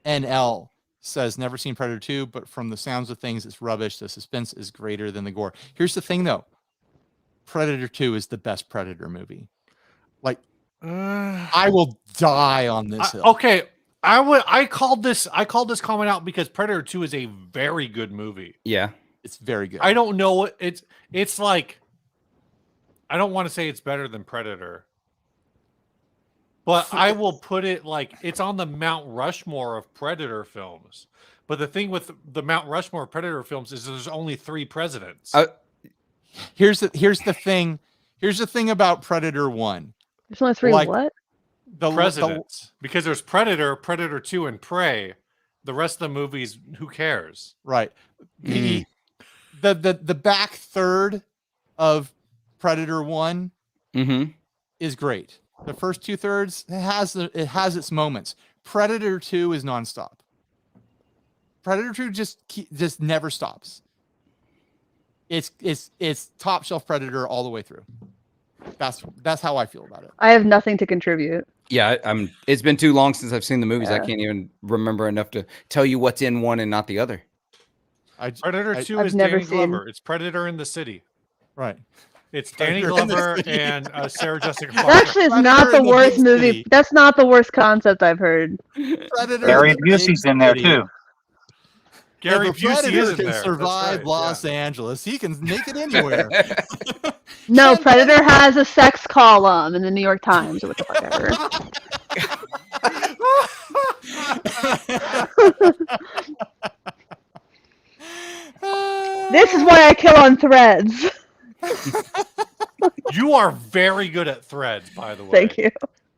NL says never seen Predator 2, but from the sounds of things, it's rubbish. The suspense is greater than the gore. Here's the thing, though. Predator 2 is the best Predator movie. Like, I will die on this hill. Okay, I called this comment out because Predator 2 is a very good movie. Yeah, it's very good. I don't know what it's like. I don't want to say it's better than Predator, but I will put it like it's on the Mount Rushmore of Predator films. But the thing with the Mount Rushmore of Predator films is there's only 3 presidents. Here's the thing. Here's the thing about Predator 1. There's only 3 what? The presidents. Because there's Predator, Predator 2, and Prey. The rest of the movies, who cares? Right. The back third of Predator 1 is great. The first 2/3 it has its moments. Predator 2 is nonstop. Predator 2 just never stops. It's top shelf Predator all the way through. That's how I feel about it. I have nothing to contribute. Yeah, it's been too long since I've seen the movies. I can't even remember enough to tell you what's in one and not the other. Predator 2 is Danny Glover. It's Predator in the City. Right. It's Danny Glover and Sarah Jessica Parker. That actually is not the worst movie. That's not the worst concept I've heard. Gary Busey's in there too. Gary Busey can survive Los Angeles. He can make it anywhere. No, Predator has a sex column in the New York Times or what the fuck ever. This is why I kill on Threads. You are very good at Threads, by the way. Thank you.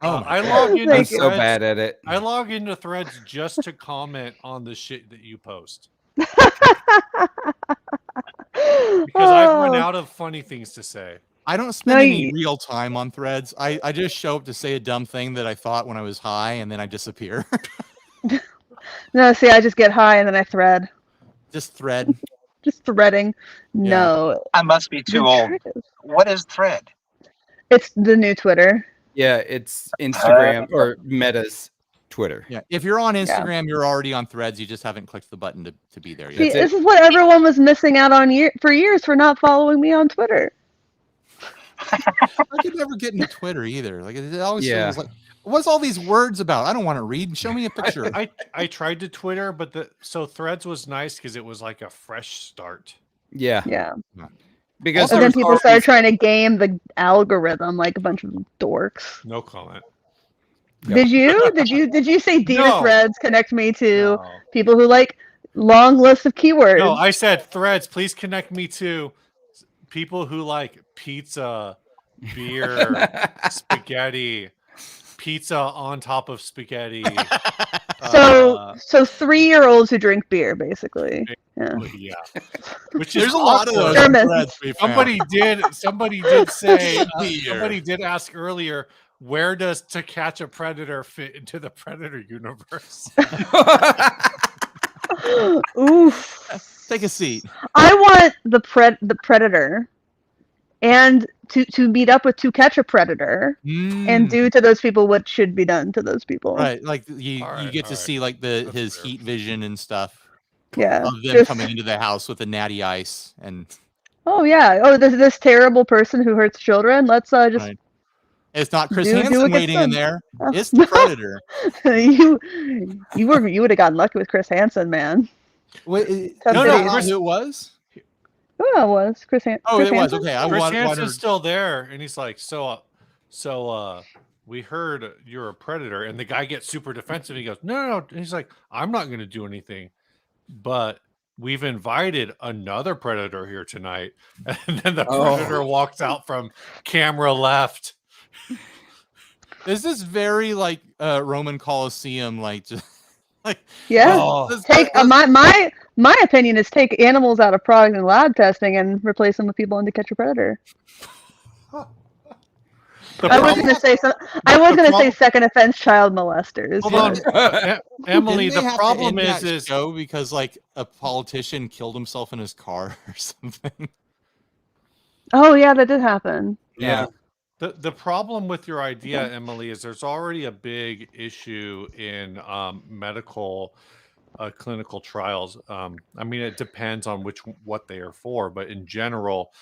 I log into I'm Threads, so bad at it. I log into Threads just to comment on the shit that you post. Because I've run out of funny things to say. I don't spend any real time on Threads. I just show up to say a dumb thing that I thought when I was high, and then I disappear. No, see, I just get high and then I thread. Just thread. Just threading. No. I must be too old. What is Thread? It's the new Twitter. Yeah, it's Instagram or Meta's Twitter. Yeah, if you're on Instagram, you're already on Threads. You just haven't clicked the button to be there yet. See, this is what everyone was missing out on for years for not following me on Twitter. I could never get into Twitter either. Like it always feels like, what's all these words about? I don't want to read. Show me a picture. I tried to Twitter, but so Threads was nice because it was like a fresh start. Yeah. Because and then people started trying to game the algorithm like a bunch of dorks. No comment. Did you say Dina Threads connect me to people who like long lists of keywords? No, I said Threads, please connect me to people who like pizza, beer, spaghetti, pizza on top of spaghetti. So 3-year-olds who drink beer, basically. Yeah. Which is there's a lot of those. Somebody did say somebody did ask earlier, where does To Catch a Predator fit into the Predator universe? Oof. Take a seat. I want the Predator and to meet up with To Catch a Predator and do to those people what should be done to those people. Right, like you get to see like his heat vision and stuff. Yeah, of them coming into the house with a natty ice and. This terrible person who hurts children. Let's just. Right. It's not Chris Hansen waiting in there. It's the Predator. you would have gotten lucky with Chris Hansen, man. Wait, no, who it was? Oh, it was Chris Hansen. Oh, it was okay. Chris Hansen's still there, and he's like, so we heard you're a predator, and the guy gets super defensive. He goes, no. And he's like, I'm not going to do anything, but we've invited another predator here tonight. And then the predator walks out from camera left. Is this very like Roman Colosseum, like just like take my opinion is take animals out of product and lab testing and replace them with people in To Catch a Predator. I was gonna say I was gonna say second offense child molesters. Hold on, Emily. Didn't they The have to problem end that is show because like a politician killed himself in his car or something. Oh yeah, that did happen. Yeah. the problem with your idea, Emily, is there's already a big issue in medical clinical trials. I mean, it depends on what they are for, but in general,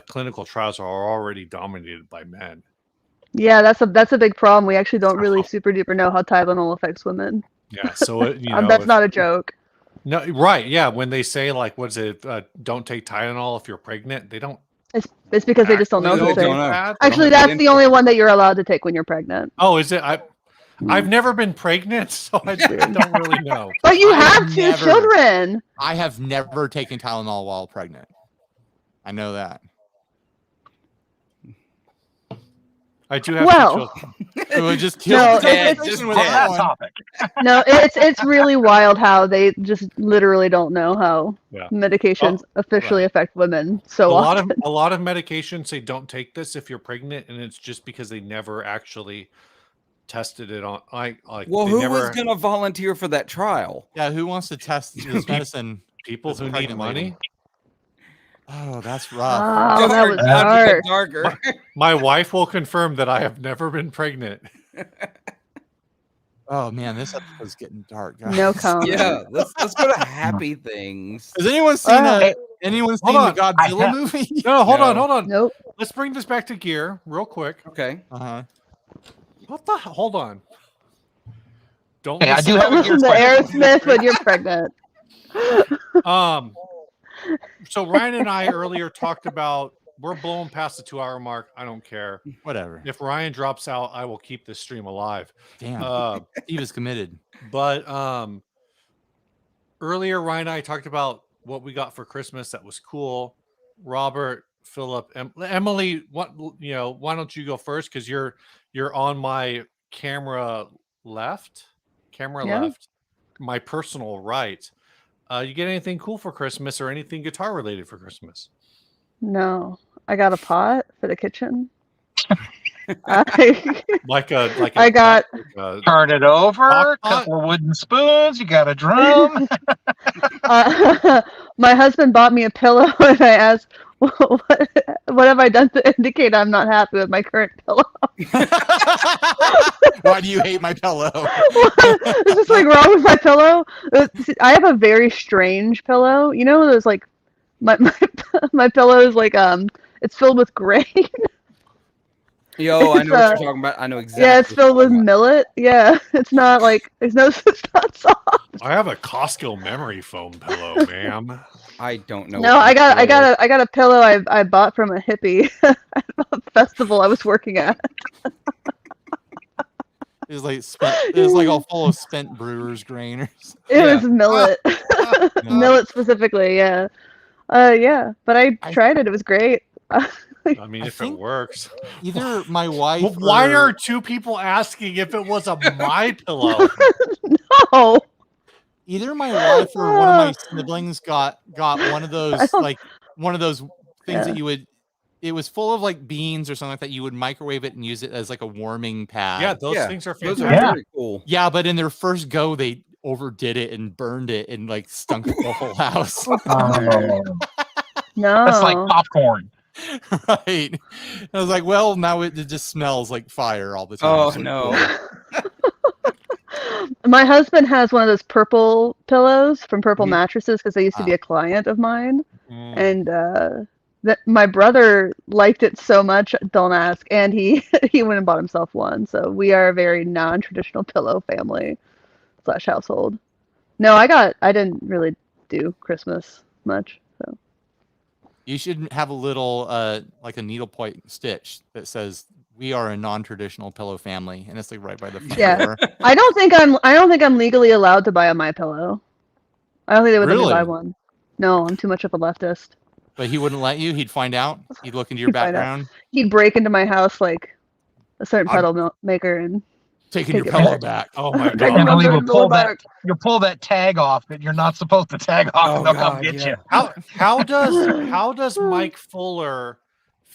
clinical trials are already dominated by men. Yeah, that's a big problem. We actually don't really super duper know how Tylenol affects women. Yeah, so That's not a joke. No, right? Yeah, when they say like, what's it? Don't take Tylenol if you're pregnant. They don't. It's because they just don't know. They If don't they- know. Actually, that's the only one that you're allowed to take when you're pregnant. Oh, is it? I've never been pregnant, so I don't really know. But you have I've 2 never- children. I have never taken Tylenol while pregnant. I know that. I do have Well. 2 children. It would just No, kill it's- the Just conversation on with that that one. topic. No, it's really wild how they just literally don't know how Yeah. medications officially affect women so often. A lot of medications say don't take this if you're pregnant, and it's just because they never actually tested it on. Well, they who never, was going to volunteer for that trial? Yeah, who wants to test this medicine? people That's who a need pregnant lady. money? Oh, that's rough. Oh, that was How'd you get dark. darker. My wife will confirm that I have never been pregnant. Oh man, this episode's getting dark, guys. No comment. Yeah, let's go to happy things. Has anyone seen anyone seen Hold the on. Godzilla movie? No, hold No. on. Nope. Let's bring this back to gear real quick. Okay. Uh-huh. What the? Hold on. Don't Hey, I listen do have a Listen to Aerosmith when you're pregnant. So Ryan and I earlier talked about we're blowing past the 2-hour mark. I don't care. Whatever. If Ryan drops out, I will keep this stream alive. Damn. Steve is committed. But earlier Ryan and I talked about what we got for Christmas that was cool. Robert, Philip, Emily, why don't you go first? Because you're on my camera left, my personal right. You get anything cool for Christmas or anything guitar related for Christmas? No, I got a pot for the kitchen. Like a I got Turn it over. Hot pot? Couple of wooden spoons. You got a drum. my husband bought me a pillow, and I asked, "What have I done to indicate I'm not happy with my current pillow?" Why do you hate my pillow? Is this like wrong with my pillow? I have a very strange pillow. You know, those like my pillow is like it's filled with grain. Yo, I know what It's, you're talking about. I know exactly. Yeah, it's what you're filled with talking about. millet. Yeah, it's not like it's not soft. I have a Costco memory foam pillow, ma'am. I don't know. No, what I got that is. a pillow I bought from a hippie at a festival I was working at. It was like it was like all full of spent brewer's grain or something. It Yeah. was millet, millet specifically. Yeah, yeah. But I tried it. It was great. I mean, I if it think- works. Either my wife. Well, why or- are 2 people asking if it was a my pillow? Oh, either my wife or one of my siblings got one of those don't- like one of those things Yeah. that you would. It was full of like beans or something like that. You would microwave it and use it as like a warming pad. Yeah, those Yeah, things are Those fantastic. are Yeah. very cool. Yeah, but in their first go, they overdid it and burned it and like stunk the whole house. Oh, no. that's like popcorn. Right. I was like, well, now it just smells like fire all the time. Oh, so no. cool. My husband has one of those purple pillows from Purple Mhm. Mattresses because they used to be a client of mine, Mm. and my brother liked it so much. Don't ask. And he he went and bought himself one. So we are a very non-traditional pillow family / household. No, I didn't really do Christmas much. So You should have a little like a needlepoint stitch that says we are a non-traditional pillow family, and it's like right by the front Yeah. door. I don't think I'm legally allowed to buy a My Pillow. I don't think they would let me Really? buy one. No, I'm too much of a leftist. But he wouldn't let you. He'd find out. He'd look into your He'd find out. background, He'd break into my house like a certain I'm- pedal maker and taking Take your it pillow back. back. Oh my Take god. him Emily under will the pull that. back. You'll pull that tag off that you're not supposed to tag off, Oh, and they'll God, come get yeah. you. How does Mike Fuller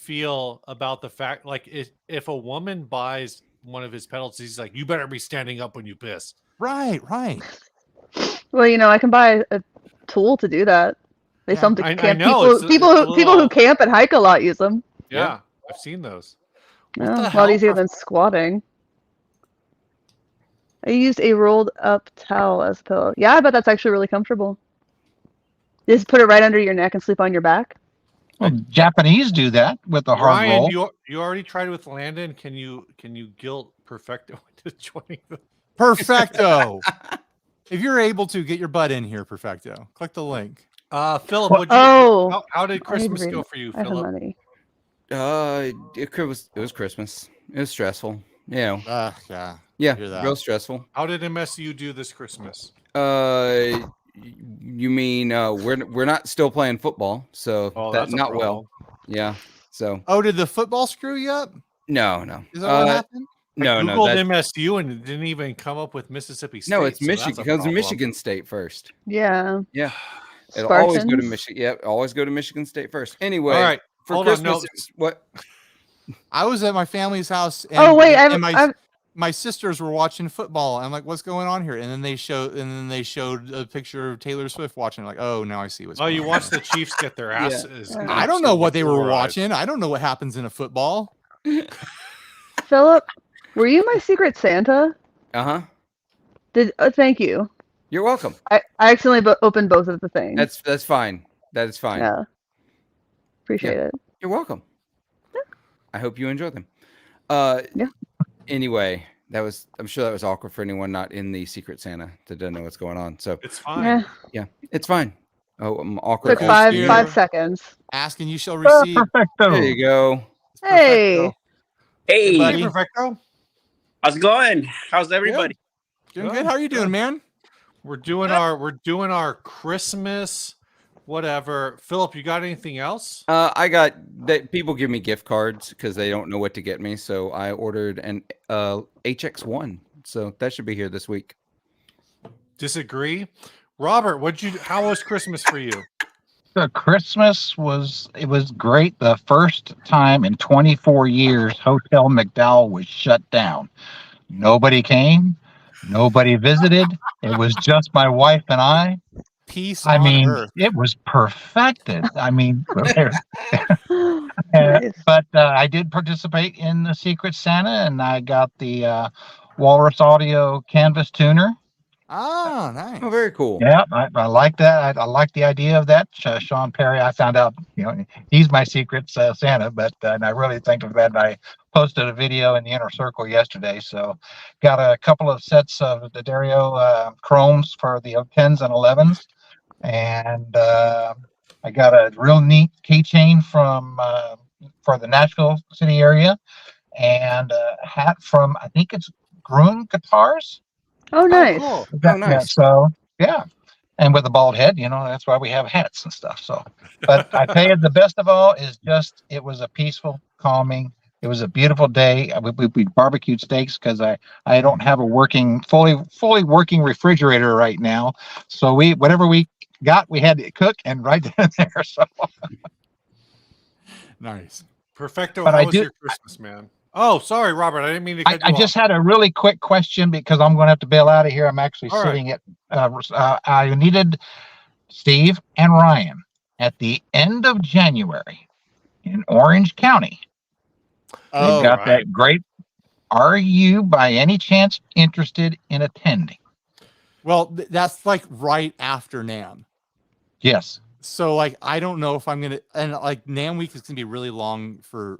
feel about the fact, like, if a woman buys one of his pedals, he's like, you better be standing up when you piss. Right. Well, I can buy a tool to do that. They Yeah, sell them to I camp. know, People, it's a people who little- camp and hike a lot use them. Yeah, I've seen those. What Yeah, the a lot hell, easier than squatting. I used a rolled up towel as a pillow. Yeah, I bet that's actually really comfortable. Just put it right under your neck and sleep on your back. Well, Japanese do that with the hard Ryan, roll. you already tried it with Landon. Can you guilt Perfecto into joining the Perfecto. If you're able to, get your butt in here, Perfecto. Click the link. Philip, Oh, how did Christmas read go it. for you, I have Philip? money. It was Christmas. It was stressful. Yeah. Yeah, hear that. real stressful. How did MSU do this Christmas? You mean we're not still playing football, so Oh, that's that's a not well. problem. Yeah. So Oh, did the football screw you up? no. Is that what happened? I No, Googled that, MSU and it didn't even come up with Mississippi State. no, it's so Michigan. that's a It comes to problem. Michigan State first. Yeah. Yeah. It'll always go to Spartans. Michigan. Yeah, always go to Michigan State first. Anyway, All right. for Hold on, Christmas, no. what? I was at my family's house. And, Oh wait, and I've my sisters were watching football. I'm like, what's going on here? And then they showed a picture of Taylor Swift watching. Like, oh, now I see what's. Oh, going you on. watched the Chiefs get their asses. Yeah. I don't know what they were Polarized. watching. I don't know what happens in a football. Philip, were you my secret Santa? Uh-huh. Thank you. You're welcome. I accidentally opened both of the things. That's fine. That is fine. Yeah. Appreciate it. You're welcome. I hope you enjoy them. Yeah. Anyway, I'm sure that was awkward for anyone not in the Secret Santa that doesn't know what's going on. So It's fine. Yeah. yeah, it's fine. Oh, I'm awkward. Took Perfect. also. 5 seconds. Asking you shall receive. Perfecto. There you go. It's Hey. Perfecto. Hey, buddy. Perfecto. how's it going? How's everybody? Doing good. How are you doing, man? We're doing our Christmas whatever. Philip, you got anything else? I got that people give me gift cards because they don't know what to get me. So I ordered an HX1. So that should be here this week. Disagree. Robert, how was Christmas for you? The Christmas was great. The first time in 24 years Hotel McDowell was shut down. Nobody came, nobody visited. It was just my wife and I. Peace I on mean, earth. it was perfected. I mean, Nice. but I did participate in the Secret Santa, and I got the Walrus Audio Canvas tuner. Ah, nice. Oh, very cool. Yeah, I like that. I like the idea of that. Sean Perry, I found out, he's my secret Santa, but and I really think of that. I posted a video in the inner circle yesterday. So got a couple of sets of the Dario chromes for the 10s and 11s. And I got a real neat keychain for the Nashville city area, and a hat from, I think it's Groom Guitars. Oh, nice. Cool. Yeah, Nice. so yeah, and with a bald head, that's why we have hats and stuff. So, but I tell you, the best of all is just it was a peaceful, calming. It was a beautiful day. We barbecued steaks because I don't have a fully working refrigerator right now. So whatever we got, we had to cook and right then and there. So Nice. Perfecto. But How I was did- your Christmas, man? Oh, sorry, Robert. I didn't mean to cut I you just off. had a really quick question because I'm going to have to bail out of here. I'm actually All right. sitting at. I needed Steve and Ryan at the end of January in Orange County. Oh, They've got right. that great. Are you by any chance interested in attending? well, that's like right after NAM. Yes. So like I don't know if I'm gonna, and like NAM week is gonna be really long for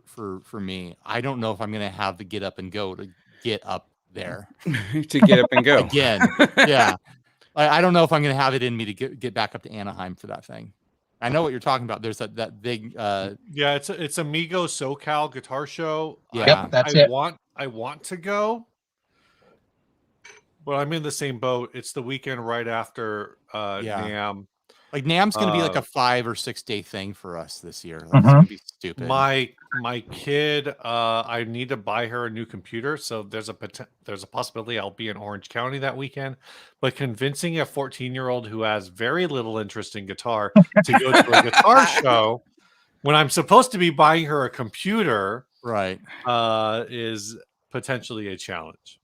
me. I don't know if I'm gonna have the get up and go to get up there To get up and go again. Yeah, I don't know if I'm gonna have it in me to get back up to Anaheim for that thing. I know what you're talking about. There's that big Yeah, it's Amigo SoCal guitar show. Yeah. Yep, that's I it. want to go, but I'm in the same boat. It's the weekend right after Yeah. NAM. like NAM's gonna be like Uh, a 5 or 6 day thing for us this year. Like, Mhm. It's gonna be stupid. My kid, I need to buy her a new computer, so there's a possibility I'll be in Orange County that weekend. But convincing a 14-year-old who has very little interest in guitar to go to a guitar show when I'm supposed to be buying her a computer, Right. is potentially a challenge.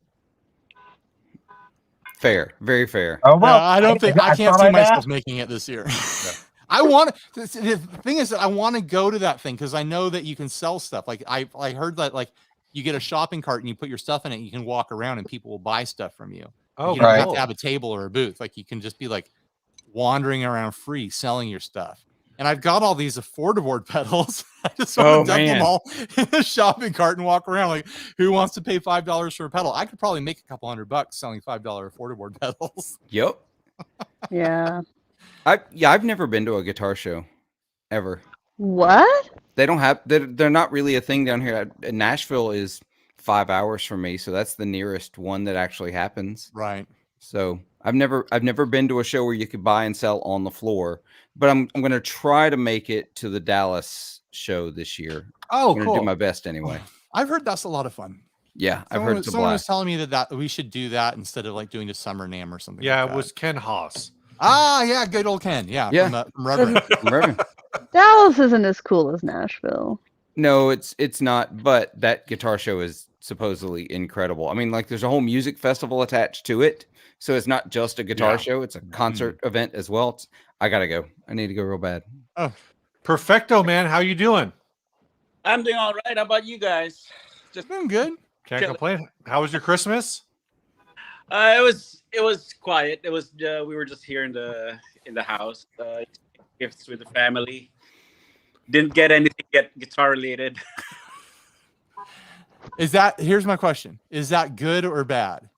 Fair, very fair. Oh well, I don't think I can't thought see I'd myself ask. making it this year. I want the thing is that I want to go to that thing because I know that you can sell stuff. Like I heard that like you get a shopping cart and you put your stuff in it, you can walk around and people will buy stuff from you. Oh, You don't have cool. to have a table or a booth. Like you can just be like wandering around free selling your stuff. And I've got all these affordable pedals. I just want to dump them all in the shopping cart and walk around. Like, who wants to pay $5 for a pedal? I could probably make a couple $100 selling $5 affordable pedals. Yep. Yeah. I've never been to a guitar show, ever. What? They don't have. They're not really a thing down here. Nashville is 5 hours from me, so that's the nearest one that actually happens. Right. So I've never been to a show where you could buy and sell on the floor. But I'm going to try to make it to the Dallas show this year. Oh, I'm going to cool. do my best anyway. I've heard that's a lot of fun. Yeah, I've heard it's a someone was blast. telling me that we should do that instead of like doing the Summer NAMM or something. Yeah, like it that. was Ken Haas. Ah, yeah, good old Ken. Yeah, Yeah. from Reverend. Reverend. Dallas isn't as cool as Nashville. No, it's not. But that guitar show is supposedly incredible. I mean, like there's a whole music festival attached to it, so it's not just a guitar show; it's a concert event as well. I gotta go. I need to go real bad. Oh, perfecto, man. How you doing? I'm doing all right. How about you guys? Just been good. Can't complain. How was your Christmas? It was quiet. It was we were just here in the house. Gifts with the family. Didn't get anything guitar related. Here's my question. Is that good or bad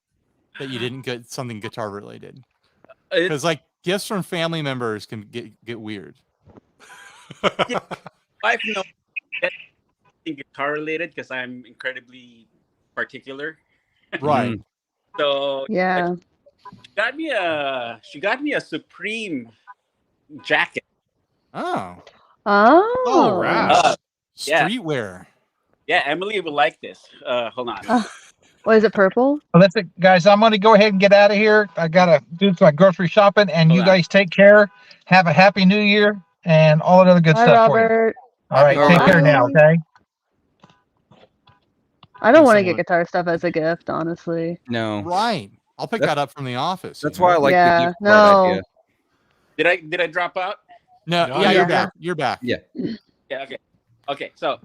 that you didn't get something guitar related? Because like gifts from family members can get weird. Wife no guitar related because I'm incredibly particular. Right. So Yeah. she got me a Supreme jacket. Oh. Oh. Right. Yeah. Streetwear. Yeah, Emily will like this. Hold on. What is it, purple? Well, that's it, guys. I'm going to go ahead and get out of here. I got to do my grocery shopping, and you Hold on. guys take care. Have a happy new year and all that other good Bye, stuff for you. Robert. All right, Happy take care now, okay? I don't Thanks want so to get much. guitar stuff as a gift, honestly. No, Right. I'll pick That's- that up from the office. that's you know? why I like Yeah, the gift card no. idea. Did I drop out? No, No, yeah, you're you're back. You're back. Yeah. Yeah, okay. Okay, so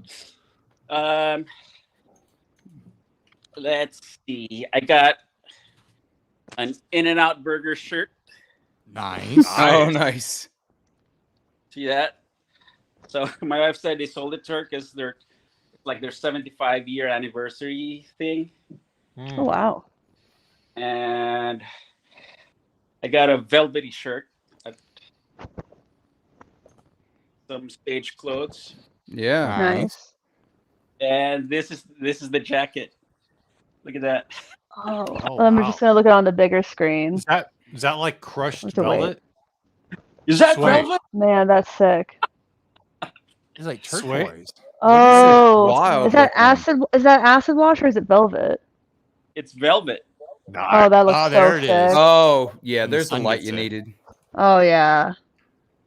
let's see. I got an In-N-Out Burger shirt. Nice. Oh, nice. See that? So my wife said they sold it to her because they're like their 75-year anniversary thing. Oh, wow. And I got a velvety shirt. Some stage clothes. Yeah. Nice. And this is the jacket. Look at that. Oh, Oh, I'm wow. just going to look at it on the bigger screen. Is that like crushed What's the weight? velvet? Is that Sweet. velvet? Man, that's sick. It's like Sweet. turquoise. Oh, Wild is that looking. acid wash or is it velvet? It's velvet. Oh, that looks Oh, so there it is. sick. Oh, yeah. And the There's the sun light gets you it. needed. Oh yeah,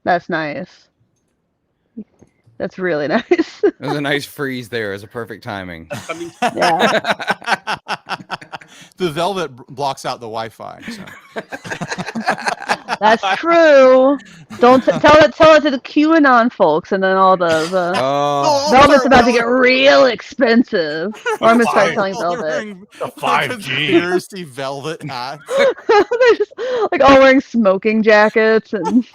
that's nice. That's really nice. It was a nice freeze there. It was a perfect timing. I mean, Yeah. The velvet blocks out the Wi-Fi. So. That's true. Don't tell it to the QAnon folks, and then all the Oh, Velvet's about to get real expensive. Or I'm gonna start selling All Velvet. wearing The 5G. conspiracy velvet hats. They're just like all wearing smoking jackets and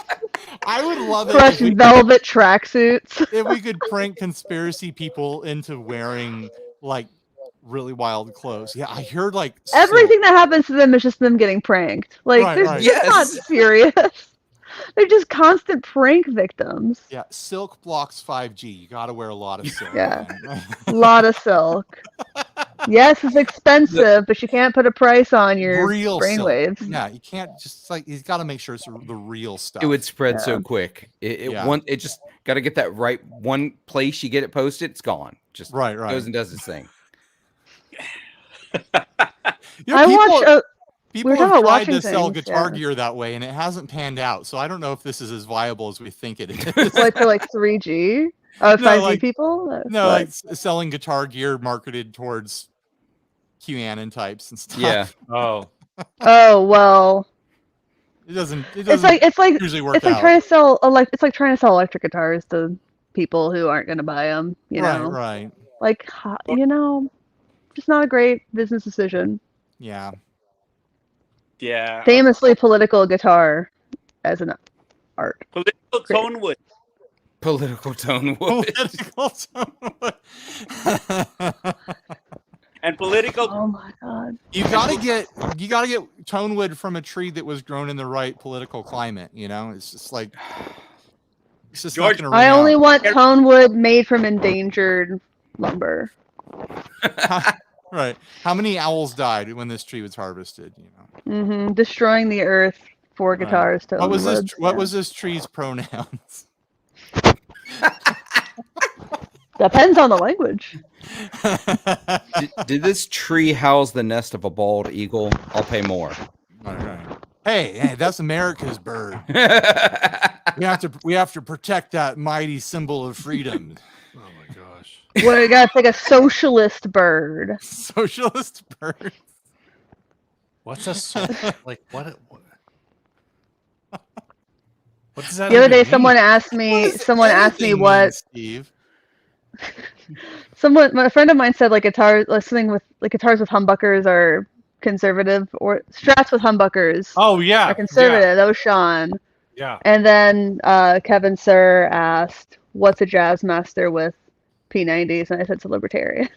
I would love it fresh velvet tracksuits. if we could prank conspiracy people into wearing like really wild clothes. Yeah, I heard like Everything that happens to them is just them getting pranked. Like Right, they're right. just not Yes. serious. They're just constant prank victims. Yeah, silk blocks 5G. You got to wear a lot of silk. Yeah. man. A lot of silk. Yes, it's expensive, but you can't put a price on your Real silk. brainwaves. Yeah, you can't just like he's got to make sure it's the real stuff. it would spread Yeah. so quick. It Yeah. it just got to get that right one place. You get it posted, it's gone. Just right, right. goes and does its thing. You know, I people, watched a people we were have talking about tried to watching sell things, guitar yeah. gear that way, and it hasn't panned out. So I don't know if this is as viable as we think it is. like for like 3G. Oh, No, 5G like- people? No, What? like selling guitar gear marketed towards QAnon types and stuff. Yeah. Oh, Oh well, It doesn't it's like usually work it's like out. trying to sell it's like trying to sell electric guitars to people who aren't going to buy them. You know, Right. like just not a great business decision. Yeah. Yeah. Famously political guitar as an art. Political tone wood. Political tone wood. Political tone. And political. Oh my god. You gotta get tonewood from a tree that was grown in the right political climate. You know, it's just like George, not gonna I ring only out. want tone wood made from endangered lumber. Right. How many owls died when this tree was harvested? You know. Destroying the earth for Right. guitars. What was this? woods, What yeah. was this tree's pronouns? Depends on the language. Did this tree house the nest of a bald eagle? I'll pay more. Right. Hey, that's America's bird. We have to protect that mighty symbol of freedom. oh my gosh. What I gotta pick a socialist bird. Socialist bird. What's a like what? What does that? The other even day, mean? someone asked me. What does Someone asked me anything what. mean, Steve? My friend of mine said like guitars listening with like guitars with humbuckers are conservative, or strats with humbuckers Oh yeah. are conservative. That was Sean. Yeah. And then Kevin Sir asked, "What's a jazz master with P90s?" And I said, "It's a libertarian."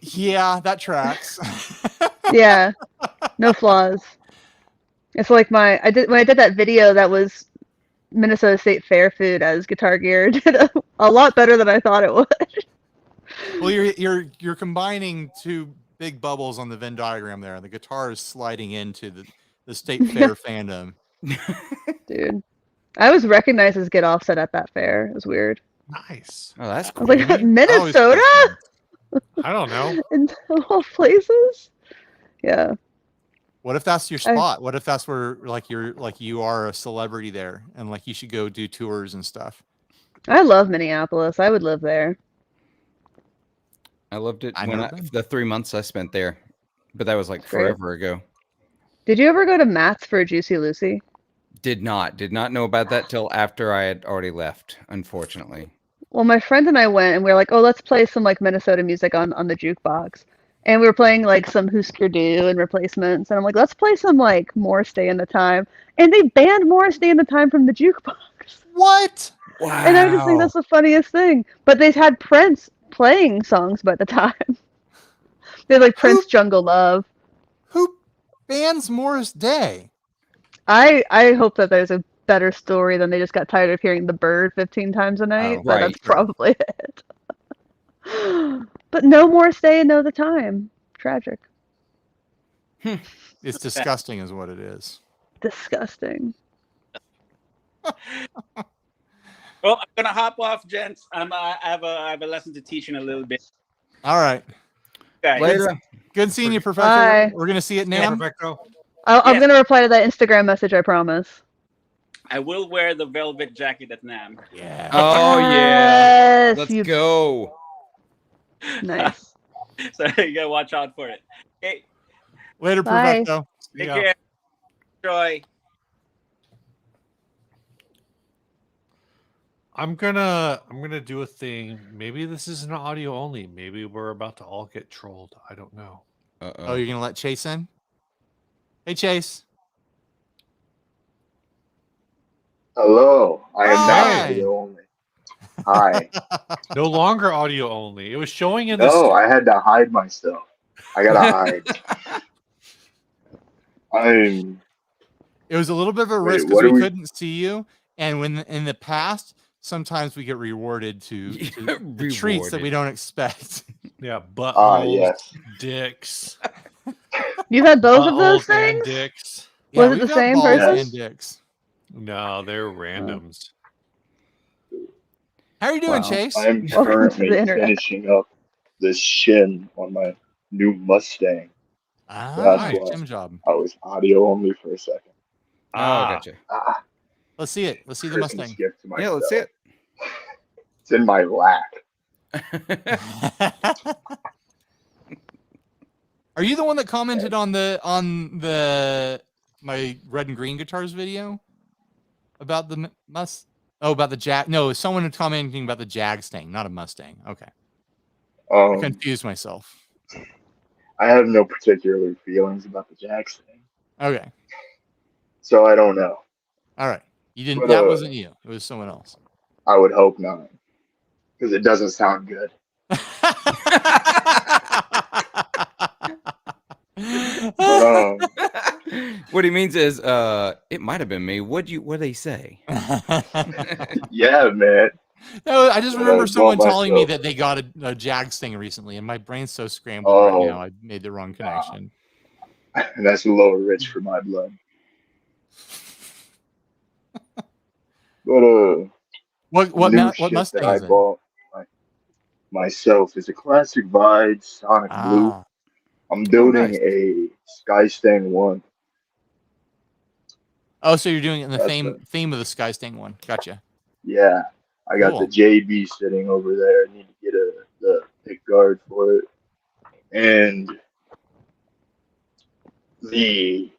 Yeah, that tracks. Yeah, no flaws. It's like when I did that video that was Minnesota State Fair food as guitar gear. Did a lot better than I thought it would. Well, you're combining two big bubbles on the Venn diagram there, and the guitar is sliding into the state fair fandom. Dude, I was recognized as Get Offset at that fair. It was weird. Nice. Oh, that's I cool. was like, Minnesota I don't know. in all places. Yeah. What if that's your spot? What if that's where you are a celebrity there, and like you should go do tours and stuff? I love Minneapolis. I would live there. I loved it I when never been. the 3 months I spent there, but that was like Great. forever ago. Did you ever go to Matt's for Juicy Lucy? Did not know about that till after I had already left, unfortunately. Well, my friend and I went, and we were like, "Oh, let's play some like Minnesota music on the jukebox." And we were playing like some Husker Du and Replacements, and I'm like, "Let's play some like Morris Day in the Time." And they banned Morris Day in the Time from the jukebox. What? Wow. And I just think that's the funniest thing. But they had Prince playing songs by the time. They had like Prince Jungle Love. Who bans Morris Day? I hope that there's a better story than they just got tired of hearing the bird 15 times a night. Oh, but right. that's probably it. But no more stay and know the time. Tragic. It's disgusting, is what it is. Disgusting. Well, I'm gonna hop off, gents. I have a lesson to teach in a little bit. All right. Okay. Later. Good seeing you, Professor. Bye. We're gonna see it now. Perfecto. I'm Yeah. going to reply to that Instagram message, I promise. I will wear the velvet jacket at NAM. Yeah. Oh yeah. Yes, Let's you- go. Nice. So you gotta watch out for it. Okay, Later, Bye. Perfecto. take Yeah. care. Enjoy. I'm gonna do a thing. Maybe this is an audio only. Maybe we're about to all get trolled. I don't know. Oh, you're gonna let Chase in? Hey, Chase. Hello, I am Hi. not audio only. Hi. No longer audio only. It was showing in No, I had to hide myself. I gotta hide. I'm. It was a little bit of a Wait, risk what because are we we- couldn't see you, and when in the past, sometimes we get rewarded to the treats that we don't expect. Yeah, buttholes, Yes. dicks. You've had both of those buttholes and things? dicks. Was it we've the got same balls person? and dicks. No, they're randoms. How are you doing, Wow. Chase? I'm Welcome to currently the internet. finishing up the shin on my new Mustang. Ah, That's nice why. gym job. I was audio only for a second. Oh, gotcha. Ah, Let's see it. Let's see the Christmas Mustang. gift to Yeah, let's see myself. it. It's in my lap. Are you the one that commented on my red and green guitars video about the about the Jag? No, someone commenting about the Jagstang, not a Mustang. Okay, I confused myself. I have no particular feelings about the Jackson, Okay, so I don't know. all right. You didn't. But, that wasn't you. It was someone else. I would hope not, because it doesn't sound good. But, what he means is, it might have been me. What they say? yeah, man. No, I just remember someone telling me myself. that they got a Jagstang recently, and my brain's so scrambled right now. I made the wrong connection. That's a little rich for my blood. But What new what shit Mustang that I is it? bought myself is a classic Vide Sonic Blue. Ah, I'm building nice. a Skystang 1. Oh, so you're doing it in the That's theme of the Skystang one. Gotcha. Yeah, I got the Cool. JB sitting over there. I need to get the pick guard for it. And the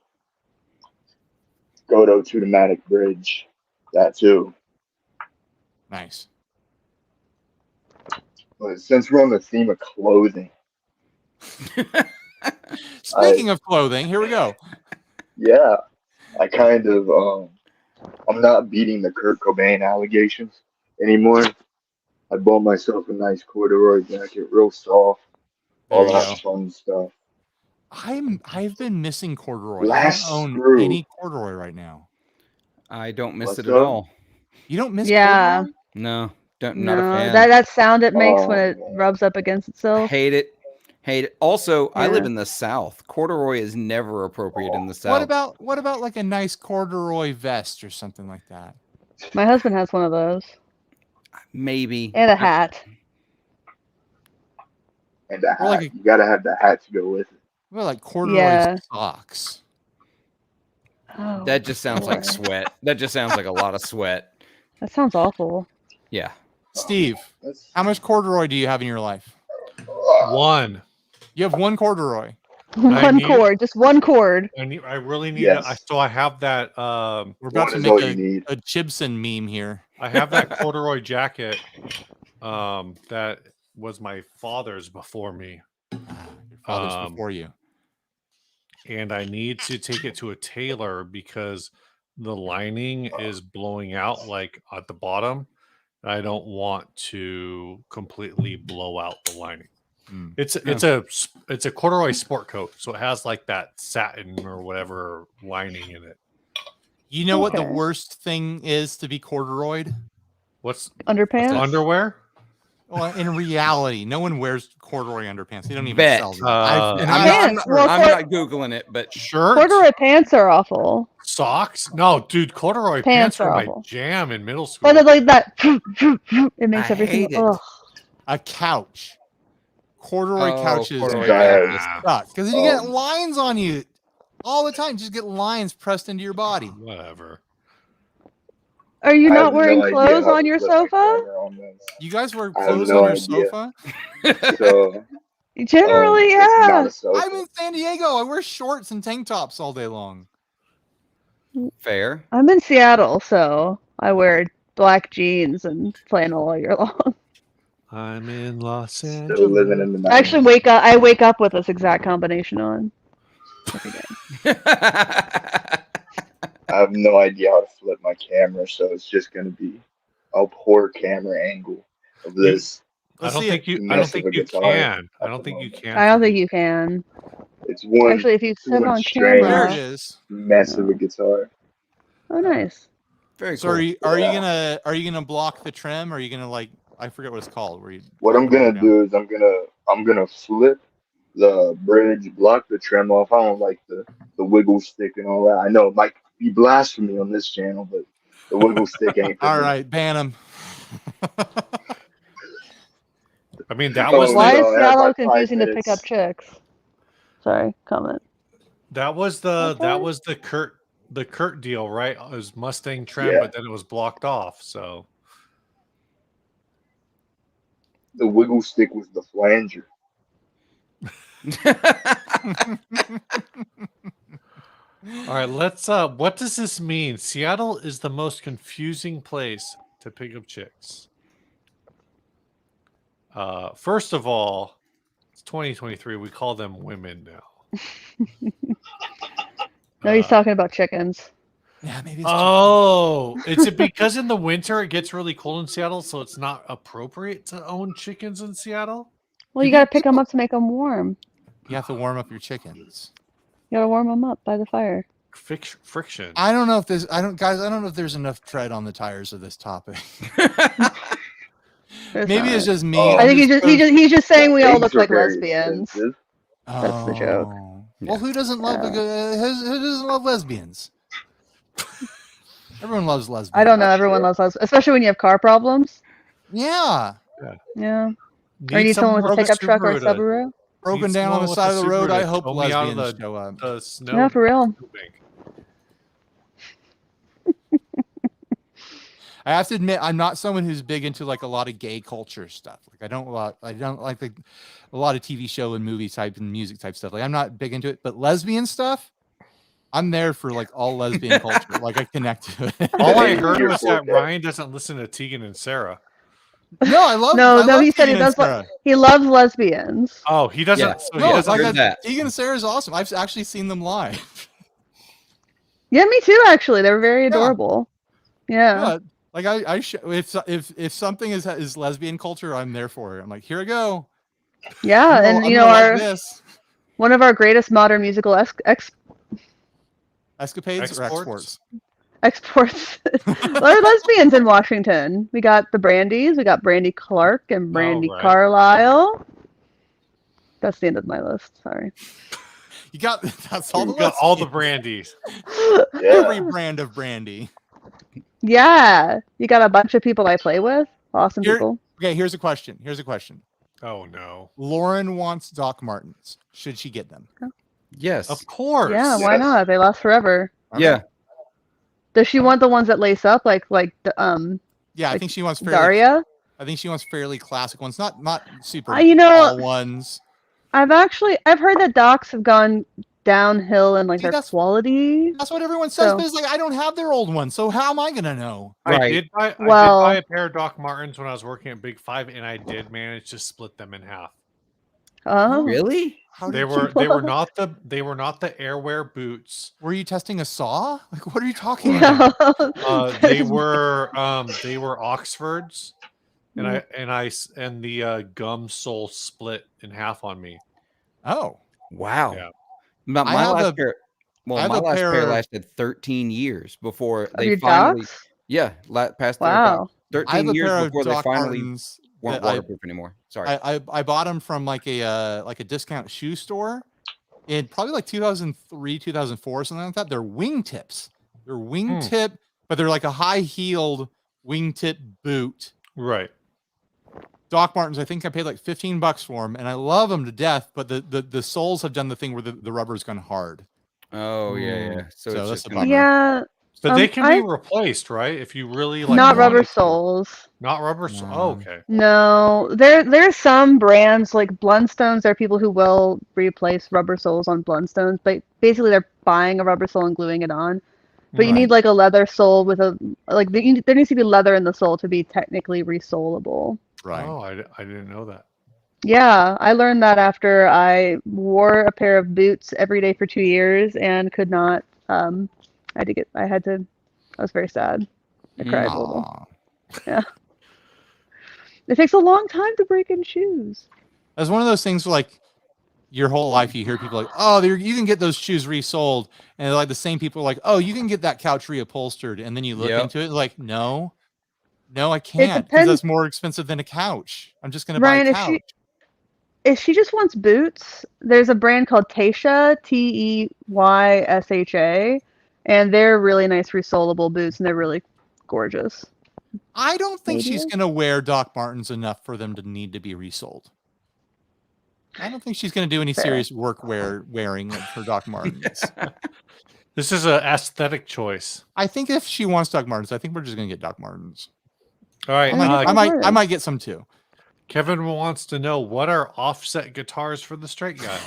Godo to the Matic bridge. That too. Nice. But since we're on the theme of clothing, Speaking of clothing, here we go. yeah, I kind of I'm not beating the Kurt Cobain allegations anymore. I bought myself a nice corduroy jacket, real soft, There all you that go. fun stuff. I've been missing corduroy. Last I don't own screw. any corduroy right now. I don't miss What's it at up? all. You don't miss Yeah. corduroy? No, not a No, fan. that sound it makes when Oh, it man. rubs up against itself. Hate it. Also, I live Yeah. in the South. Corduroy is never appropriate in the South. What about like a nice corduroy vest or something like that? My husband has one of those. Maybe. And a hat. And the hat. Or like You gotta have the hat to go with it. What like corduroy Yeah. socks? Oh, That just sounds like boy. sweat. That just sounds like a lot of sweat. That sounds awful. Yeah. Steve, That's, how much corduroy do you have in your life? One. You have one corduroy. One cord, just one cord. I really need Yes. so I have that We're about One to is all make you need. a Chibson meme here. I have that corduroy jacket that was my father's before me. Your father's before you. And I need to take it to a tailor because the lining is blowing out like at the bottom. I don't want to completely blow out the lining. Mm. It's a corduroy sport coat, so it has like that satin or whatever lining in it. You know what the Okay. worst thing is to be corduroyed? What's Underpants? underwear? Well, in reality, no one wears corduroy underpants. They don't even Bet. sell them. I'm Pants. Well, not Googling it, but Shirt? Corduroy pants are awful. Socks? No, dude, corduroy Pants pants were are my awful. jam in middle school. But it's like that. It makes I everything. hate it. Ugh. A couch. Corduroy Oh, couches corduroy couches. suck because you get lines on you all the time. Just get lines pressed into your body. Whatever. Are you I not have no wearing idea clothes how on to your flip my sofa? camera on this. You guys wear I have clothes no on your idea. sofa? So Generally, it's yeah. not a sofa. I'm in San Diego. I wear shorts and tank tops all day long. fair. I'm in Seattle, so I wear black jeans and flannel all year long. I'm in Los Still Angeles. living in the I actually 90s. I wake up with this exact combination on every day. I have no idea how to flip my camera, so it's just gonna be a poor camera angle of this. I don't think you guitar. can. I don't think you can. I don't think you can. It's one Actually, if you sit on strange There camera. it is. mess of a guitar. Oh, nice. Very So cool. are Yeah. you gonna block the trim? Or are you gonna like I forget what it's called? Where you What drop I'm the gonna board do is I'm gonna flip the bridge, block the trim off. I don't like the wiggle stick and all that. I know it might be blasphemy on this channel, but the wiggle stick ain't for All me. right, ban him. I mean, that Oh, was Why no, is I have Seattle like 5 confusing to pick minutes. up chicks? Sorry, comment. that was the Kurt deal, right? It was Mustang trim, Yeah. but then it was blocked off. So the wiggle stick was the flanger. All right, let's. What does this mean? Seattle is the most confusing place to pick up chicks. First of all, it's 2023. We call them women now. No, he's talking about chickens. Yeah, maybe. Is it because in the winter it gets really cold in Seattle, so it's not appropriate to own chickens in Seattle? Well, you got to pick them up to make them warm. You have to warm up your chickens. You got to warm them up by the fire. Friction. I don't know if there's. I don't know if there's enough tread on the tires of this topic. Maybe it's just me. Oh. I think he's just saying we all Eggs look are like very lesbians. expensive. That's the joke. Well, who doesn't love who doesn't love lesbians? Everyone loves lesbians. I don't know. Everyone loves lesbians, especially when you have car problems. Yeah. Yeah. Or you need someone with a pickup truck or a Subaru. Broken down on the side of the road. I hope lesbians show up. The snow. Yeah, for real. I have to admit, I'm not someone who's big into like a lot of gay culture stuff. Like I don't like a lot of TV show and movie type and music type stuff. Like I'm not big into it, but lesbian stuff, I'm there for like all lesbian culture. Like I connect to it. All I heard was that Ryan doesn't listen to Tegan and Sarah. No, I love. No, he said he does. He loves lesbians. Oh, he doesn't. Yeah. So No, he it's doesn't like that. Tegan and Sarah is awesome. I've actually seen them live. Yeah, me too. Actually, they were very adorable. Yeah. Like if something is lesbian culture, I'm there for it. I'm like, here I go. Yeah, and you know one of our greatest modern musical escapades or exports. Exports. There are lesbians in Washington. We got the Brandys. We got Brandy Clark and Brandy Carlisle. That's the end of my list. Sorry. You got that's all. You got all the brandies. Every brand of brandy. Yeah, you got a bunch of people I play with. Awesome people. Okay, here's a question. Oh no. Lauren wants Doc Martens. Should she get them? Yes. Of course. Yeah, why not? They last forever. Okay. Yeah. Does she want the ones that lace up like Yeah, I think she wants Daria? I think she wants fairly classic ones, not super all ones. I've heard that Docs have gone downhill in like their quality. That's what everyone says, but it's like I don't have their old ones, so how am I gonna know? I did buy a pair of Doc Martens when I was working at Big Five, and I did manage to split them in half. Oh, really? They were not the airwear boots. Were you testing a saw? Like, what are you talking about? They were Oxfords, and the gum sole split in half on me. Oh, wow! Yeah. My last pair lasted 13 years before they finally. Docs? Yeah, past wow. 13 years before they finally Martens weren't waterproof anymore. Sorry, I bought them from like a discount shoe store in probably like 2003, 2004, something like that. They're wingtips. They're wingtip, but they're like a high-heeled wingtip boot. Right. Doc Martens, I think I paid like $15 for them, and I love them to death. But the soles have done the thing where the rubber's gone hard. Oh yeah. So it's that's just a bummer. Yeah. But they can be replaced, right? If you really like. Not rubber soles. Not rubber soles. Oh, okay. No, there's some brands like Blundstones. There are people who will replace rubber soles on Blundstones, but basically they're buying a rubber sole and gluing it on. But you need like a leather sole with there needs to be leather in the sole to be technically resolable. Right. Oh, I didn't know that. Yeah, I learned that after I wore a pair of boots every day for 2 years and could not. I was very sad. I cried a little. Yeah. It takes a long time to break in shoes. That's one of those things where, like, your whole life you hear people like, oh, you can get those shoes resold. And they're like the same people are like, oh, you can get that couch reupholstered. And then you look into it like, no, I can't, because that's more expensive than a couch. I'm just going to buy a couch. If she just wants boots, there's a brand called Teysha, Teysha, and they're really nice resolable boots, and they're really gorgeous. I don't think she's going to wear Doc Martens enough for them to need to be resold. I don't think she's going to do any serious work wearing for Doc Martens. This is an aesthetic choice. I think if she wants Doc Martens, I think we're just going to get Doc Martens. All right. I might get some too. Kevin wants to know, what are offset guitars for the straight guy?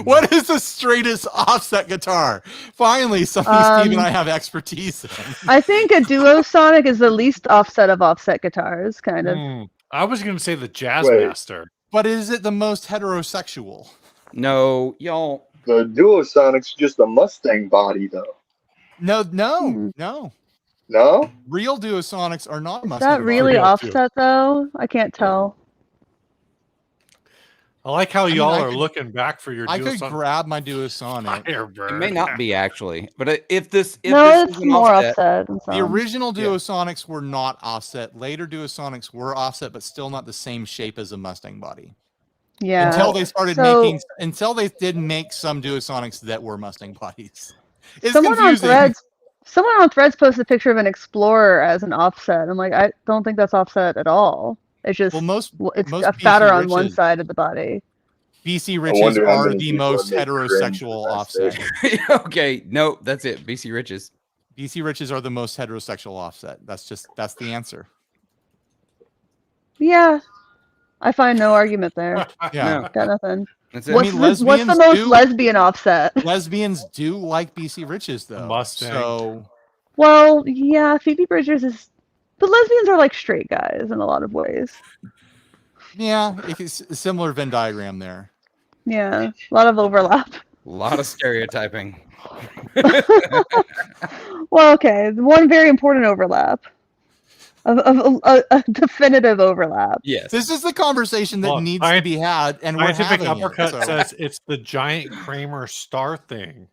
What is the straightest offset guitar? Finally, something Steve and I have expertise in. I think a Duosonic is the least offset of offset guitars, kind of. I was going to say the Jazz Wait. Master. But is it the most heterosexual? No, y'all. The Duosonic's just a Mustang body, though. No. No? Real Duosonics are not Is Mustang that really Real, too. offset though? I can't tell. I like how mean, y'all I are could- looking back for your I could Duosonic. grab my Duosonic. Firebird. It may not be actually, but if this No, is it's an more offset, offset. than The some. original Yeah. Duosonics were not offset. Later Duosonics were offset, but still not the same shape as a Mustang body. Yeah. Until they started So- making, until they did make some Duosonics that were Mustang bodies. It's Someone confusing. on Threads posted a picture of an Explorer as an offset. I'm like, I don't think that's offset at all. It's just Well, it's most a fatter BC on one Riches- side of the body. BC I Riches wonder how are many the people most would make cringe heterosexual with that offset. statement. okay, no, that's it. BC Riches. BC Riches are the most heterosexual offset. That's the answer. Yeah. I find no argument there. Yeah. No, Got nothing. that's it. What's, mean, what's the lesbians most do- lesbian offset? Lesbians do like BC Riches though. Mustang. So Well, yeah, Phoebe Bridgers is. But lesbians are like straight guys in a lot of ways. yeah, it's a similar Venn diagram there. Yeah, a lot of overlap. A lot of stereotyping. Well, okay, one very important overlap. A definitive overlap. Yes. This is the conversation that Well, needs to be had, and we're Scientific having Uppercut it. So. says it's the giant Kramer star thing.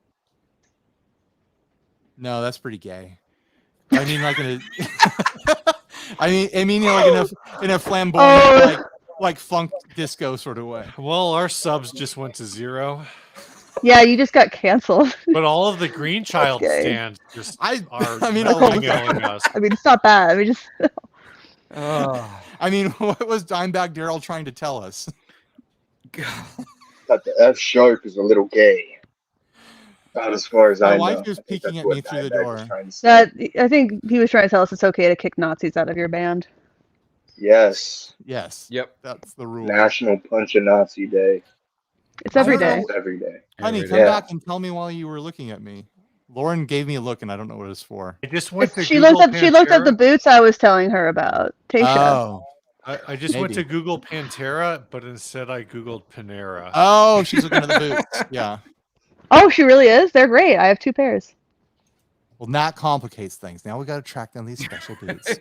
No, that's pretty gay. I mean, like in a, I mean, like in a flamboyant, like funk disco sort of way. Well, our subs just went to 0, Yeah, you just got canceled. but all of the Green Child Okay. stands just I are mean, I like that. emailing us. I mean, it's not bad. I mean, just I mean, what was Dimebag Daryl trying to tell us? That the F sharp is a little gay. Not as far as My I know. wife is I think peeking that's at what me through the Dimebag was door. trying to say. that. I think he was trying to tell us it's okay to kick Nazis out of your band. Yes. Yes, Yep. that's the rule. National Punch a Nazi Day. It's every I don't day. know. It's every day. Honey, Every come day. back and tell me while you were looking at me. Lauren gave me a look, and I don't know what it's for. I just went to She Google looked up. She looked at the Pantera. boots I was telling her about. Tasha. Oh, I just went to Maybe. Google Pantera, but instead I Googled Panera. oh, she's looking at the boots. Yeah. Oh, she really is. They're great. I have 2 pairs. Well, that complicates things. Now we got to track down these special boots.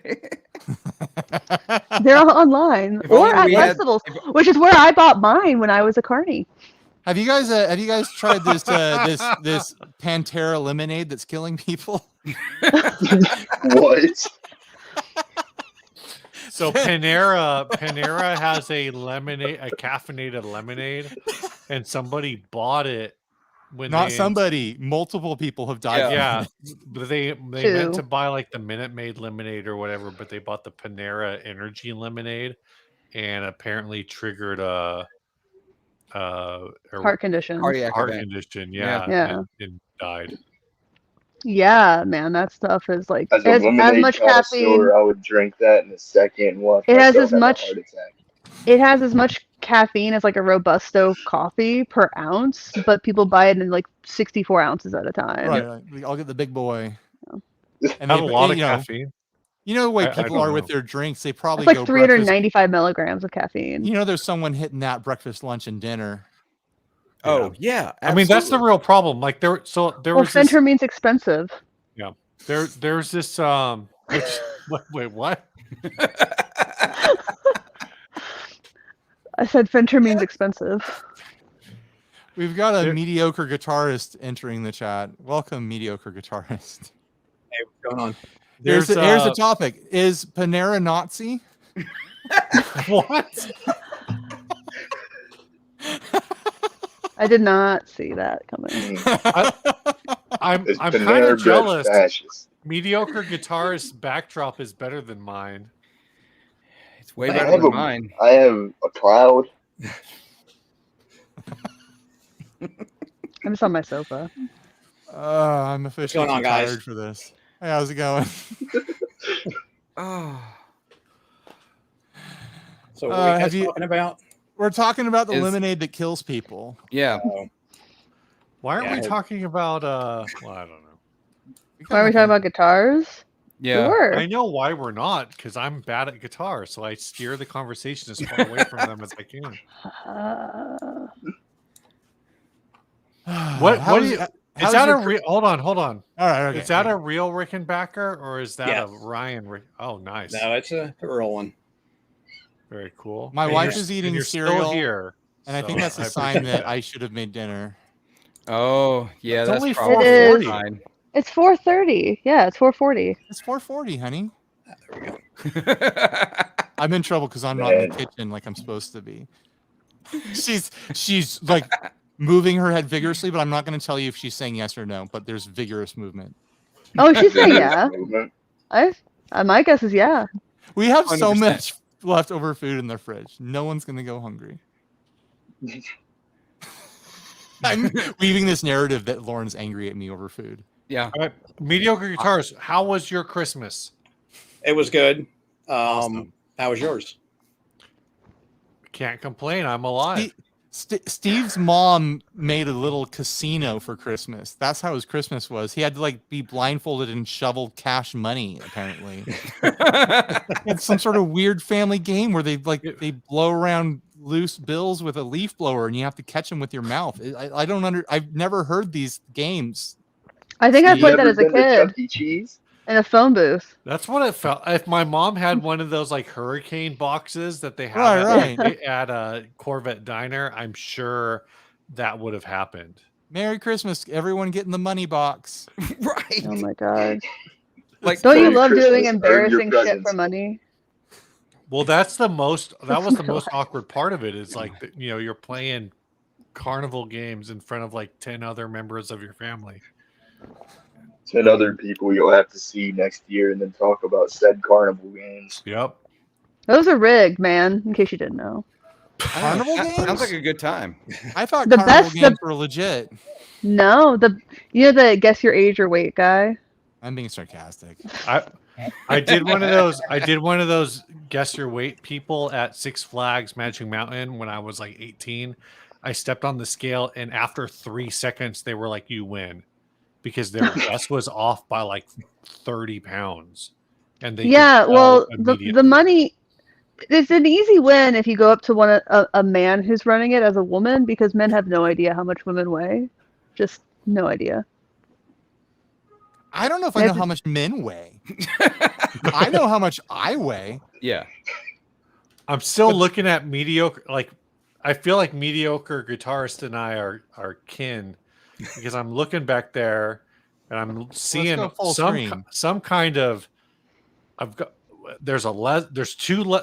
They're online If or only at we had- festivals, which is where I bought mine when I was a carny. Have you guys tried this this Pantera lemonade that's killing people? What? So Panera has a lemonade, a caffeinated lemonade, and somebody bought it when Not they somebody, multiple people have died. Yeah. from Yeah, it. but they meant 2. to buy like the Minute Maid lemonade or whatever, but they bought the Panera Energy lemonade, and apparently triggered a Heart condition. Cardiac heart event. condition. Yeah. Yeah. And died. Yeah, man, that stuff is like As it a has as lemonade much caffeine. connoisseur, I would drink that in a second and watch It has myself as have much- a heart attack. It has as much caffeine as like a Robusto coffee per ounce, but people buy it in like 64 ounces at a time. Right, right. I'll get the big boy. And Have a lot of you know, caffeine. you know the way I people don't are with know. their drinks. They probably It's like go breakfast. 395 milligrams of caffeine. You know, there's someone hitting that breakfast, lunch, and dinner. Oh yeah. I mean, that's the absolutely. real problem. Like there was Well, this, phentermine's expensive. there's this wait, what? I said phentermine's expensive. We've got a There- mediocre guitarist entering the chat. Welcome, mediocre guitarist. Hey, what's going on? Here's the topic. Is Panera Nazi? What? I did not see that coming. I'm It's kind of Panera Bread jealous. fascist. Mediocre guitarist backdrop is better than mine. It's way I better have than a- mine. I have a cloud. I'm just on my sofa. I'm officially going on, too guys? tired for this. Hey, how's it going? Oh. So what are you guys have you- talking about? We're talking about the Is- lemonade that kills people. Yeah. Why aren't Yeah. we talking about well, I don't know. Why are we talking about guitars? Yeah. Sure. I know why we're not, because I'm bad at guitar, so I steer the conversation as far away from them as I can. What How do is- you how's is that a your real hold on. All right, okay. Is that a real Rickenbacker or is that Yes. a Ryan Oh, nice. No, it's a real one. Very cool. My And wife you're- is and eating you're still cereal, here. and I think so that's a I sign appreciate that I should have made dinner. Oh, yeah. It's That's only probably 4:40. fine. It's 4:30. Yeah, it's 4:40. It's 4:40, honey. There we go. I'm in trouble because I'm not in the kitchen like I'm supposed to be. She's like moving her head vigorously, but I'm not going to tell you if she's saying yes or no. But there's vigorous movement. Oh, she's saying yeah. Movement. My guess is yeah. We have so 100%. much leftover food in the fridge. No one's going to go hungry. I'm weaving this narrative that Lauren's angry at me over food. Yeah. All right. Mediocre guitars. How was your Christmas? It was good. Awesome. How was yours? Can't complain. I'm alive. Steve's mom made a little casino for Christmas. That's how his Christmas was. He had to like be blindfolded and shovel cash money. Apparently, it's some sort of weird family game where they blow around loose bills with a leaf blower, and you have to catch them with your mouth. I don't I've never heard these games. I think I Steve, played that You as a ever been to kid Chuck E. Cheese? in a phone booth. That's what it felt. If my mom had one of those like hurricane boxes that they have Right. at a Corvette diner, I'm sure that would have happened. Merry Christmas, everyone getting the money box. Right. Oh my god! Like, Don't you Merry love Christmas, doing earn your embarrassing shit presents. for money? Well, that was the most my awkward part of it is like, you're playing carnival games in front of like 10 other members of your family. 10 other people you'll have to see next year and then talk about said carnival games. Yep. Those are rigged, man. In case you didn't know. Carnival That games? Sounds like a good time. I thought The carnival best- games were legit. No, the guess your age or weight guy. I'm being sarcastic. I did one of those. I did one of those guess your weight people at Six Flags Magic Mountain when I was like 18. I stepped on the scale, and after 3 seconds, they were like, "You win," because their guess was off by like 30 pounds. And they could Yeah, tell well, the immediately. money. It's an easy win if you go up to a man who's running it as a woman, because men have no idea how much women weigh. Just no idea. I don't know if I know how much men weigh. I know how much I weigh. Yeah. I'm still looking at mediocre. Like, I feel like mediocre guitarist and I are kin, because I'm looking back there and I'm seeing go full screen. some kind of. I've got there's at least two I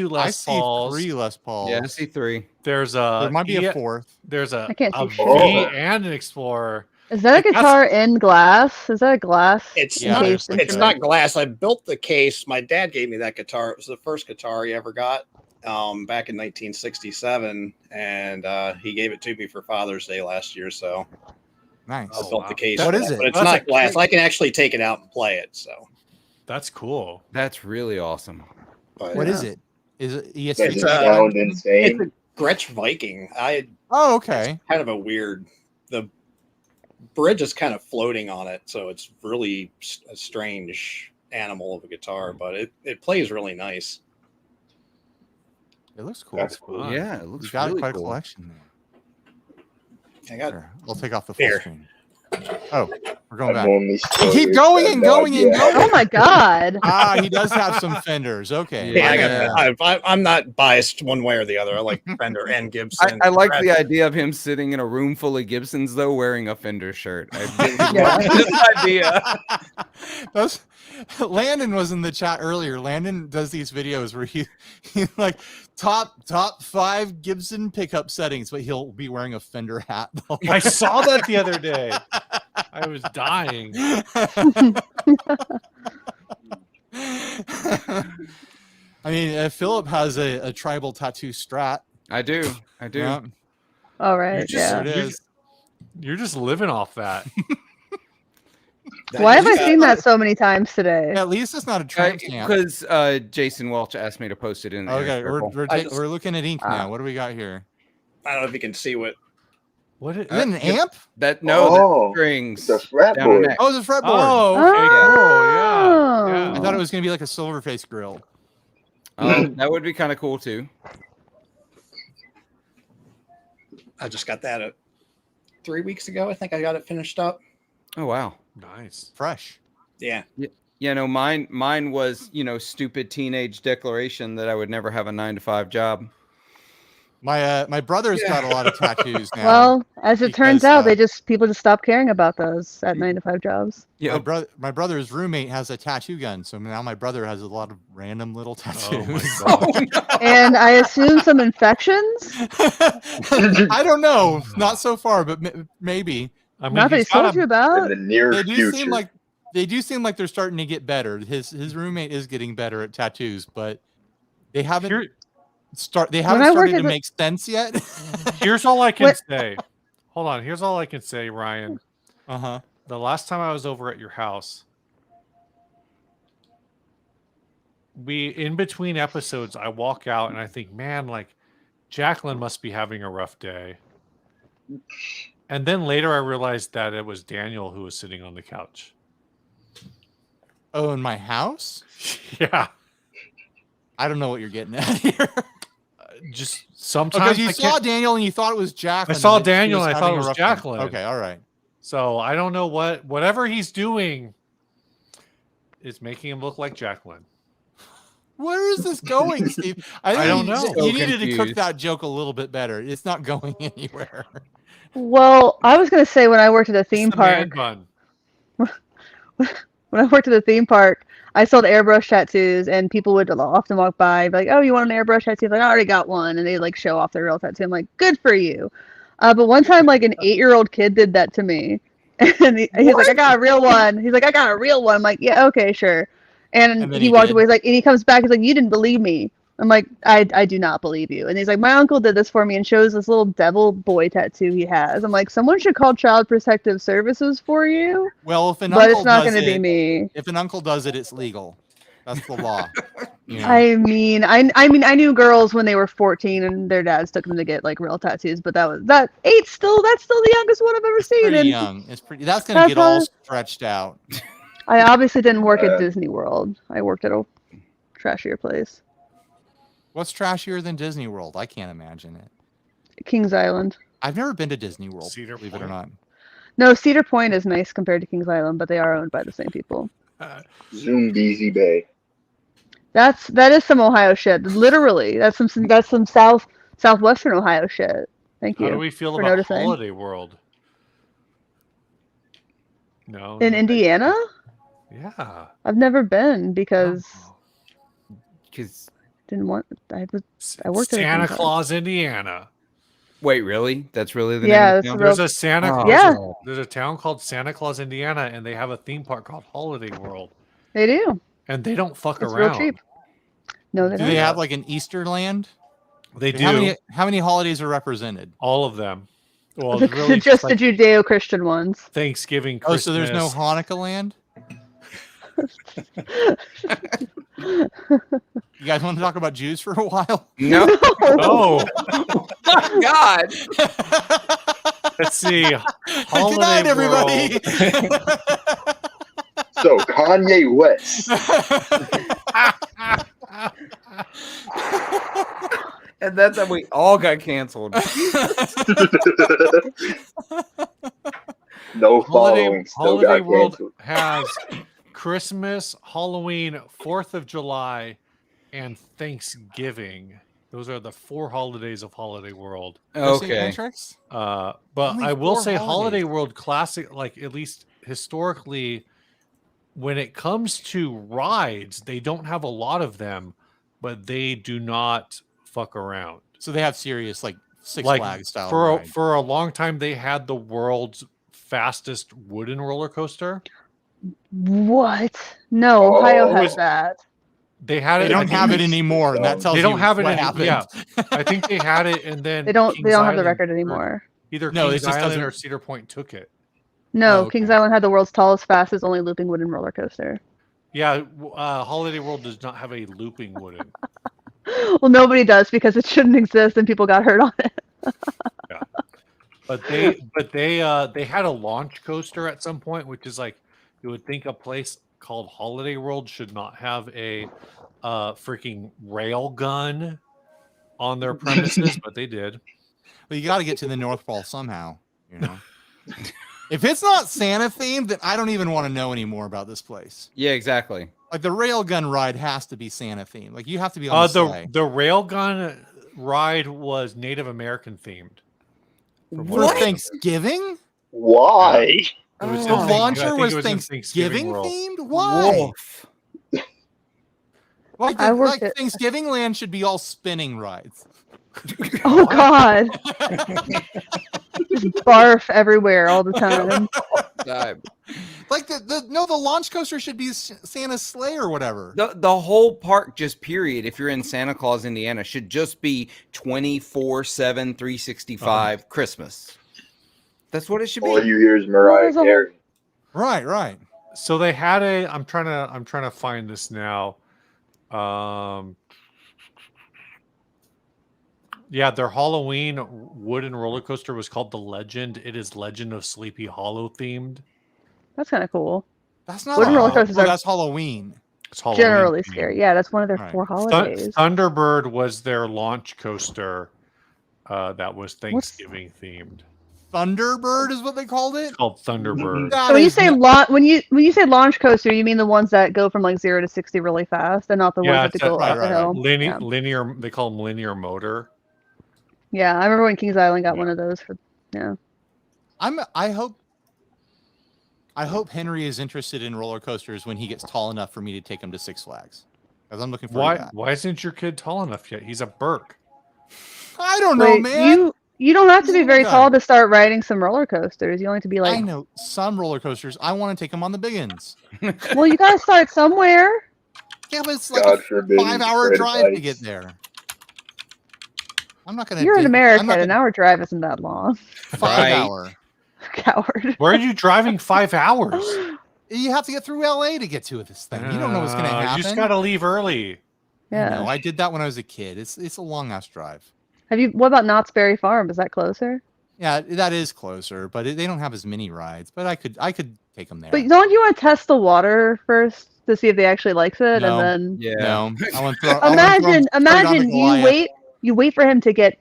Les see Pauls. 3 Les Pauls. Yeah, I see 3. There's a There might be E- a 4th. There's a I can't see V shit. and an Explorer. Is that a Like, that's- guitar in glass? Is that a glass? It's Yeah, not. there's like It's a- not glass. I built the case. My dad gave me that guitar. It was the first guitar he ever got, back in 1967, and he gave it to me for Father's Day last year. So Nice. I built the case. What for is that, it? But it's That's not a glass. great- I can actually take it out and play it. So, That's cool. That's really awesome. but What is it? Is it Does ESP? it sound insane? It's a Gretsch Viking. Oh, okay. Kind of a weird. The bridge is kind of floating on it, so it's really a strange animal of a guitar, but it plays really nice. It looks cool. That's cool. Fun. Yeah, it You looks got really quite a cool. collection there. I got Sure. I'll take off the full Here. screen. Oh, we're going I've back. only still Keep heard going that and no going and idea. going. Oh my god! He does have some Fenders. Okay. Yeah, Yeah, I'm not biased one way or the other. I like Fender and Gibson. I like the idea of him sitting in a room full of Gibsons, though, wearing a Fender shirt. I really Yeah. love this idea. Landon was in the chat earlier. Landon does these videos where he like top 5 Gibson pickup settings, but he'll be wearing a Fender hat. I saw that the other day. I was dying. I mean, Philip has a tribal tattoo strat. I do. Yeah, All right, You're just- yeah. there it is. You're just living off that. Why have I just seen got- that so many times today? At least it's not a tramp stamp. Because Jason Welch asked me to post it in. Okay, the circle. we're looking at ink now. What do we got here? I don't know if you can see what. What is, Is it an yep. amp? The Oh, strings. it's a fretboard. down the neck. Oh, it's a fretboard. oh, okay, Oh. cool. Yeah. I thought it was gonna be like a Silverface grill. Oh, that would be kind of cool too. I just got that 3 weeks ago. I think I got it finished up. Oh wow. Nice. Fresh. Yeah. Yeah, no, mine was, stupid teenage declaration that I would never have a 9-to-5 job. My brother's got a lot of tattoos now. Well, as it turns because, out, people just stop caring about those at 9-to-5 jobs. Yeah, my brother's roommate has a tattoo gun, so now my brother has a lot of random little tattoos. Oh my God. And I assume some infections. I don't know, not so far, but maybe. I mean, Not that he's told you In about. the near They do future. seem like they're starting to get better. His roommate is getting better at tattoos, but they haven't Here- started to make sense yet. Here's all I can What- say. Hold on. Here's all I can say, Ryan. Uh-huh. The last time I was over at your house, in between episodes, I walk out and I think, man, like Jacqueline must be having a rough day. And then later I realized that it was Daniel who was sitting on the couch. Oh, in my house? Yeah. I don't know what you're getting at here. Just sometimes Because you saw Daniel and you thought it was Jacqueline. I saw that she Daniel and I thought having it a was rough time. Jacqueline. Okay, all right. So I don't know whatever he's doing is making him look like Jacqueline. Where is this going, Steve? I think don't know. You needed to cook confused. that joke a little bit better. It's not going anywhere. Well, I was gonna say when I worked at a theme It's the man park. bun. When I worked at a theme park, I sold airbrush tattoos, and people would often walk by, and be like, "Oh, you want an airbrush tattoo?" I'm like, I already got one, and they like show off their real tattoo. I'm like, "Good for you." But one time, like an 8-year-old kid did that to me, and he's like, "I got a real one." He's like, "I got a real one." I'm like, "Yeah, okay, sure." And then he he walked did? away. He's like, and he comes back. He's like, "You didn't believe me." I'm like, I do not believe you. And he's like, my uncle did this for me, and shows this little devil boy tattoo he has. I'm like, someone should call Child Protective Services for you, Well, if an but uncle it's not does going to be it, me. if an uncle does it, it's legal. That's the law. You know? I mean, I knew girls when they were 14, and their dads took them to get like real tattoos. But that's still the youngest one I've ever It's seen. pretty And young. That's gonna That's get all how- stretched out. I obviously didn't work at Disney World. I worked at a trashier place, What's trashier than Disney World? I can't imagine it. Kings Island. I've never been to Disney World, Cedar believe it or Point. not. No, Cedar Point is nice compared to Kings Island, but they are owned by the same people. Zoom BZ Bay. That is some Ohio shit. Literally, that's some southwestern Ohio shit. Thank you. How do we feel for about noticing. Holiday World? No. In Indiana? Yeah. I've never been because Because didn't want. I worked at a Santa theme park. Claus, Indiana. wait, really? That's really the Yeah, name of that's the town? real- There's a Santa Oh, Claus. Yeah. There's a town called Santa Claus, Indiana, and they have a theme park called Holiday World. They do. And they don't fuck It's real around. cheap. No, they Do don't. they have like an Easter land? They do. How many holidays are represented? All of them. Well, The- really, just like the Judeo-Christian ones. Thanksgiving, Oh, Christmas. so there's no Hanukkah land? You guys want to talk about Jews for a while? No. Oh, Oh, God. let's see. Good Holiday night, everybody. So Kanye West. And that's how we all got canceled. No following. Still Holiday got World canceled. has Christmas, Halloween, 4th of July, and Thanksgiving. Those are the 4 holidays of Holiday World. Okay. Okay. But Only I will 4 say holidays. Holiday World Classic, like at least historically, when it comes to rides, they don't have a lot of them, but they do not fuck around. So they have serious like Six Like Flags style. for ride. for a long time, they had the world's fastest wooden roller coaster. What? No, Oh, Ohio it has was- that. They had They it. don't I have think- it anymore, and that tells They you don't have it. what Any, happened. yeah, I think they had it, and then They don't Kings have the Island record or anymore. Either No, it Kings just Island doesn't- or Cedar Point took it. No, Oh, okay. Kings Island had the world's tallest, fastest, only looping wooden roller coaster. Yeah, Holiday World does not have a looping wooden. Well, nobody does because it shouldn't exist and people got hurt on it. Yeah. But they had a launch coaster at some point, which is like you would think a place called Holiday World should not have a freaking rail gun on their premises, but they did. But you got to get to the North Pole somehow, you know. If it's not Santa themed, then I don't even want to know anymore about this place. Yeah, exactly. Like the railgun ride has to be Santa themed. Like you have to be on the sleigh. The railgun ride was Native American themed. For Thanksgiving? Why? It was The in launcher I think was it in Thanksgiving world. themed? Why? Wolf. Like, I worked like at- Thanksgiving land should be all spinning rides. Oh God! Just barf everywhere all the time. Like the launch coaster should be Santa's sleigh or whatever. The whole park, just period, if you're in Santa Claus, Indiana, should just be 24/7, 365 Christmas. That's what it should All be. you hear is Mariah Carey. Right. So they had a. I'm trying to find this now. Yeah, their Halloween wooden roller coaster was called the Legend. It is Legend of Sleepy Hollow themed. That's kind of cool. That's not Wooden roller Halloween. coasters Well, are that's Halloween. It's Halloween generally themed. scary. Yeah, that's one of their Right. 4 holidays. Thunderbird was their launch coaster. That was Thanksgiving themed. Thunderbird is what they called it. It's called Thunderbird. That So when you is say not- when you say launch coaster, you mean the ones that go from like 0 to 60 really fast, and not the ones that it's go up the hill. linear. They call them linear motor. Yeah, I remember when Kings Island got one of those. I hope Henry is interested in roller coasters when he gets tall enough for me to take him to Six Flags. Because I'm looking forward to that. Why isn't your kid tall enough yet? He's a Burke. I don't know, Wait, man. you don't have to be He's a very guy. tall to start riding some roller coasters. You only have to be I like, know some roller coasters. I want to take them on the big ones. well, you gotta start somewhere. Yeah, but it's like God a forbid he's 5-hour afraid of drive to heights. get there. I'm not gonna. You're in I'm America, not and an hour drive isn't that long. 5-hour. Coward. Where are you driving 5 hours? You have to get through LA to get to this thing. You don't know what's gonna happen. You just gotta leave early. Yeah. No, I did that when I was a kid. It's a long ass drive. What about Knott's Berry Farm? Is that closer? Yeah, that is closer, but they don't have as many rides. But I could take them there. But don't you want to test the water first to see if they actually likes it, No. and then No, I want to throw. I wanna throw 'em straight onto imagine Goliath. you wait for him to get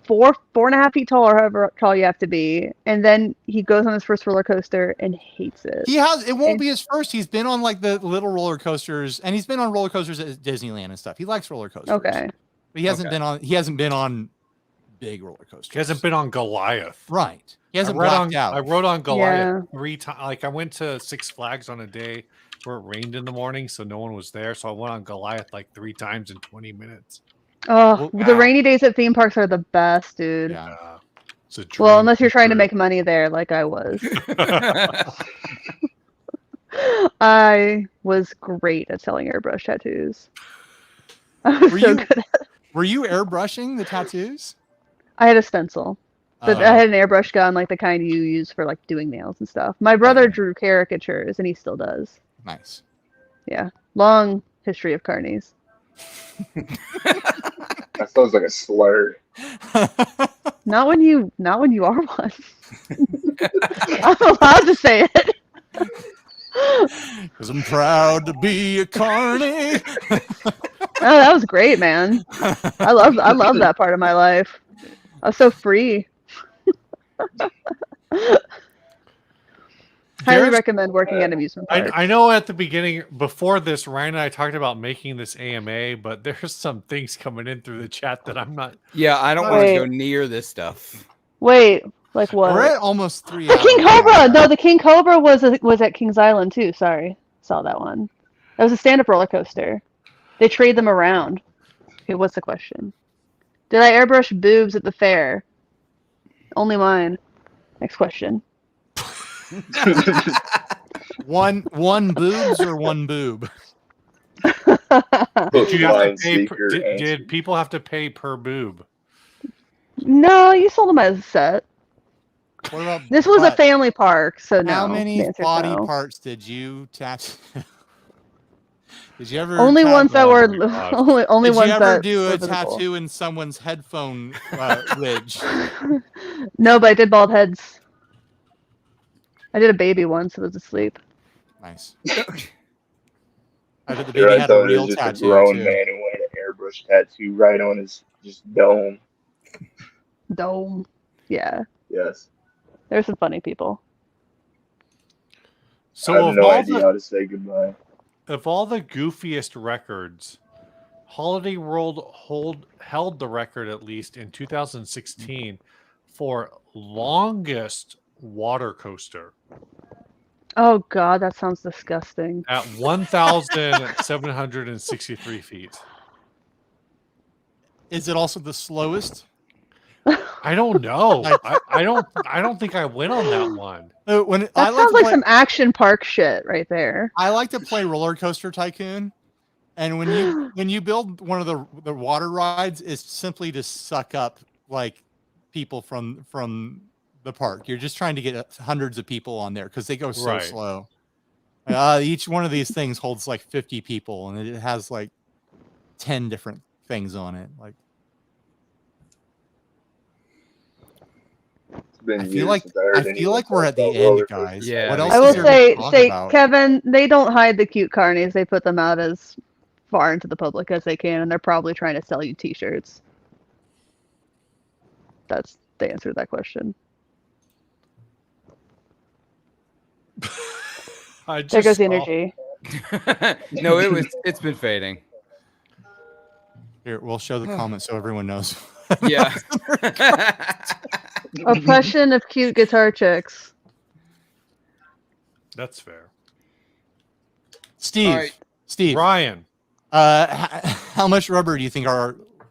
4.5 feet tall, or however tall you have to be, and then he goes on his first roller coaster and hates it. It won't And- be his first. He's been on like the little roller coasters, and he's been on roller coasters at Disneyland and stuff. He likes roller coasters. Okay. But he hasn't been on big roller coasters. He hasn't been on Goliath. Right. He hasn't I rode blacked on, out. I rode on Goliath Yeah. 3 times. Like I went to Six Flags on a day where it rained in the morning, so no one was there. So I went on Goliath like 3 times in 20 minutes. Oh, Wow. the rainy days at theme parks are the best, dude. Yeah. It's a Well, dream unless you're trying to come make money there, like I was. true. I was great at selling airbrush tattoos. I was Were so you- good at Were you airbrushing the tattoos? I had a stencil. But Oh. I had an airbrush gun, like the kind you use for like doing nails and stuff. My brother drew caricatures, and he still does. Nice. Yeah, long history of carnies. That sounds like a slur. Not when you are one. I'm allowed to say it. Because I'm proud to be a carny. Oh, that was great, man. I love that part of my life. I was so free. Highly There's- recommend working at amusement parks. I know at the beginning, before this, Ryan and I talked about making this AMA, but there's some things coming in through the chat that I'm not. Yeah, I don't want to Wait. go near this stuff. Wait, like what? We're at almost 3 The hours. King Cobra. No, the King Cobra was at Kings Island too. Sorry, saw that one. That was a stand-up roller coaster. They trade them around. Okay, what's the question? Did I airbrush boobs at the fair? Only mine. Next question. One boobs or one boob? Did, you have to Blind pay seeker did answer. people have to pay per boob? No, you sold them as a set. What about This was a butt? family park, so no. How The many answer's body no. parts did you tattoo? Did you ever Only ones that Oh were my God. only did ones you ever that do were a visible. tattoo in someone's headphone ridge? No, but I did bald heads. I did a baby once that was asleep. Nice. I bet the Sure, baby I had a thought it real was just a tattoo grown too. man who wanted an airbrush tattoo right on his just dome. Dome. Yeah. Yes. There's some funny people. So I have of no all idea the how to say goodbye. goofiest records, Holiday World held the record at least in 2016 for longest water coaster Oh god, that sounds disgusting. at 1,763 feet. Is it also the slowest? I don't know. I don't think I went on that one. When That I like sounds to like play, some action park shit right there. I like to play Roller Coaster Tycoon, and when you build one of the water rides, it's simply to suck up like people from the park. You're just trying to get hundreds of people on there because they go so Right. slow. Each one of these things holds like 50 people, and it has like 10 different things on it. Like It's been I feel years like since I heard I anyone feel like we're talk at the about end, roller guys. coasters. Yeah, What me else I is will there say, to talk about? Kevin, they don't hide the cute carnies. They put them out as far into the public as they can, and they're probably trying to sell you T-shirts. That's the answer to that question. I There just goes the saw- energy. No, it's been fading. Here, we'll show the comments so everyone knows. Yeah. Oppression of cute guitar chicks. That's fair. Steve, All right. Steve, Ryan, how much rubber do you think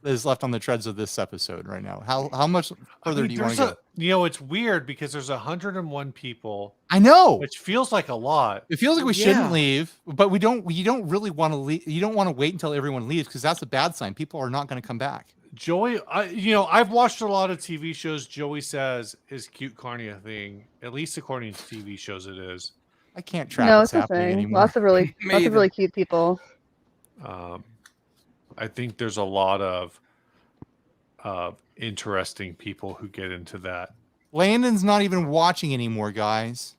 is left on the treads of this episode right now? How much further do you want to go? You know, it's weird because there's 101 people, I know. which feels like a lot. It feels like we Yeah. shouldn't leave, but we don't. You don't really want to leave. You don't want to wait until everyone leaves because that's a bad sign. People are not going to come back. Joey, I've watched a lot of TV shows. Joey says is cute carny a thing? At least according to TV shows, it is. I can't track No, what's it's a happening thing. anymore. Lots of really either. cute people. I think there's a lot of interesting people who get into that. Landon's not even watching anymore, guys.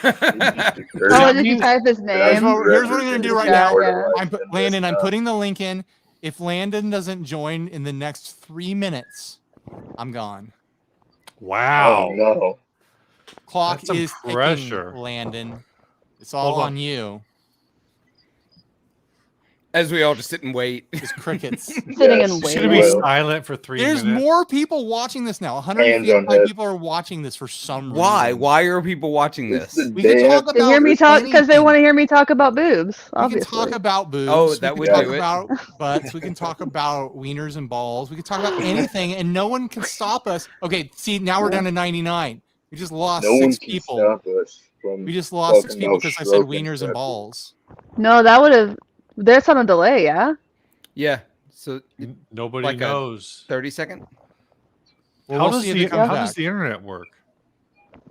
Oh, did you type his Here's name? what I'm going to do right Yeah, now. yeah. Landon, I'm putting the link in. If Landon doesn't join in the next 3 minutes, I'm gone. Wow. Oh no. Clock That's some is ticking, pressure. Landon. It's all Hold on. on you. As we all just sit and wait. It's crickets. Sitting Yes, and It's waiting. gonna be Well, silent for 3 There's minutes. more people watching this now. Hands on 155 head. people are watching this for some Why? reason. Why are people watching It's this? the We can day talk after They hear me talk because they anything. want to hear me talk about boobs. We can Obviously. talk about boobs. Oh, we that can would talk do it. about butts. We can talk about wieners and balls. We can talk about anything, and no one can stop us. Okay, see, now we're down to 99. We just lost No one 6 can people. stop us from We just lost 6 talking people about because I said stroking wieners and stuff. balls. No, that would have. There's on a delay, yeah. Yeah. So Nobody Like a- knows. 30-second. Well, How we'll does see if the it comes how back. does the internet work?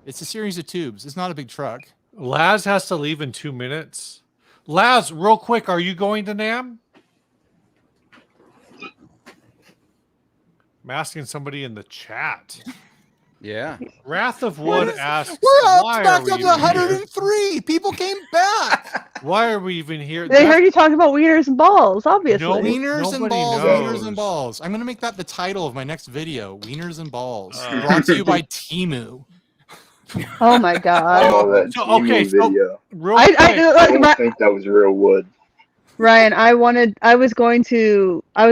It's a series of tubes. It's not a big truck. Laz has to leave in 2 minutes. Laz, real quick, are you going to NAM? I'm asking somebody in the chat. Yeah. Wrath of Wood asks, We're up why back are we up to even here? 103. People came back. Why are we even here? They heard you talking about wieners and balls, obviously. No, Wieners and Nobody balls, knows. wieners and balls. I'm going to make that the title of my next video. Wieners and balls. Uh. Brought to you by Timu. Oh my god. Oh, that So, Timu okay, so- video. Real I quick, I don't like, think that was real wood. Ryan, I was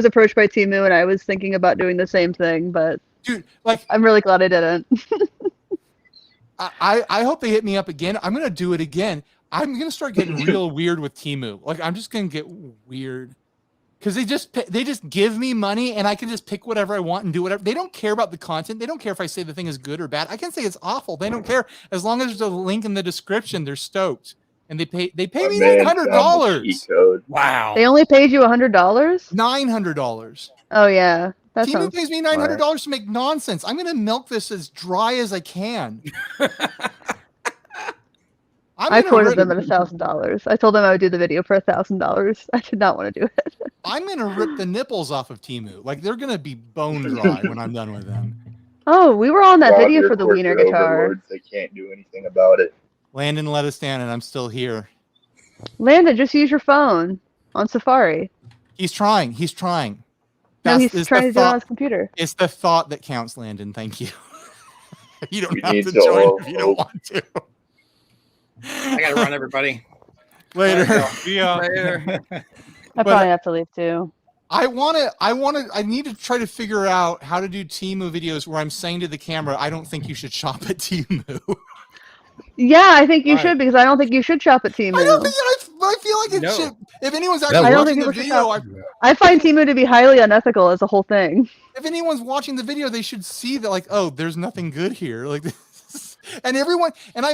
approached by Timu and I was thinking about doing the same thing, but Dude, like, I'm really glad I didn't. I hope they hit me up again. I'm going to do it again. I'm going to start getting real weird with Timu. Like, I'm just going to get weird. Because they just give me money and I can just pick whatever I want and do whatever. They don't care about the content. They don't care if I say the thing is good or bad. I can say it's awful. They don't care. As long as there's a link in the description, they're stoked. And they pay My me man found the $900. cheat code. Wow. They only paid you $100? $900. Oh yeah. That Timu sounds pays me $900 to make nonsense. I'm going to milk this as dry as I can. I quoted them at $1,000. I told them I would do the video for $1,000. I did not want to do it. I'm going to rip the nipples off of Timu. Like, they're going to be bone dry when I'm done with them. Oh, we were on that video They're for the wiener corporate guitar. overlords. They can't do anything about it. Landon let us down, and I'm still here. Landon, just use your phone on Safari. He's trying. He's trying. No, That's- he's it's trying the to do it on thought- his computer. It's the thought that counts, Landon. Thank you. You don't We have need to to join all if you don't want to. I gotta run, everybody. Later. Yeah. I probably have to leave too. I need to try to figure out how to do Timu videos where I'm saying to the camera, I don't think you should shop at Timu. Yeah, I think you should, because I don't think you should shop at Timu. I don't think I feel like it should. If anyone's I actually don't watching think the people should video, shop. I find Timu to be highly unethical as a whole thing. if anyone's watching the video, they should see that, like, oh, there's nothing good here. Like, this, and everyone, and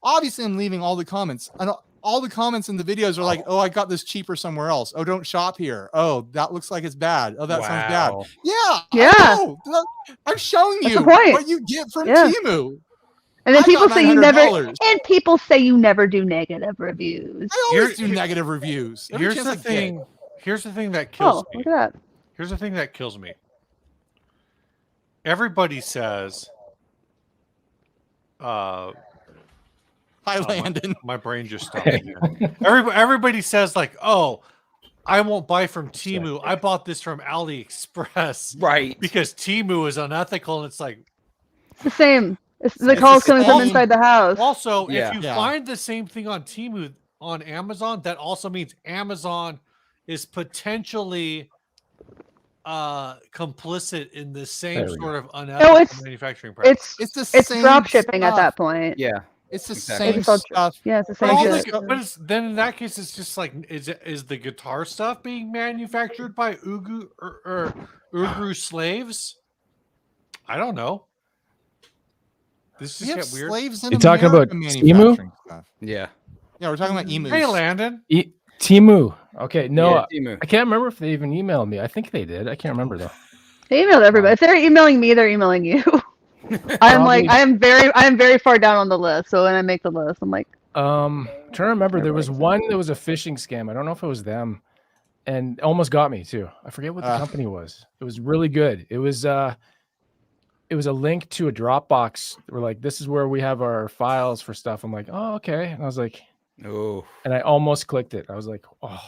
obviously I'm leaving all the comments, and all the comments in the videos are like, oh, I got this cheaper somewhere else. Oh, don't shop here. Oh, that looks like it's bad. Oh, that sounds bad. Yeah. I know. I'm showing That's you the point. what you get from Yeah. Timu. And then I people got say you never, $900. and people say you never do negative reviews. I always do negative reviews. Every Here's chance the I get. thing. Here's the thing that kills Oh, me. look at that. Here's the thing that kills me. Everybody says, Hi, Landon. My brain just stopped. Everybody says, like, oh, I won't buy from Timu. I bought this from AliExpress. Right. Because Timu is unethical. And it's like, It's the same. The calls coming from inside the house. also, Yeah. if you find the same thing on Timu on Amazon, that also means Amazon is potentially complicit in the same sort of unethical manufacturing practice. It's drop shipping at that point. Yeah. It's the Exactly. same It's all- stuff. Yeah, it's the But, same all shit. but it's, then in that case, it's just like, is the guitar stuff being manufactured by Uyghur slaves? I don't know. This We just have get weird. slaves in You talking about America Timu? manufacturing stuff. Yeah. Yeah, we're talking about emus. Hey, Landon. Timu. Okay, no, Yeah, Timu. I can't remember if they even emailed me. I think they did. I can't remember though. They emailed everybody. If they're emailing me, they're emailing you. I'm like, I am very far down on the list. So when I make the list, I'm like, Trying to remember, there was one that was a phishing scam. I don't know if it was them, and it almost got me too. I forget what the company was. It was really good. It was a link to a Dropbox. We're like, this is where we have our files for stuff. I'm like, oh, okay. And I was like, oh, and I almost clicked it. I was like, oh,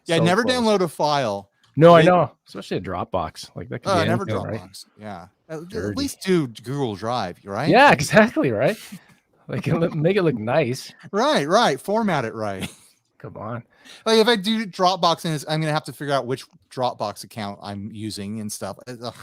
Yeah, so never close. download a file. No, I They- know, especially a Dropbox. Like that could be never anything, right? Dropbox. Yeah, at Dirty. least do Google Drive, right? Yeah, exactly, right. Like make it look nice. Right. Format it right. Come on. Like if I do Dropbox, and I'm gonna have to figure out which Dropbox account I'm using and stuff. Ugh.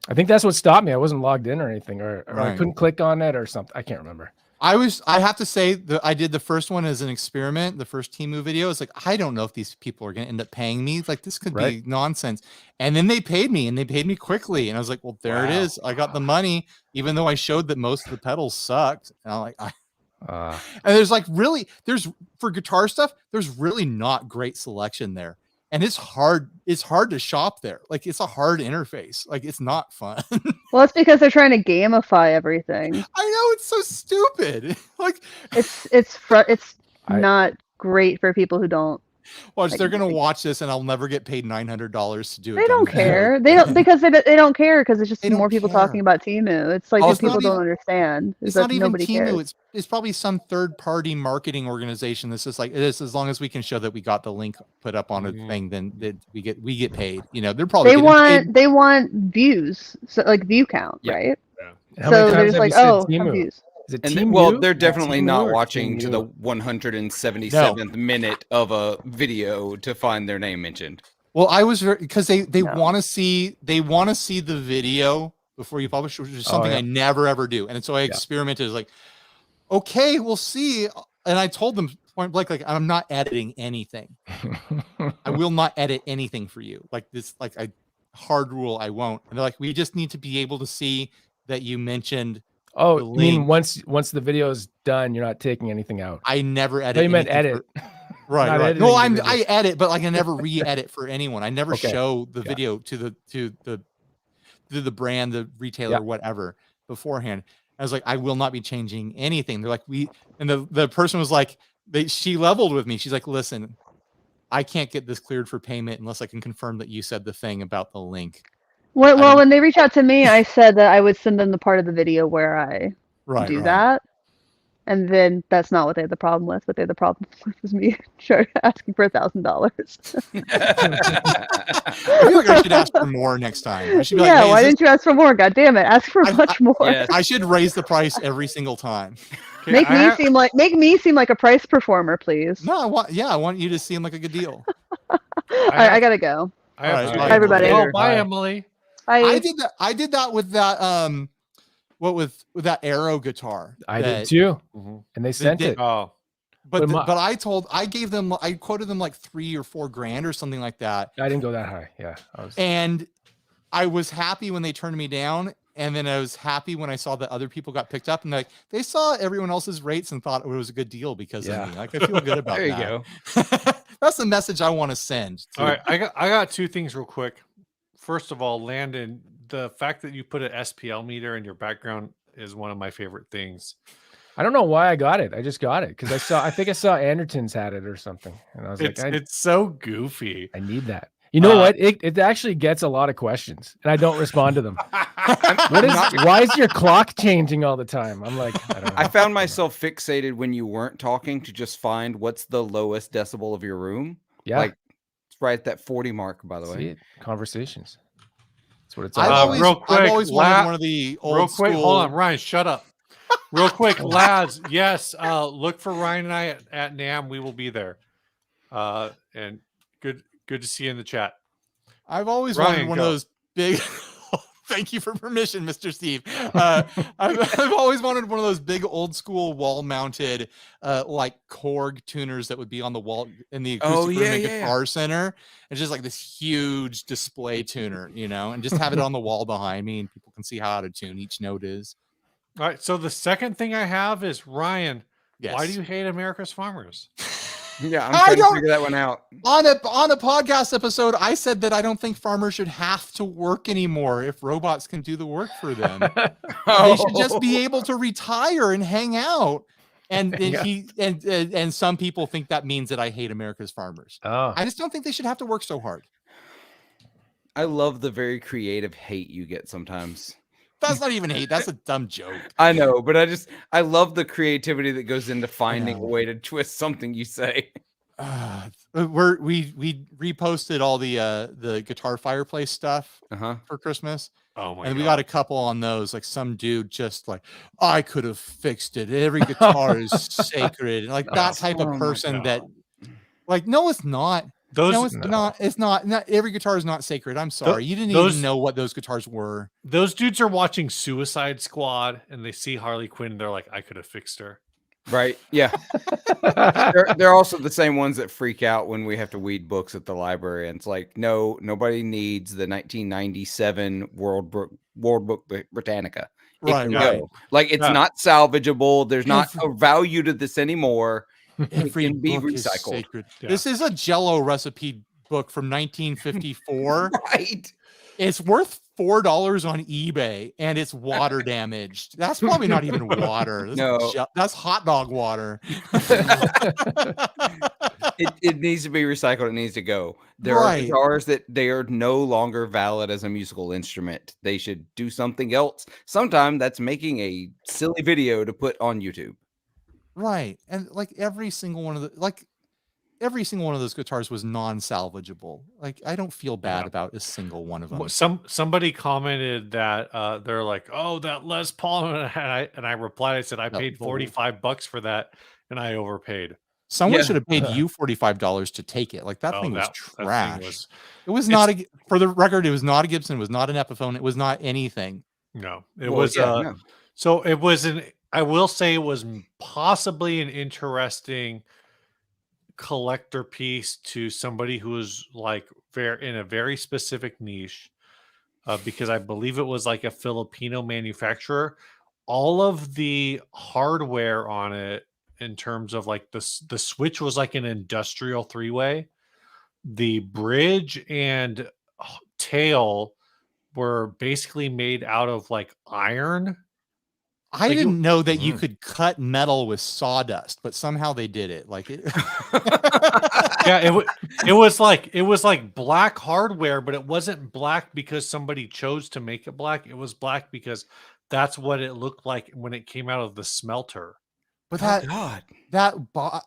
I think that's what stopped me. I wasn't logged in or anything, or I Right. couldn't click on it or something. I can't remember. I have to say that I did the first one as an experiment, the first Timu video. It's like, I don't know if these people are going to end up paying me. Like, this could Right. be nonsense. And then they paid me, and they paid me quickly. And I was like, well, there it Wow. is. I got the money, even though I showed that most of the pedals sucked. And I'm like, Uh, and there's for guitar stuff, there's really not great selection there. And it's hard to shop there. Like, it's a hard interface. Like, it's not fun. well, it's because they're trying to gamify everything. I know, it's so stupid. Like, It's I- not great for people who don't. watch, Like, they're gonna watch this, and I'll never get paid $900 to do it. They don't care. They don't because they don't care because it's just They don't more people care. talking about Timu. It's like Oh, what it's not people don't even- understand. Is It's that not even nobody Timu. cares. It's probably some third-party marketing organization that's just like, it is, as long as we can show that we got the link put up on a thing, then we get paid. You know, they're probably They want views, so like view count, Yeah. right? how So many they're times just have like, you said oh, some Timu? views. Is it And Team well, U? they're definitely Team not U or watching Team to U? the 177th minute of a video to find their name mentioned. Well, I was very, because they No. want to see the video before you publish, which is something yeah. I never ever do. And so I experimented, like, okay, we'll see. And I told them point blank, like, I'm not editing anything. I will not edit anything for you. Like this, like a hard rule, I won't. And they're like, we just need to be able to see that you mentioned. Oh, the you mean link. once the video is done, you're not taking anything out. I never edit. thought you meant anything edit. Right, Not right. editing No, the I video. edit, but like I never re-edit for anyone. I never Okay. show the Yeah. video to the the brand, the retailer, whatever beforehand. I was like, I will not be changing anything. They're like, and the person was like, she leveled with me. She's like, listen, I can't get this cleared for payment unless I can confirm that you said the thing about the link. Well, when they reached out to me, I said that I would send them the part of the video where I do that. And then that's not what they had the problem with. What they had the problem with was me asking for $1,000. I feel like I should ask for more next time. I should be like, hey, why didn't you ask for more? God damn it! Ask for much more. Yes. I should raise the price every single time. Make me seem like a price performer, please. No, I want you to seem like a good deal. I gotta go. Bye, everybody. Oh, bye, Emily. I did that with that with that Arrow guitar. I did too, and they sent it. Oh, but I quoted them like $3 or $4 grand or something like that. I didn't go that high. Yeah, and I was happy when they turned me down, and then I was happy when I saw that other people got picked up, and like they saw everyone else's rates and thought it was a good deal because of me. Like I feel good about there you that. go. That's the message I want to send. All right, I got two things real quick. First of all, Landon, the fact that you put an SPL meter in your background is one of my favorite things. I don't know why I got it. I just got it because I think I saw Anderton's had it or something, and I was it's so goofy. I need that. You know what? It actually gets a lot of questions, and I don't respond to them. Why is your clock changing all the time? I'm like, I don't know. I found myself fixated when you weren't talking to just find what's the lowest decibel of your room. Yeah. Like it's right at that 40 mark, by the way. See it? Conversations. That's what it's I've all about. I've always wanted one of the old real quick, school... hold on, Ryan, shut up. Real quick, lads, yes, look for Ryan and I at NAMM. We will be there. And good to see you in the chat. I've always wanted one of those big... Thank you for permission, Mr. Steve. I've always wanted one of those big old school wall mounted like Korg tuners that would be on the wall in the acoustic room and Guitar Center. It's just like this huge display tuner, and just have it on the wall behind me and people can see how out of tune each note is. All right. So the second thing I have is Ryan. Yes. Why do you hate America's farmers? Yeah, I'm trying to figure that one out. On a podcast episode, I said that I don't think farmers should have to work anymore if robots can do the work for them. They should just be able to retire and hang out. And and some people think that means that I hate America's farmers. Oh. I just don't think they should have to work so hard. I love the very creative hate you get sometimes. That's not even hate. That's a dumb joke. I know, but I love the creativity that goes into finding a way to twist something you say. We reposted all the guitar fireplace stuff for Christmas. Oh my! And we got a couple on those. Like some dude just like, I could have fixed it. Every guitar is sacred. Like that type of person that, like, no, it's not. It's not. Not every guitar is not sacred. I'm sorry. You didn't even know what those guitars were. Those dudes are watching Suicide Squad and they see Harley Quinn. And they're like, I could have fixed her. Right. Yeah. they're also the same ones that freak out when we have to weed books at the library. And it's like, no, nobody needs the 1997 World Book Britannica. It can go. Like, it's not salvageable. There's not a value to this anymore. Every it can be book recycled. Is sacred. Yeah. This is a Jell-O recipe book from 1954. Right. It's worth $4 on eBay, and it's water damaged. That's probably not even water. That's hot dog water. It needs to be recycled. It needs to go. There are guitars that they are no longer valid as a musical instrument. They should do something else. Sometimes that's making a silly video to put on YouTube. Right. And like every single one of those guitars was non-salvageable. Like I don't feel bad about a single one of them. Somebody commented that they're like, oh, that Les Paul, and I replied, I said I paid $45 for that and I overpaid. Someone should have paid you $45 to take it. Like that thing was trash. It was not for the record, it was not a Gibson, it was not an Epiphone, it was not anything. No, it was so it was I will say it was possibly an interesting collector piece to somebody who was like in a very specific niche, because I believe it was like a Filipino manufacturer. All of the hardware on it, in terms of like the switch, was like an industrial 3-way. The bridge and tail were basically made out of like iron. I Like, didn't know that you could cut metal with sawdust, but somehow they did it. Like it. Yeah, it was like black hardware, but it wasn't black because somebody chose to make it black. It was black because that's what it looked like when it came out of the smelter. But Oh, God.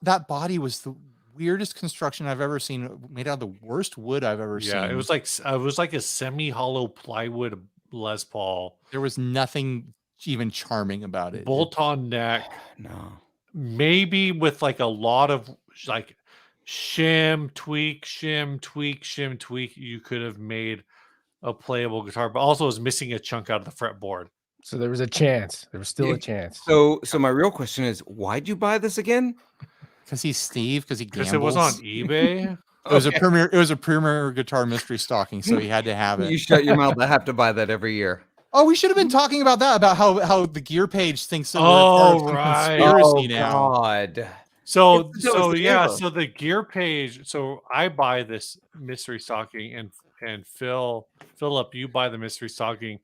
that body was the weirdest construction I've ever seen, made out of the worst wood I've ever seen. Yeah, it was like a semi-hollow plywood Les Paul. There was nothing even charming about it. Bolt-on neck. No. Maybe with like a lot of like shim, tweak, you could have made a playable guitar, but also was missing a chunk out of the fretboard. So there was a chance. There was still a chance. So my real question is, why'd you buy this again? Because he's Steve. Because he gambles. Because it was on eBay. It was a premier guitar mystery stocking, so he had to have it. You shut your mouth. I have to buy that every year. Oh, we should have been talking about that, about how the Gear Page thinks that we're Oh, part of some right. conspiracy now. God. So the yeah, hero. so the Gear Page. So I buy this mystery stocking, and Philip, you buy the mystery stocking,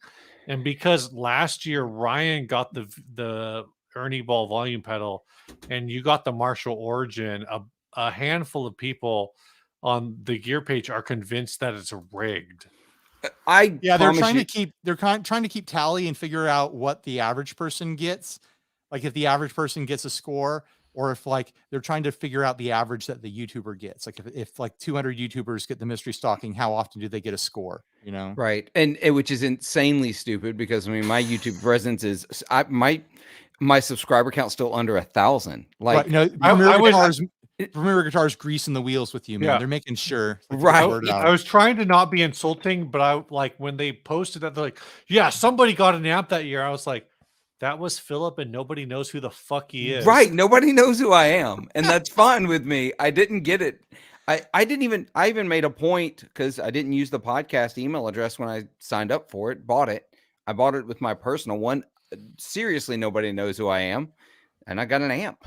and because last year Ryan got the Ernie Ball volume pedal, and you got the Marshall Origin, a handful of people on the Gear Page are convinced that it's rigged. They're trying to keep tally and figure out what the average person gets, like if the average person gets a score, or if like they're trying to figure out the average that the YouTuber gets. Like if like 200 YouTubers get the mystery stocking, how often do they get a score? You know, right? And which is insanely stupid because I mean my YouTube presence is my subscriber count's still under 1,000. Like Premier Guitars greasing the wheels with you, man. Yeah. They're making sure. Right. I was trying to not be insulting, but I like when they posted that, they're like, yeah, somebody got an amp that year. I was like, that was Philip, and nobody knows who the fuck he is. Right. Nobody knows who I am. And that's fine with me. I didn't get it. I even made a point because I didn't use the podcast email address when I signed up for it, bought it. I bought it with my personal one. Seriously, nobody knows who I am. And I got an amp.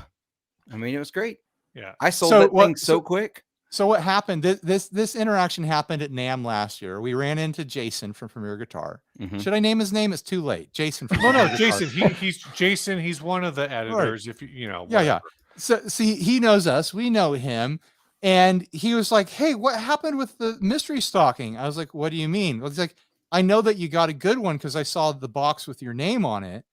I mean, it was great. Yeah. I sold that thing so quick. So what happened? This interaction happened at NAMM last year. We ran into Jason from Premier Guitar. Mhm. Should I name his name? It's too late. Jason. From No, Premier Jason. Guitar. He's Jason. He's one of the editors. Right. If you know. Yeah, yeah. So see, he knows us. We know him. And he was like, "Hey, what happened with the mystery stocking?" I was like, "What do you mean?" Well, he's like, "I know that you got a good one because I saw the box with your name on it."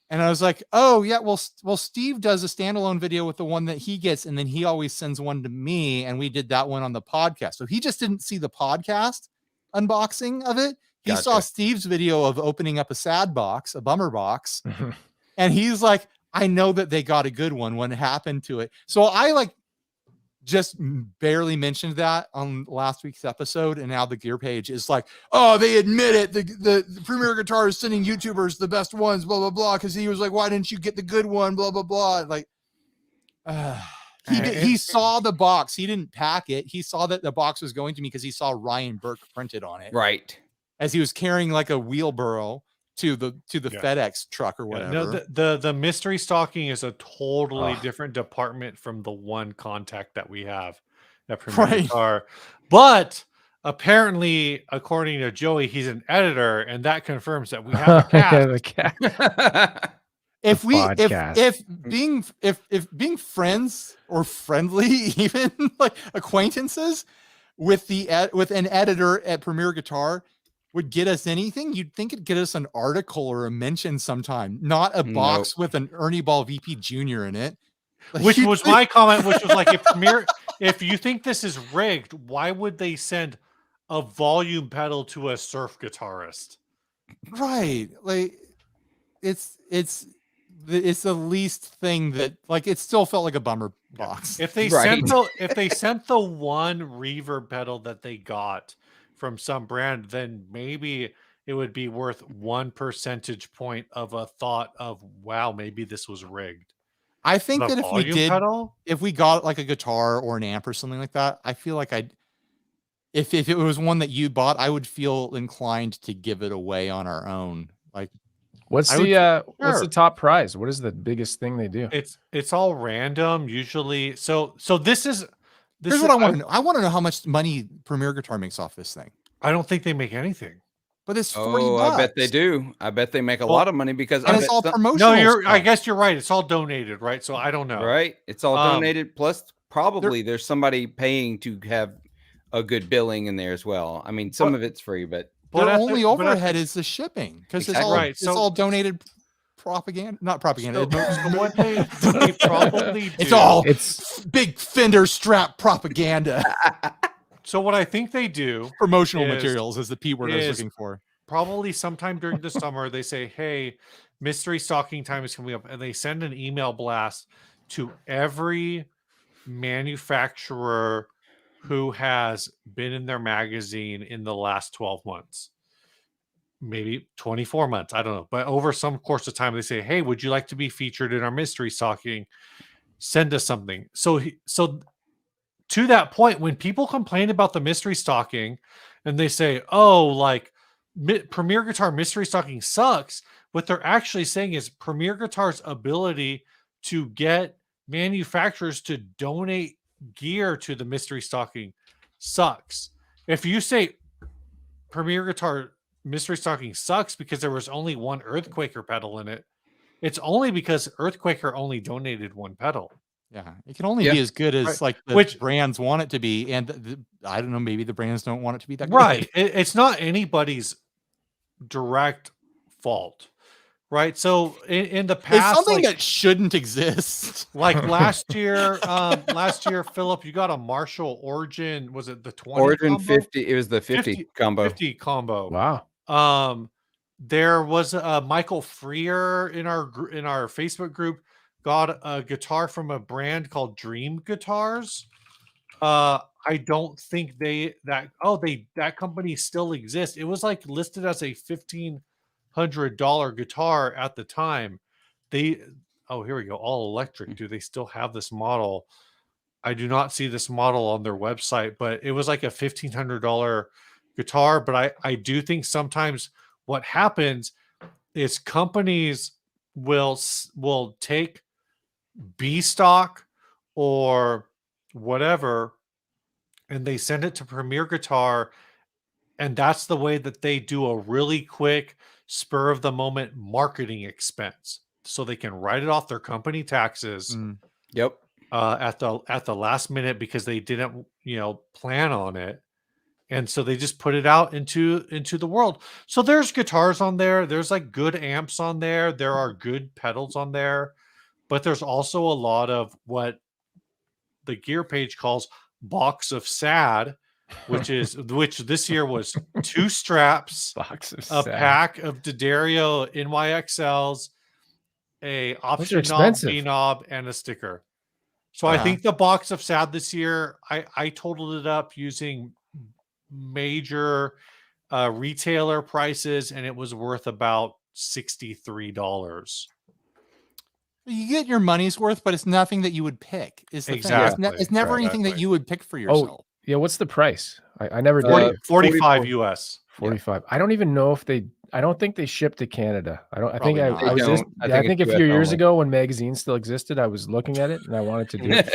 And I was like, "Oh yeah, well, Steve does a standalone video with the one that he gets, and then he always sends one to me, and we did that one on the podcast." So he just didn't see the podcast unboxing of it. He saw Steve's video of opening up a sad box, a bummer box, and he's like, "I know that they got a good one. What happened to it?" So I like just barely mentioned that on last week's episode, and now the Gear Page is like, "Oh, they admit it. The Premier Guitar is sending YouTubers the best ones, blah blah blah." Because he was like, "Why didn't you get the good one?" Blah blah blah. Like, he saw the box. He didn't pack it. He saw that the box was going to me because he saw Ryan Burke printed on it, right, as he was carrying like a wheelbarrow to the FedEx truck or whatever. No, the mystery stocking is a totally different department from the one contact that we have at Premier Guitar. But apparently, according to Joey, he's an editor, and that confirms that we have a cat. If being friends or friendly, even like acquaintances with an editor at Premier Guitar would get us anything, you'd think it'd get us an article or a mention sometime, not a box with an Ernie Ball VP Jr. in it. Like, which was my comment, which was like, if you think this is rigged, why would they send a volume pedal to a surf guitarist? Right. Like it's the least thing that, like, it still felt like a bummer box. If they sent the one reverb pedal that they got from some brand, then maybe it would be worth 1 percentage point of a thought of, wow, maybe this was rigged. I think that if we got like a guitar or an amp or something like that, I feel like if it was one that you bought, I would feel inclined to give it away on our own. Like, what's the top prize? What is the biggest thing they do? It's all random usually. So this is. Here's what I want to know. I want to know how much money Premier Guitar makes off this thing. I don't think they make anything. but it's $40. Oh, I bet they do. I bet they make a Well, lot of money because And I it's bet all some- promotional. No, I stuff. guess you're right. It's all donated, right? So I don't know. right. It's all Um, donated. Plus, probably there's somebody paying to have a good billing in there as well. I mean, some of it's free, but Their at the- only but at overhead the- is the shipping because Exactly. it's all Right, it's so- all donated propaganda, not propaganda. So what they probably do. It's all It's big fender strap propaganda. So what I think they do Promotional is- materials is the P word I was is- looking for. probably sometime during the summer, they say, hey, mystery stocking time is coming up. And they send an email blast to every manufacturer who has been in their magazine in the last 12 months. Maybe 24 months. I don't know. But over some course of time, they say, hey, would you like to be featured in our mystery stocking? Send us something. So to that point, when people complain about the mystery stocking and they say, oh, like Premier Guitar mystery stocking sucks, what they're actually saying is Premier Guitar's ability to get manufacturers to donate gear to the mystery stocking sucks. If you say Premier Guitar mystery stocking sucks because there was only one Earthquaker pedal in it, it's only because Earthquaker only donated one pedal. Yeah, it can only Yeah. be as good as Right. like the Which- brands want it to be, and I don't know, maybe the brands don't want it to be that good. Right. It's not anybody's direct fault. Right. So in the It's past, something like, that shouldn't exist. like last year, Philip, you got a Marshall Origin. Was it the 20 Origin combo? 50. It was the 50 combo. 50 combo. wow. There was a Michael Freer in our Facebook group got a guitar from a brand called Dream Guitars. I don't think that company still exists. It was like listed as a $1,500 guitar at the time. Here we go, all electric. Do they still have this model? I do not see this model on their website, but it was like a $1,500 guitar. But I do think sometimes what happens is companies will take B stock or whatever, and they send it to Premier Guitar, and that's the way that they do a really quick spur of the moment marketing expense, so they can write it off their company taxes. Yep. At the last minute because they didn't plan on it, and so they just put it out into the world. So there's guitars on there, there's like good amps on there, there are good pedals on there, but there's also a lot of what the gear page calls box of sad, which this year was 2 straps, Box of a sad. pack of D'Addario NYXLs, a option knob, expensive. B knob, and a sticker. So I think the box of sad this year, I totaled it up using major retailer prices, and it was worth about $63. You get your money's worth, but it's nothing that you would pick. Is the thing. Exactly. It's never anything that Exactly. you would pick for yourself. Oh, yeah. What's the price? I never did. 45 US. 45. I don't even know if I don't think they ship to Canada. I Probably not. I was They just, don't. I I think think it's a few US years only. ago when magazines still existed, I was looking at it and I wanted to do it.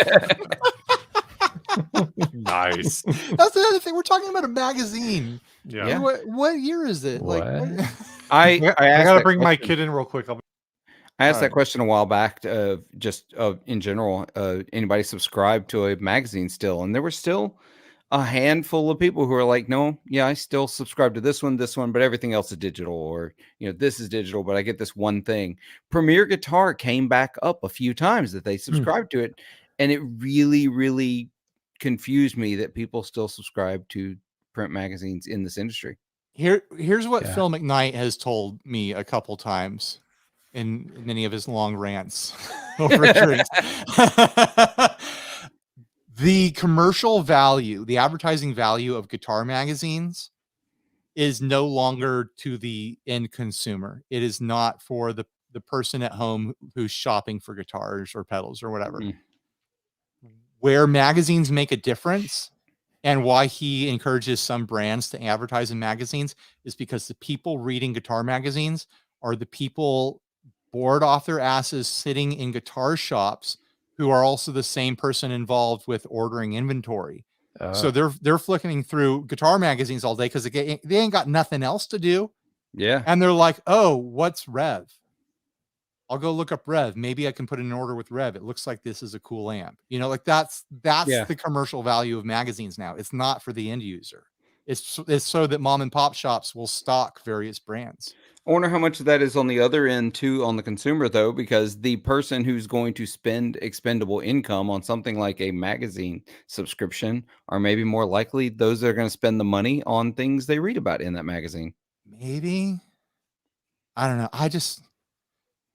Nice. That's the other thing. We're talking about a magazine. Yeah. Yeah. What year is it? What? I I asked gotta that bring my question- kid in real quick. I asked All that right. question a while back. Just in general, anybody subscribe to a magazine still? And there were still a handful of people who are like, no, yeah, I still subscribe to this one, but everything else is digital, or this is digital, but I get this one thing. Premier Guitar came back up a few times that they subscribed to it, and it really, really confused me that people still subscribe to print magazines in this industry. Here's what Yeah. Phil McKnight has told me a couple times in many of his long rants over drinks. The commercial value, the advertising value of guitar magazines is no longer to the end consumer. It is not for the person at home who's shopping for guitars or pedals or whatever. Mm. Where magazines make a difference, and why he encourages some brands to advertise in magazines, is because the people reading guitar magazines are the people bored off their asses sitting in guitar shops who are also the same person involved with ordering inventory. So they're flicking through guitar magazines all day because they ain't got nothing else to do. Yeah. And they're like, oh, what's Rev? I'll go look up Rev. Maybe I can put in an order with Rev. It looks like this is a cool amp. You know, like that's the commercial value of magazines now. It's not for the end user. It's so that mom and pop shops will stock various brands. I wonder how much of that is on the other end too, on the consumer though, because the person who's going to spend expendable income on something like a magazine subscription are maybe more likely those that are going to spend the money on things they read about in that magazine. Maybe. I don't know.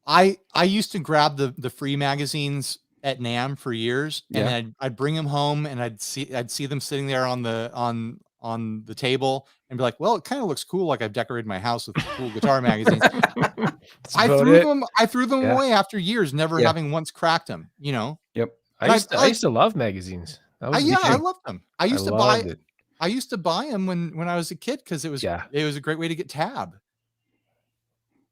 I used to grab the free magazines at NAMM for years, and I'd bring them home, and I'd see them sitting there on the table, and be like, well, it kind of looks cool, like I've decorated my house with cool guitar magazines. I threw them away after years, never having once cracked them. You know. Yep. I used to love magazines. I loved them. I used to buy them when I was a kid because it was a great way to get tab.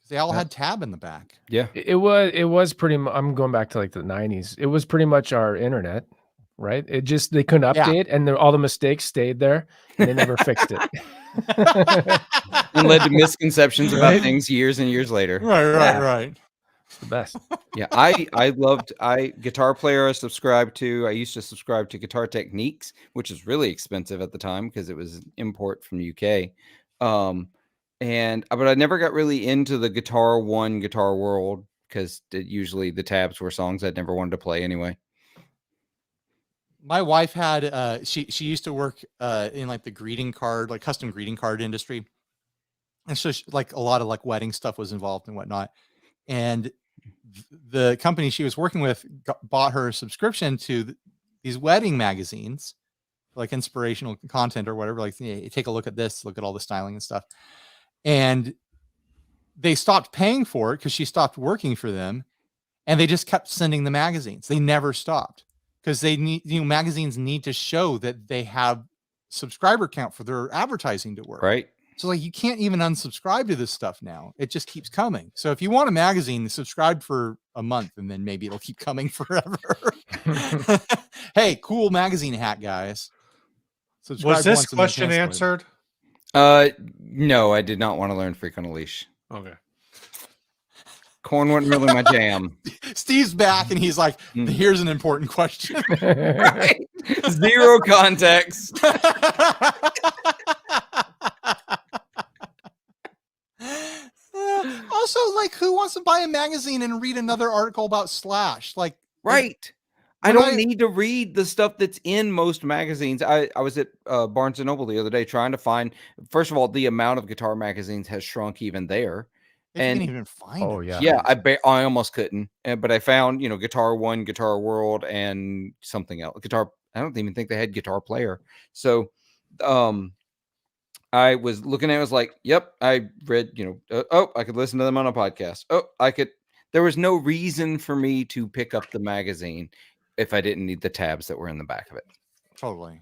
They all had tab in the back. Yeah. It was pretty much, I'm going back to like the 90s. It was pretty much our internet, right? It just, they couldn't update and all the mistakes stayed there and they never fixed it. And led to misconceptions about things years and years later. Right. It's the best. Yeah. I loved Guitar Player I subscribed to. I used to subscribe to Guitar Techniques, which is really expensive at the time because it was an import from the UK. But I never got really into the Guitar One, Guitar World, because usually the tabs were songs I'd never wanted to play anyway. My wife had she used to work in like the greeting card, like custom greeting card industry, and so like a lot of like wedding stuff was involved and whatnot. And the company she was working with bought her a subscription to these wedding magazines, like inspirational content or whatever. Like, hey, take a look at this, look at all the styling and stuff. And they stopped paying for it because she stopped working for them, and they just kept sending the magazines. They never stopped because they need, magazines need to show that they have subscriber count for their advertising to work. Right. So like you can't even unsubscribe to this stuff now. It just keeps coming. So if you want a magazine, subscribe for a month and then maybe it'll keep coming forever. Hey, cool magazine hat, guys. Subscribe Was this once and then question cancel it. answered? No, I did not want to learn Freak on a Leash. Okay. Corn wasn't really my jam. Steve's back and he's like, here's an important question. Right. Zero context. Also, like, who wants to buy a magazine and read another article about Slash? Like, right. I don't need to read the stuff that's in most magazines. I was at Barnes & Noble the other day trying to find, first of all, the amount of guitar magazines has shrunk even there. You can't even find it. Yeah, I almost couldn't. But I found, Guitar One, Guitar World, and something else. I don't even think they had Guitar Player. So I was looking at it, I was like, yep, I read, I could listen to them on a podcast. There was no reason for me to pick up the magazine if I didn't need the tabs that were in the back of it. Totally.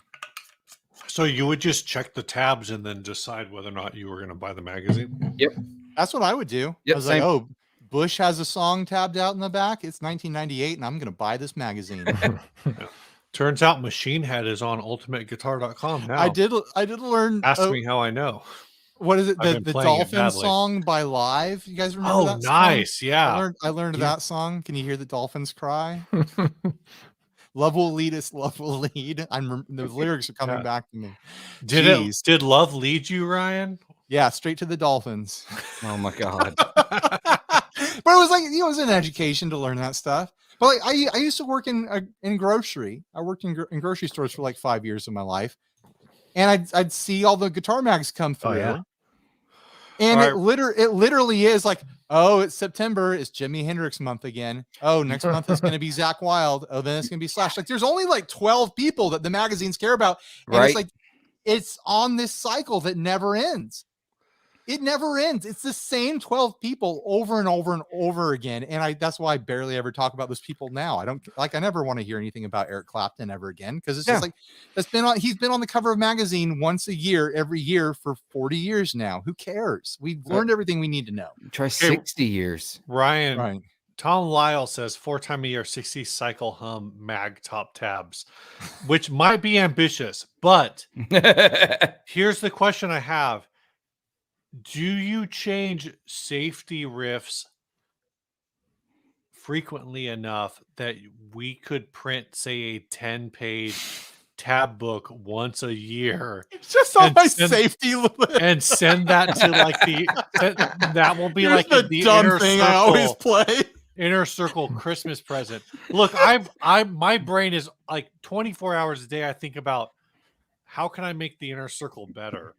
So you would just check the tabs and then decide whether or not you were going to buy the magazine? Yep. That's what I would do. Yep, I was like, oh, Bush has a song tabbed out in the back. It's 1998, and I'm going to buy this magazine. Turns out Machine Head is on ultimateguitar.com now. I did learn. Ask me how I know. What is it? The Dolphin song by Live. You guys remember that song? Nice. Yeah. I learned that song. Can you hear the dolphins cry? Love will lead us. Love will lead. The lyrics are coming back to me. Did love lead you, Ryan? Yeah, straight to the dolphins. Oh my God. But it was like, it was an education to learn that stuff. But like, I used to work in grocery. I worked in grocery stores for like 5 years of my life. And I'd see all the guitar mags come through. Oh, yeah? And it literally is like, oh, it's September. It's Jimi Hendrix month again. Oh, next month is going to be Zakk Wylde. Oh, then it's going to be Slash. Like, there's only like 12 people that the magazines care about. And it's like, it's on this cycle that never ends. It never ends. It's the same 12 people over and over and over again. And that's why I barely ever talk about those people now. I never want to hear anything about Eric Clapton ever again. Because it's just like, he's been on the cover of a magazine once a year, every year for 40 years now. Who cares? We've learned everything we need to know. Try 60 years. Ryan, Tom Lyle says 4 times a year, 60 cycle hum mag top tabs, which might be ambitious, but here's the question I have. Do you change safety riffs frequently enough that we could print, say, a 10-page tab book once a year? It's just on my safety list. And send that to like that will be Here's like the the dumb inner thing circle, I always play. Inner circle Christmas present. Look, my brain is like 24 hours a day. I think about how can I make the inner circle better.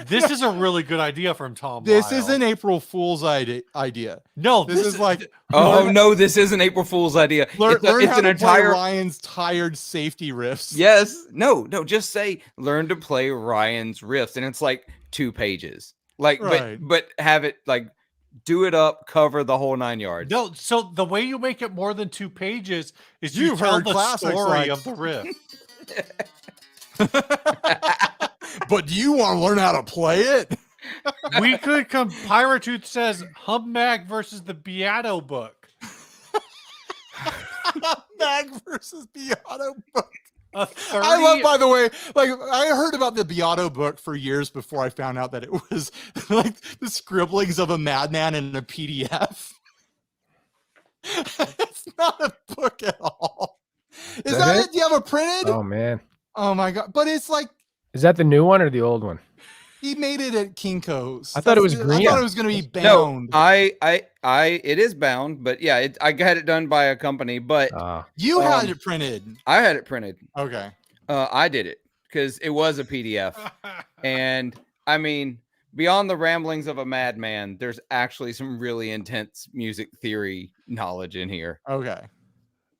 This is a really good idea from Tom. This Lyle. is an April Fool's idea. No, this is like. Oh no, this is an April Fool's idea. Learn it's how an to entire play Ryan's tired safety riffs. Yes. No. Just say learn to play Ryan's riffs, and it's like 2 pages. Like, Right. but have it like do it up, cover the whole 9 yards. No, so the way you make it more than 2 pages is you You've tell heard the classics story like- of the riff. But do you want to learn how to play it? We could come. Pirate Tooth says Hum Mag versus the Beato book. Mag versus Beato book. A 30... I love, by the way, like I heard about the Beato book for years before I found out that it was like the scribblings of a madman in a PDF. It's not a book at all. Is that it? Do you have a printed? Oh man. Oh my god! But it's like Is that the new one or the old one? he made it at Kinko's. I thought it was green. I thought it was going to be No, bound. it is bound, but yeah, I got it done by a company, but You had it printed. I had it printed. Okay. I did it because it was a PDF, and I mean, beyond the ramblings of a madman, there's actually some really intense music theory knowledge in here. Okay.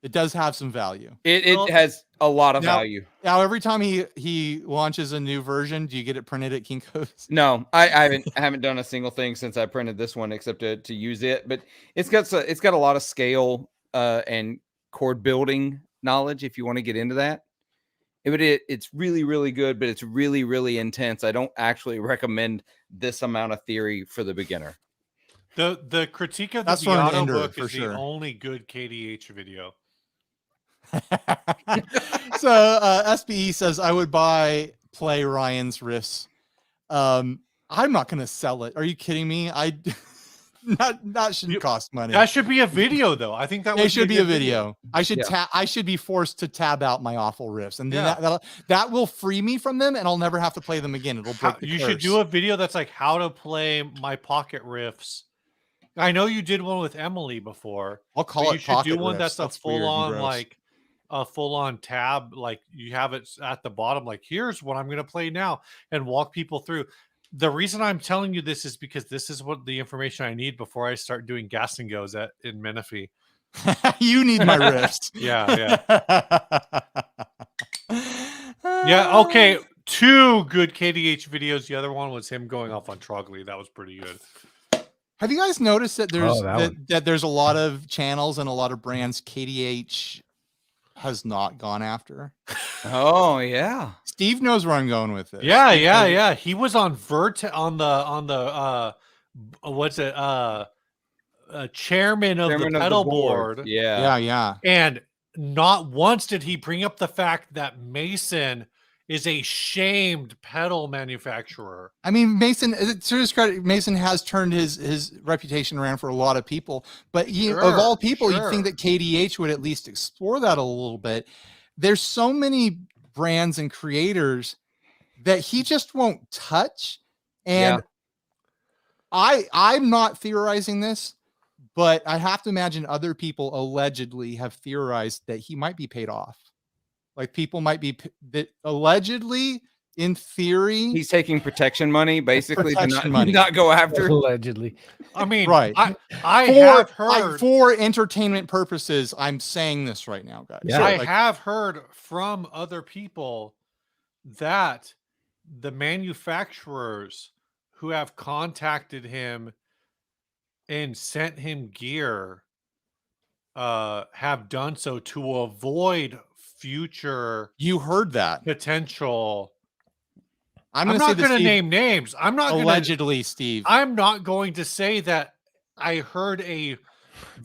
It does have some value. It has a lot of Now- value. Now, every time he launches a new version, do you get it printed at Kinko's? No, I haven't done a single thing since I printed this one except to use it. But it's got a lot of scale and chord building knowledge if you want to get into that. It's really, really good, but it's really, really intense. I don't actually recommend this amount of theory for the beginner. The critique of the That's for an Beato ender, book for is sure. the only good KDH video. So SBE says I would play Ryan's riffs. I'm not going to sell it. Are you kidding me? That shouldn't cost money. That should be a video, though. I think that It should be a good video. I should Yeah. I should be forced to tab out my awful riffs, and then Yeah. that will free me from them, and I'll never have to play them again. It'll break the You curse. should do a video that's like how to play my pocket riffs. I know you did one with Emily before. I'll call but it you should do pocket one riffs. that's a That's weird and full-on gross. like a full-on tab, like you have it at the bottom, like here's what I'm going to play now, and walk people through. The reason I'm telling you this is because this is what the information I need before I start doing gas and goes in Menifee. You need my riffs. Yeah. Yeah, okay. 2 good KDH videos. The other one was him going off on Trogley. That was pretty good. Have you guys noticed that there's that that there's a lot of channels and a lot of brands KDH has not gone after? Oh yeah. Steve knows where I'm going with this. Yeah. He was on on the what's it? Chairman of Chairman the of pedal the board. Yeah. And not once did he bring up the fact that Mason is a shamed pedal manufacturer. I mean, Mason, to his credit, Mason has turned his reputation around for a lot of people. But of all people, you'd think that KDH would at least explore that a little bit. There's so many brands and creators that he just won't touch. And I'm not theorizing this, but I have to imagine other people allegedly have theorized that he might be paid off. Like people might be that allegedly, in theory, He's taking protection money basically Protection to money. not go after. Allegedly. I mean, Right. I have heard for entertainment purposes. I'm saying this right now, guys. Yeah. I Like, have heard from other people that the manufacturers who have contacted him and sent him gear have done so to avoid future you heard that. potential. I'm I'm going to say not this, going to Steve, name names. I'm not allegedly, Steve. I'm not going to say that I heard a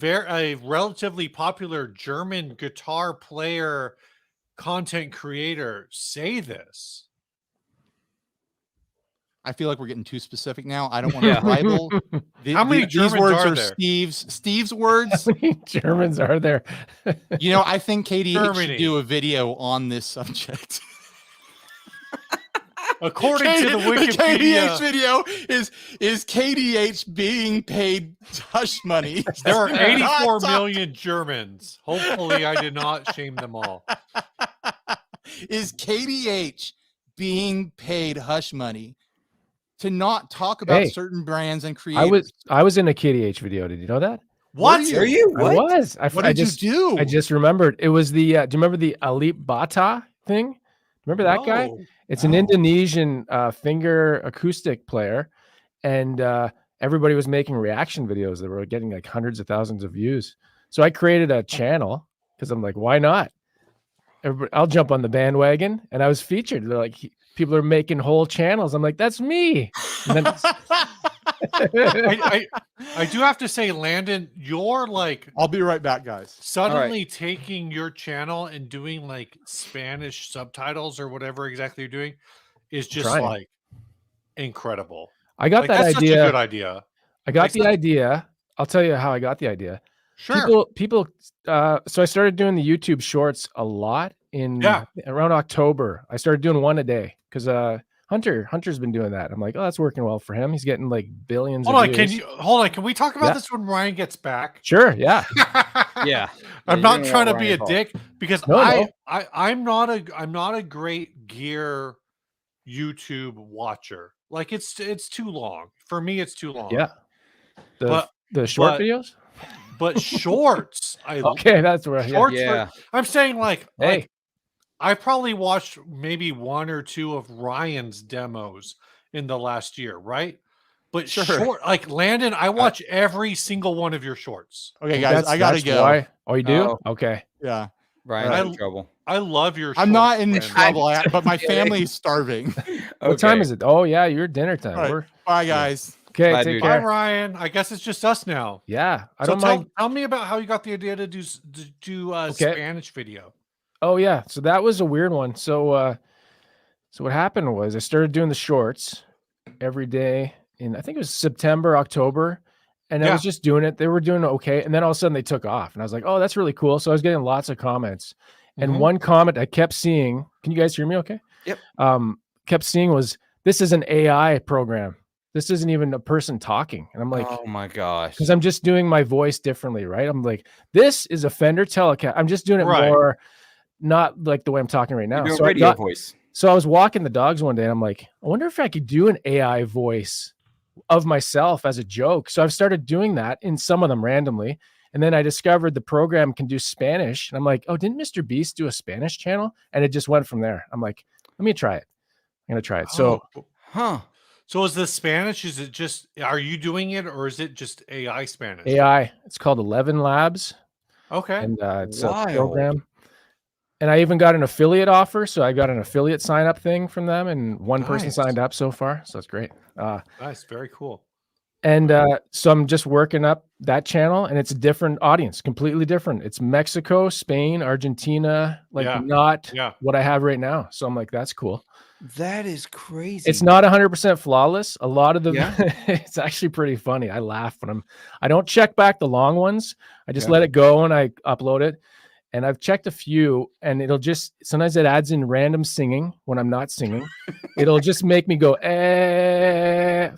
relatively popular German guitar player, content creator say this. I feel like we're getting too specific now. I don't want to rival. How many these Germans words are are there? Steve's words. How many Germans are there? You know, I think KDH Germany. should do a video on this subject. According to the KDH Wikipedia, video is KDH being paid hush money. there are to not 84 talk. million Germans. Hopefully, I did not shame them all. Is KDH being paid hush money to not talk about Hey, certain brands and creators? I was in a KDH video. Did you know that? What? Are you? I was. What I did just you do? I just remembered. It was the. Do you remember the Alip Bata thing? Remember that guy? No. It's an Indonesian finger acoustic player, and everybody was making reaction videos that were getting like hundreds of thousands of views. So I created a channel because I'm like, why not? I'll jump on the bandwagon, and I was featured. They're like, people are making whole channels. I'm like, that's me. And then, I do have to say, Landon, you're like I'll be right back, guys. suddenly taking your channel and doing like Spanish subtitles or whatever exactly you're doing is just Trying. like incredible. I got Like, that that's idea. such a good idea. I got Like, the idea. I'll tell you how I got the idea. Sure. People. So I started doing the YouTube Shorts a lot in around October. I started doing one a day because Hunter's been doing that. I'm like, oh, that's working well for him. He's getting like billions. Hold of on, views. can we talk about Yeah. this when Ryan gets back? Sure. Yeah. Yeah. I'm you're not gonna trying to let be Ryan a talk. dick because No. I'm not a great gear YouTube watcher. Like it's too long. For me, it's too long. Yeah. But- The short but- videos. But shorts, Okay, that's where. Yeah. shorts. Yeah. I'm saying like Hey. I probably watched maybe one or two of Ryan's demos in the last year, right? But Sure. short, like Landon, I watch every single one of your shorts. Okay, guys, I gotta That's go. why- Oh, you do? Oh. Okay. Yeah, Ryan's in trouble. I love your. I'm not shorts, in Landon. trouble, but my family's starving. What time is it? Oh yeah, you're dinner time. All right. We're Bye, guys. okay. Bye, Take dude. Bye, care. Ryan. I guess it's just us now. Yeah, I So don't mind. tell me about how you got the idea to do Okay. Spanish video. Oh yeah, so that was a weird one. So what happened was I started doing the shorts every day in I think it was September, October, and I Yeah. was just doing it. They were doing okay, and then all of a sudden they took off, and I was like, "Oh, that's really cool." So I was getting lots of comments, and Mhm. one comment I kept seeing. Can you guys hear me? Okay. Yep. Kept seeing was this is an AI program. This isn't even a person talking, and I'm like, oh my gosh. because I'm just doing my voice differently, right? I'm like, this is a Fender Telecaster. I'm just doing it Right. more, not like the way I'm talking right now. You're doing So radio voice. so I was walking the dogs one day, and I'm like, I wonder if I could do an AI voice of myself as a joke. So I've started doing that in some of them randomly. And then I discovered the program can do Spanish. And I'm like, oh, didn't Mr. Beast do a Spanish channel? And it just went from there. I'm like, let me try it. I'm going to try it. So Oh. Huh. So is the Spanish? Is it just? Are you doing it, or is it just AI Spanish? AI, it's called 11 Labs. Okay. And it's Wild. a program. And I even got an affiliate offer. So I got an affiliate sign up thing from them. And one person Nice. signed up so far. So it's great. Nice. Very cool. And so I'm just working up that channel, and it's a different audience, completely different. It's Mexico, Spain, Argentina, like Yeah. not Yeah. what I have right now. So I'm like, that's cool. That is crazy. It's not 100% flawless. A lot of them, Yeah. it's actually pretty funny. I laugh when I don't check back the long ones. I just Yeah. let it go and I upload it. And I've checked a few, and it'll just sometimes it adds in random singing when I'm not singing. It'll just make me go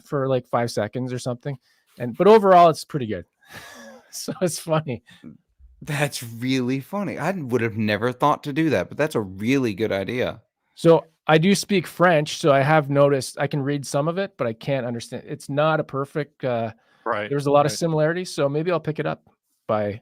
for like 5 seconds or something. But overall, it's pretty good. So it's funny. That's really funny. I would have never thought to do that, but that's a really good idea. So I do speak French, so I have noticed I can read some of it, but I can't understand. It's not a perfect. Right. There's a lot of right. similarities, so maybe I'll pick it up by.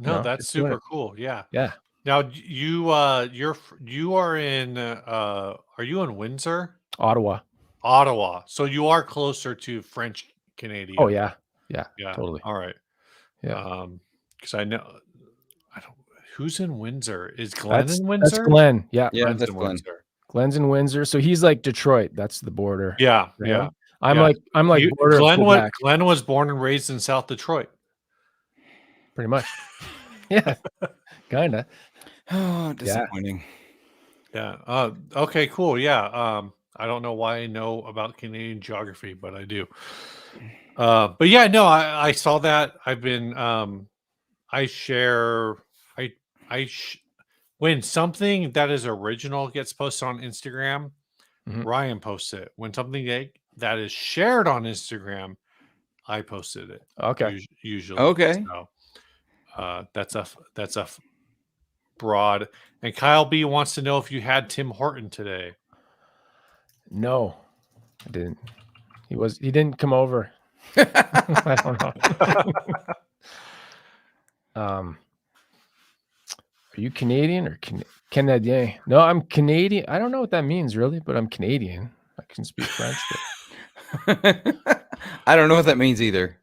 No, No, that's it's doing super it. cool. Yeah. Yeah. Now you are in are you in Windsor? Ottawa. Ottawa. So you are closer to French Canadian. Oh yeah, yeah, Yeah. totally. All right. Yeah. Because I don't who's in Windsor? Is Glenn That's in Windsor? Glenn. Yeah, Yeah, Glenn's that's in Glenn. Windsor. Glenn's in Windsor, so he's like Detroit. That's the border. Yeah. for Yeah. him. I'm Yeah. like border of Quebec, Glenn was born and raised in South Detroit. pretty much. Yeah, kind of. Oh, disappointing. Yeah. Okay, cool. Yeah. I don't know why I know about Canadian geography, but I do. But yeah, no, I saw that. I've been I share when something that is original gets posted on Instagram, Ryan posts it. When something that is shared on Instagram, I posted it. Okay. Usually. Okay. So that's a broad. And Kyle B wants to know if you had Tim Horton today. No, I didn't. He didn't come over. I don't know. Are you Canadian or Canadien? No, I'm Canadian. I don't know what that means really, but I'm Canadian. I can speak French. I don't know what that means either.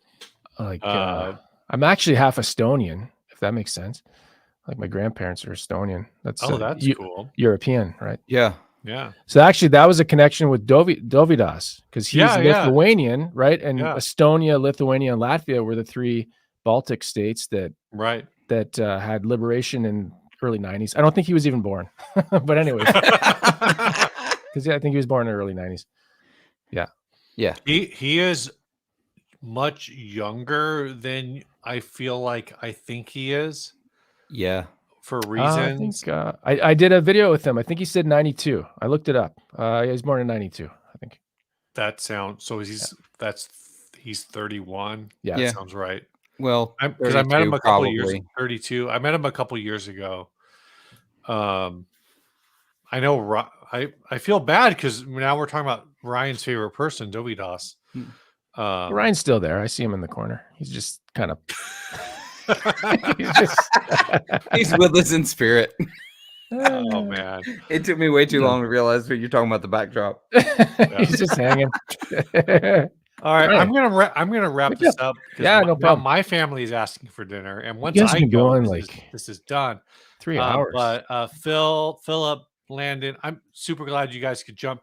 Like, I'm actually half Estonian, if that makes sense. Like my grandparents are Estonian. That's cool. European, right? Yeah. Yeah. So actually, that was a connection with Dovydas because he's Lithuanian, right? And Estonia, Lithuania, and Latvia were the three Baltic states that had liberation in early 90s. I don't think he was even born, but anyways, because I think he was born in the early 90s. Yeah. Yeah. He is much younger than I think he is. Yeah. For reasons. I did a video with him. I think he said 92. I looked it up. He was born in 92, I think. That sounds so. He's 31. Yeah, that sounds right. Well, because I met him a couple years. 32. I met him a couple years ago. I know. I feel bad because now we're talking about Ryan's favorite person, Dovydas. Ryan's still there. I see him in the corner. He's just kind of. He's with us in spirit. Oh man, it took me way too long to realize what you're talking about the backdrop. He's just hanging. All right, I'm gonna wrap this up. Yeah, no problem. My family is asking for dinner, and once I go, this is done. 3 hours. But Philip, Landon, I'm super glad you guys could jump.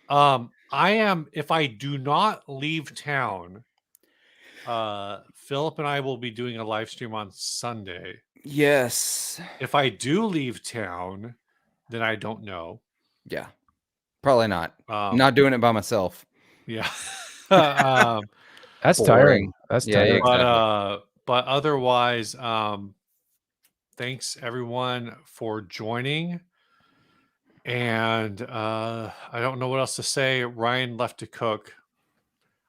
I am. If I do not leave town, Philip and I will be doing a live stream on Sunday. Yes. If I do leave town, then I don't know. Yeah. Probably not. Not doing it by myself. Yeah. That's tiring. That's tiring. But otherwise, thanks everyone for joining. And I don't know what else to say. Ryan left to cook.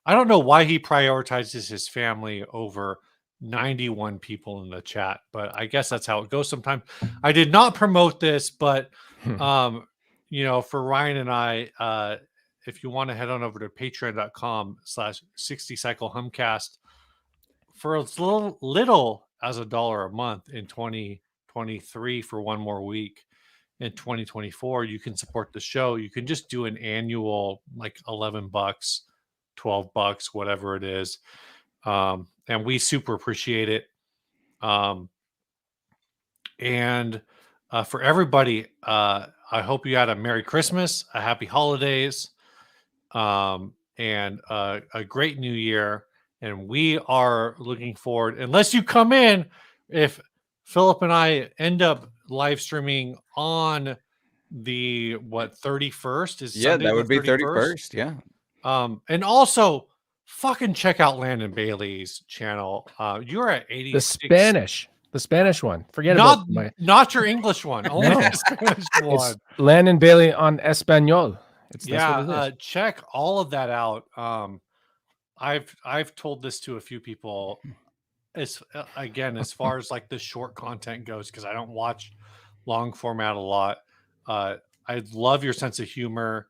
I don't know why he prioritizes his family over 91 people in the chat, but I guess that's how it goes sometimes. I did not promote this, but for Ryan and I, if you want to head on over to patreon.com/60cyclehumcast for as little as $1 a month in 2023 for one more week. In 2024, you can support the show. You can just do an annual like $11, $12, whatever it is. And we super appreciate it. And for everybody, I hope you had a Merry Christmas, a Happy Holidays, and a great New Year. And we are looking forward, unless you come in, if Philip and I end up live streaming on the 31st is Sunday, that would be 31st. Yeah. And also fucking check out Landon Bailey's channel. You're at 86. The Spanish one. Forget not your English one. Only the Spanish one. It's Landon Bailey on Espanol. Check all of that out. I've told this to a few people. As far as like the short content goes, because I don't watch long format a lot. I love your sense of humor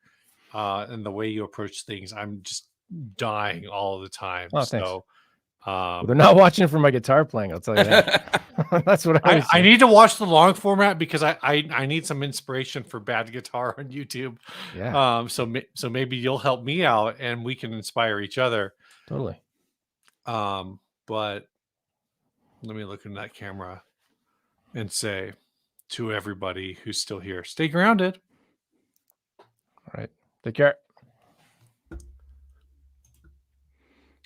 and the way you approach things. I'm just dying all the time. Oh, so they're not watching for my guitar playing, I'll tell you that. That's what I need to watch the long format because I need some inspiration for bad guitar on YouTube. Yeah. So maybe you'll help me out and we can inspire each other. Totally. But let me look in that camera and say to everybody who's still here, stay grounded. All right. Take care.